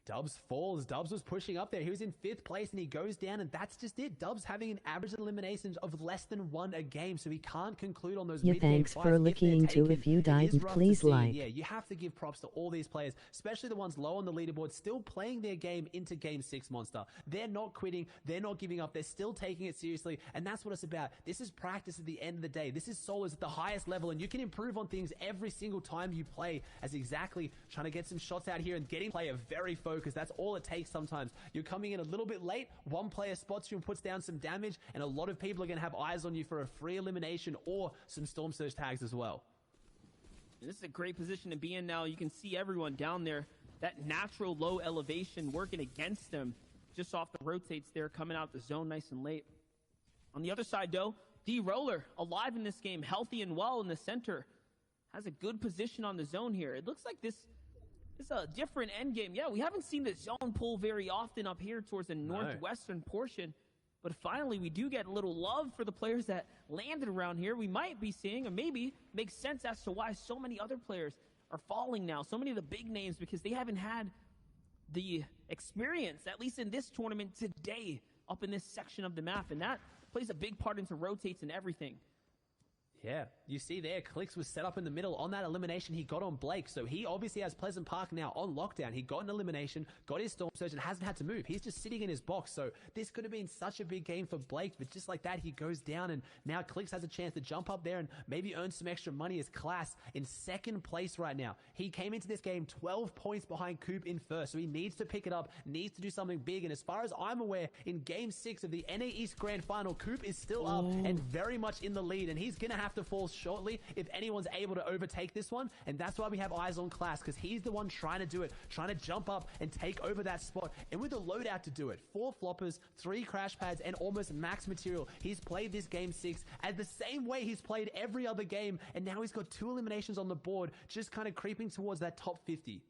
Dubs falls. Dubs was pushing up there. He was in 5th place and he goes down, and that's just it. Dubs having an average eliminations of less than 1 a game, so he can't conclude on those mid-game thanks fights for if looking they're too. taken. If you It died, is rough please to see. like. Yeah, you have to give props to all these players, especially the ones low on the leaderboard, still playing their game into Game 6 Monster. They're not quitting. They're not giving up. They're still taking it seriously, and that's what it's about. This is practice at the end of the day. This is solos at the highest level, and you can improve on things every single time you play, as exactly trying to get some shots out here and getting player very focused. That's all it takes sometimes. You're coming in a little bit late, one player spots you and puts down some damage, and a lot of people are going to have eyes on you for a free elimination or some Storm Surge tags as well. This is a great position to be in now. You can see everyone down there. That natural low elevation working against them just off the rotates there, coming out the zone nice and late. On the other side, though, D-Roller, alive in this game, healthy and well in the center. Has a good position on the zone here. It looks like this is a different end game. Yeah, we haven't seen the zone pull very often up here towards the northwestern portion. But finally, we do get a little love for the players that landed around here. We might be seeing, or maybe makes sense as to why so many other players are falling now. So many of the big names, because they haven't had the experience, at least in this tournament today, up in this section of the map. And that plays a big part into rotates and everything. Yeah, you see there, Clix was set up in the middle on that elimination he got on Blake, so he obviously has Pleasant Park now on lockdown. He got an elimination, got his Storm Surge, and hasn't had to move. He's just sitting in his box, so this could have been such a big game for Blake, but just like that, he goes down, and now Clix has a chance to jump up there and maybe earn some extra money as Class in 2nd place right now. He came into this game 12 points behind Coop in 1st, so he needs to pick it up, needs to do something big, and as far as I'm aware, in Game 6 of the NA East Grand Final, Coop is still up and very much in the lead, and he's going to have to fall shortly if anyone's able to overtake this one, and that's why we have eyes on Class, because he's the one trying to do it, trying to jump up and take over that spot, and with a loadout to do it. 4 floppers, 3 crash pads, and almost max material. He's played this Game 6 as the same way he's played every other game, and now he's got 2 eliminations on the board, just kind of creeping towards that top 50.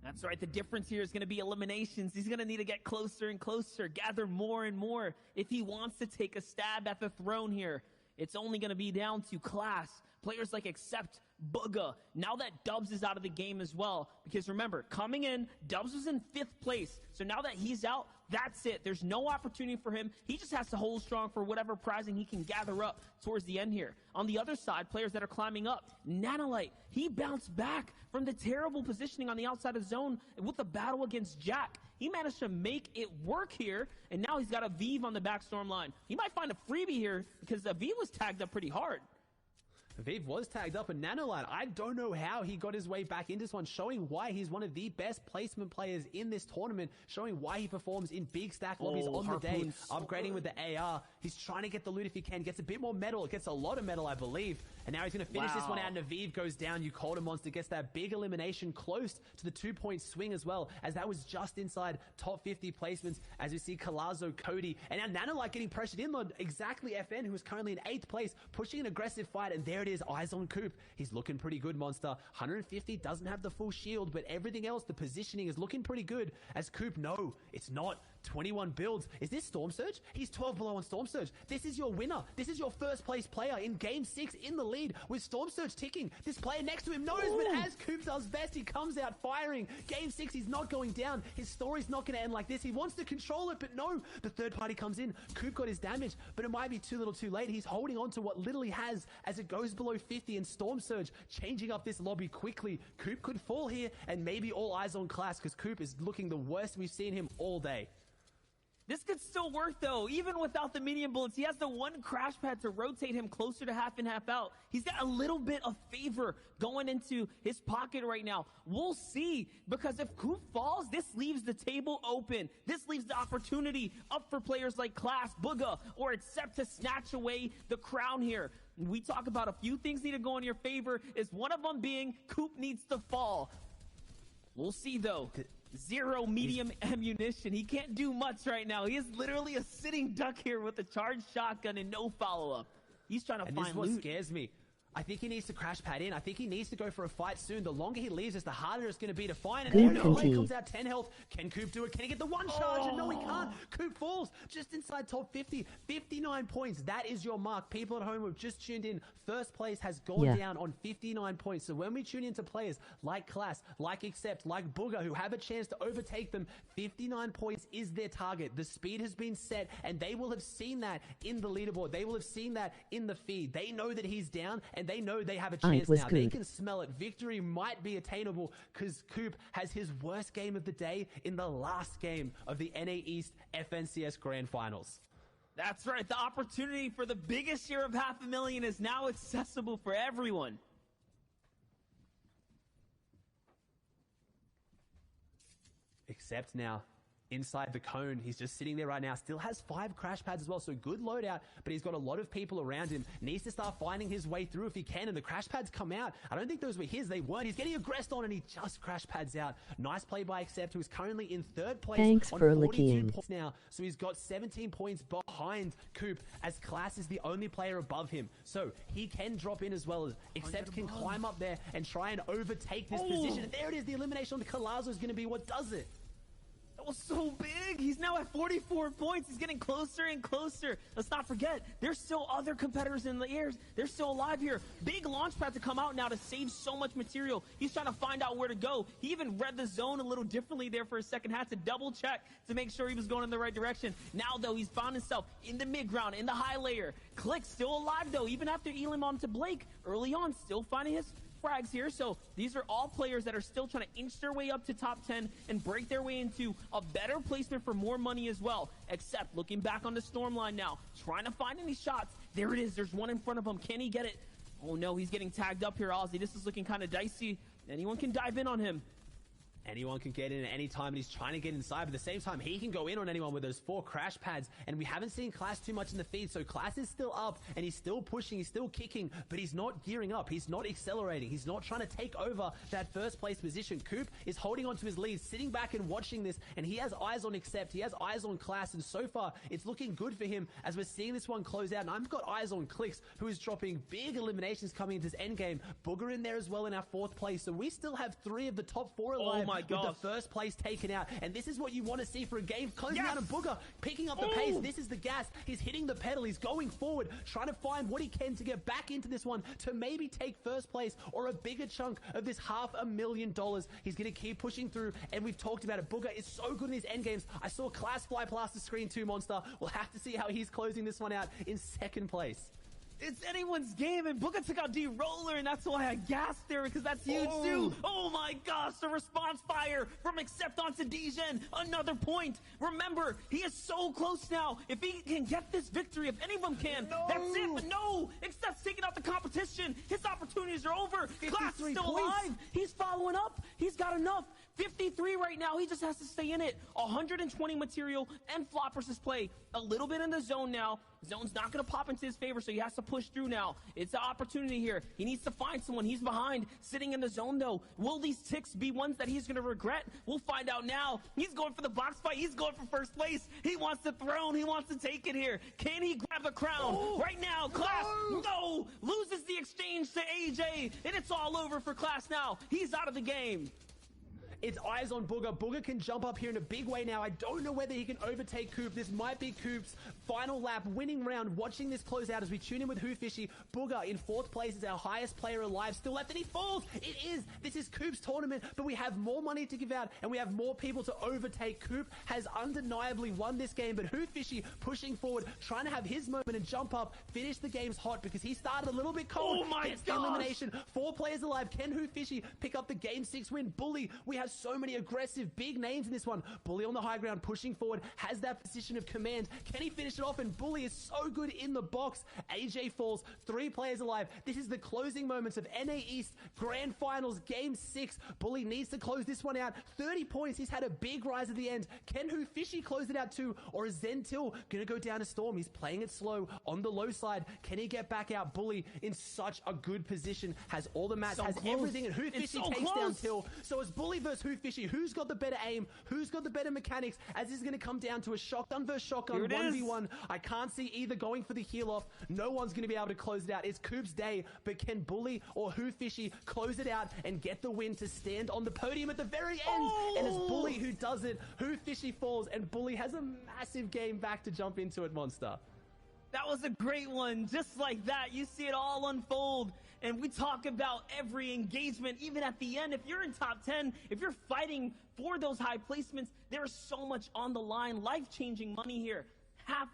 That's right. The difference here is going to be eliminations. He's going to need to get closer and closer, gather more and more if he wants to take a stab at the throne here. It's only going to be down to Class. Players like Accept, Bugha. Now that Dubs is out of the game as well. Because remember, coming in, Dubs was in 5th place. So now that he's out, that's it. There's no opportunity for him. He just has to hold strong for whatever prizing he can gather up towards the end here. On the other side, players that are climbing up. Nanolite, he bounced back from the terrible positioning on the outside of zone with the battle against Jack. He managed to make it work here, and now he's got a Vive on the backstorm line. He might find a freebie here because Vive was tagged up pretty hard. Vive was tagged up, and Nanolite, I don't know how he got his way back into this one, showing why he's one of the best placement players in this tournament, showing why he performs in big stack lobbies on the day, upgrading with the AR. He's trying to get the loot if he can, gets a bit more metal, gets a lot of metal, I believe, And now he's going to finish this one out. Naviv goes down. Ucoda Monster gets that big elimination close to the 2-point swing as well, as that was just inside top 50 placements, as we see Colazo, Cody, and now Nanolite getting pressured in on exactly FN, who is currently in 8th place, pushing an aggressive fight, and there it is, eyes on Coop. He's looking pretty good, Monster. 150 doesn't have the full shield, but everything else, the positioning is looking pretty good, as Coop, no, it's not. 21 builds. Is this Storm Surge? He's 12 below on Storm Surge. This is your winner. This is your first place player in Game 6 in the lead with Storm Surge ticking. This player next to him knows, but as Coop does best, he comes out firing. Game 6, he's not going down. His story's not going to end like this. He wants to control it, but no. The third party comes in. Coop got his damage, but it might be too little too late. He's holding on to what little he has as it goes below 50, and Storm Surge changing up this lobby quickly. Coop could fall here, and maybe all eyes on Class, because Coop is looking the worst we've seen him all day. This could still work, though. Even without the medium bullets, he has the one crash pad to rotate him closer to half in, half out. He's got a little bit of favor going into his pocket right now. We'll see, because if Coop falls, this leaves the table open. This leaves the opportunity up for players like Class, Bugha, or Accept to snatch away the crown here. We talk about a few things need to go in your favor, is one of them being Coop needs to fall. We'll see, though. 0 medium ammunition. He can't do much right now. He is literally a sitting duck here with a charged shotgun and no follow-up. He's trying to find this is what loot. Scares me. I think he needs to crash pad in. I think he needs to go for a fight soon. The longer he leaves us, the harder it's going to be to find. And there he comes out 10 health. Can Coop do it? Can he get the one charge? And no, he can't. Coop falls just inside top 50. 59 points. That is your mark. People at home who have just tuned in, first place has gone down on 59 points. So when we tune into players like Class, like Accept, like Bugha, who have a chance to overtake them, 59 points is their target. The speed has been set, and they will have seen that in the leaderboard. They will have seen that in the feed. They know that he's down, and they know they have a chance now. They can smell it. Victory might be attainable because Coop has his worst game of the day in the last game of the NA East FNCS Grand Finals. That's right. The opportunity for the biggest share of $500,000 is now accessible for everyone. Accept now. Inside the cone, he's just sitting there right now, still has 5 crash pads as well, so good loadout, but he's got a lot of people around him, needs to start finding his way through if he can, and the crash pads come out. I don't think those were his, they weren't. He's getting aggressed on, and he just crash pads out. Nice play by Accept, who's currently in 3rd place. Thanks on for 42 looking. points now, so he's got 17 points behind Coop, as Class is the only player above him, so he can drop in as well. As Accept can climb up there and try and overtake this position, and there it is, the elimination on the Colazo is going to be what does it. That was so big. He's now at 44 points. He's getting closer and closer. Let's not forget, there's still other competitors in the air. They're still alive here. Big launch pad to come out now to save so much material. He's trying to find out where to go. He even read the zone a little differently there for a second. Had to double check to make sure he was going in the right direction. Now, though, he's found himself in the mid ground, in the high layer. Click still alive, though, even after Elim onto Blake. Early on, still finding his frags here. So these are all players that are still trying to inch their way up to top 10 and break their way into a better placement for more money as well. Except looking back on the Stormline now, trying to find any shots. There it is. There's one in front of him. Can he get it? Oh no, he's getting tagged up here, Ozzy. This is looking kind of dicey. Anyone can dive in on him. Anyone can get in at any time, and he's trying to get inside, but at the same time, he can go in on anyone with those 4 crash pads, and we haven't seen Class too much in the feed, so Class is still up, and he's still pushing, he's still kicking, but he's not gearing up, he's not accelerating, he's not trying to take over that first place position. Coop is holding on to his lead, sitting back and watching this, and he has eyes on Accept, he has eyes on Class, and so far, it's looking good for him as we're seeing this one close out, and I've got eyes on Clicks, who is dropping big eliminations coming into this endgame. Bugha in there as well in our 4th place, so we still have 3 of the top 4 alive. Oh my with gosh. the first place taken out, and this is what you want to see for a game. Closing out and Bugha picking up the pace. This is the gas. He's hitting the pedal. He's going forward, trying to find what he can to get back into this one to maybe take first place or a bigger chunk of this $500,000. He's going to keep pushing through, and we've talked about it. Bugha is so good in these end games. I saw Class fly past the screen too, Monster. We'll have to see how he's closing this one out in 2nd place. It's anyone's game, and Bugha took out D-Roller, and that's why I gasped there, because that's huge too. Oh my gosh, the response fire from Accept onto Degen. Another point. Remember, he is so close now. If he can get this victory, if any of them can, that's it. But no, Accept's taking out the competition. His opportunities are over. Class is still alive. He's following up. He's got enough. 53 right now. He just has to stay in it. 120 material and flop versus play. A little bit in the zone now. Zone's not going to pop into his favor, so he has to push through now. It's an opportunity here. He needs to find someone. He's behind, sitting in the zone, though. Will these ticks be ones that he's going to regret? We'll find out now. He's going for the box fight. He's going for first place. He wants the throne. He wants to take it here. Can he grab the crown? Right now, Class, no! Loses the exchange to AJ, and it's all over for Class now. He's out of the game. It's eyes on Booger. Booger can jump up here in a big way now. I don't know whether he can overtake Coop. This might be Coop's final lap, winning round. Watching this close out as we tune in with Who Fishy. Booger in 4th place is our highest player alive. Still left, and he falls. It is. This is Coop's tournament, but we have more money to give out, and we have more people to overtake. Coop has undeniably won this game, but Who Fishy pushing forward, trying to have his moment and jump up, finish the game's hot because he started a little bit cold. Oh my Gets the gosh. elimination. 4 players alive. Can Who Fishy pick up the game 6 win? Bully, we have so many aggressive big names in this one. Bully on the high ground, pushing forward, has that position of command. Can he finish it off? And Bully is so good in the box. AJ falls, 3 players alive. This is the closing moments of NA East Grand Finals Game 6. Bully needs to close this one out. 30 points. He's had a big rise at the end. Can Who Fishy close it out too? Or is Zentil going to go down a storm? He's playing it slow on the low side. Can he get back out? Bully in such a good position. Has all the mats, So has close. everything. And Who It's Fishy so takes down close. Till. So it's Bully versus Who Fishy. Who's got the better aim? Who's got the better mechanics? As this is going to come down to a shotgun versus shotgun, Here it is. 1v1. I can't see either going for the heal off. No one's going to be able to close it out. It's Coop's day, but can Bully or Who Fishy close it out and get the win to stand on the podium at the very end? And it's Bully who does it. Who Fishy falls, and Bully has a massive game back to jump into it, Monster. That was a great one. Just like that, you see it all unfold. And we talk about every engagement, even at the end. If you're in top 10, if you're fighting for those high placements, there is so much on the line. Life-changing money here.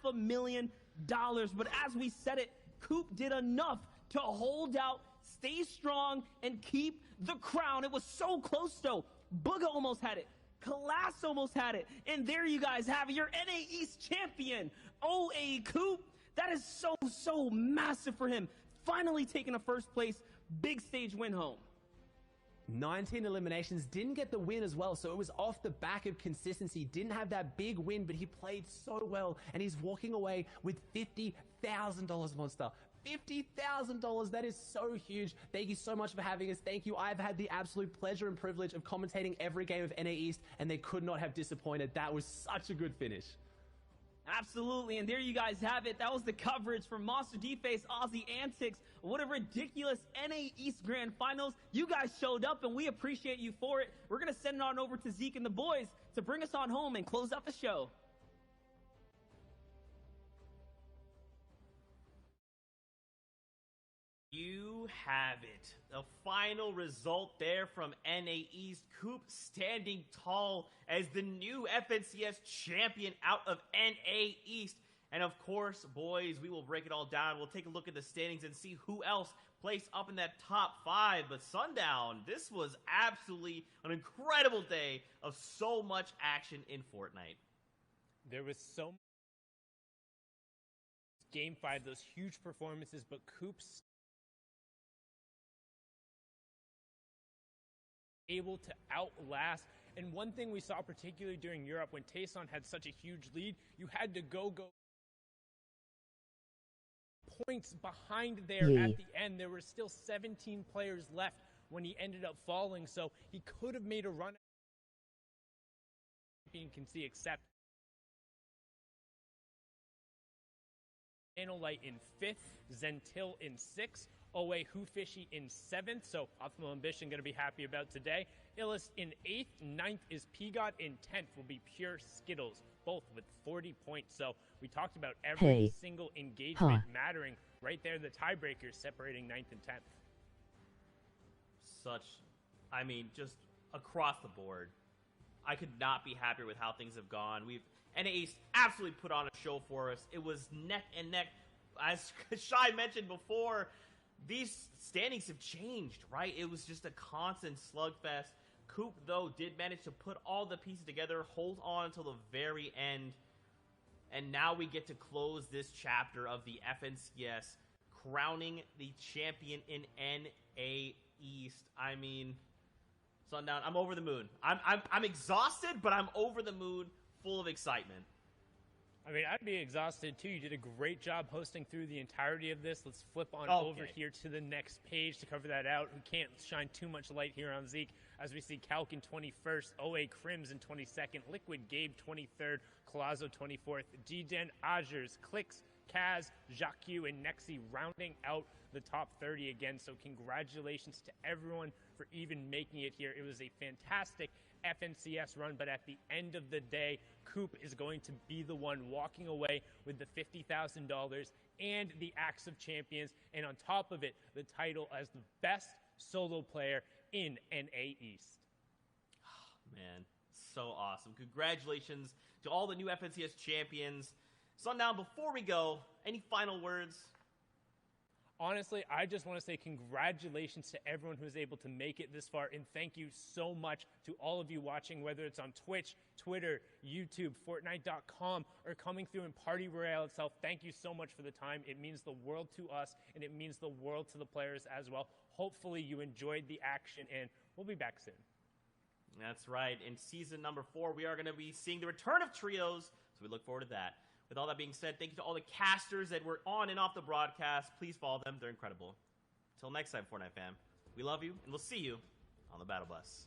$500,000. But as we said it, Coop did enough to hold out, stay strong, and keep the crown. It was so close, though. Booga almost had it. Class almost had it. And there you guys have it, your NA East champion, OA Coop. That is so massive for him. Finally taking a first place, big stage win home. 19 eliminations, didn't get the win as well, so it was off the back of consistency. Didn't have that big win, but he played so well, and he's walking away with $50,000, Monster. $50,000, that is so huge. Thank you so much for having us. Thank you. I've had the absolute pleasure and privilege of commentating every game of NA East, and they could not have disappointed. That was such a good finish. Absolutely, and there you guys have it. That was the coverage from Monster D-Face Aussie Antics. What a ridiculous NA East Grand Finals. You guys showed up, and we appreciate you for it. We're going to send it on over to Zeke and the boys to bring us on home and close out the show. You have it. The final result there from NA East. Coop standing tall as the new FNCS champion out of NA East. And of course, boys, we will break it all down. We'll take a look at the standings and see who else placed up in that top 5. But Sundown, this was absolutely an incredible day of so much action in Fortnite. There was so Game 5, those huge performances, but Coop's able to outlast. And one thing we saw particularly during Europe when Tayson had such a huge lead, you had to go points behind there at the end. There were still 17 players left when he ended up falling, so he could have made a run. You can see except Light in 5th, Zentil in 6th, OA Who Fishy in 7th, so Optimal Ambition going to be happy about today. Illust in 8th, 9th is P-God, in 10th will be Pure Skittles, both with 40 points. So we talked about every single engagement mattering right there, the tiebreakers separating 9th and 10th. I mean, just across the board, I could not be happier with how things have gone. NA East absolutely put on a show for us. It was neck and neck. As Shai mentioned before, these standings have changed, right? It was just a constant slugfest. Coop, though, did manage to put all the pieces together, hold on until the very end. And now we get to close this chapter of the FNCS, crowning the champion in NA East. I mean, Sundown, I'm over the moon. I'm exhausted, but I'm over the moon, full of excitement. I mean, I'd be exhausted too. You did a great job hosting through the entirety of this. Let's flip on over here to the next page to cover that out. We can't shine too much light here on Zeke as we see Calc in 21st, OA Crims in 22nd, Liquid Gabe 23rd, Colazo 24th, D-Den, Azures, Clicks, Kaz, Jacques, and Nexi rounding out the top 30 again. So congratulations to everyone for even making it here. It was a fantastic FNCS run, but at the end of the day, Coop is going to be the one walking away with the $50,000 and the Axe of Champions, and on top of it, the title as the best solo player in NA East. Man, so awesome. Congratulations to all the new FNCS champions. Sundown, before we go, any final words? Honestly, I just want to say congratulations to everyone who was able to make it this far, and thank you so much to all of you watching, whether it's on Twitch, Twitter, YouTube, Fortnite.com, or coming through in Party Royale itself. Thank you so much for the time. It means the world to us, and it means the world to the players as well. Hopefully you enjoyed the action, and we'll be back soon. That's right. In season number 4, we are going to be seeing the return of trios, so we look forward to that. With all that being said, thank you to all the casters that were on and off the broadcast. Please follow them. They're incredible. Until next time, Fortnite fam, we love you, and we'll see you on the Battle Bus.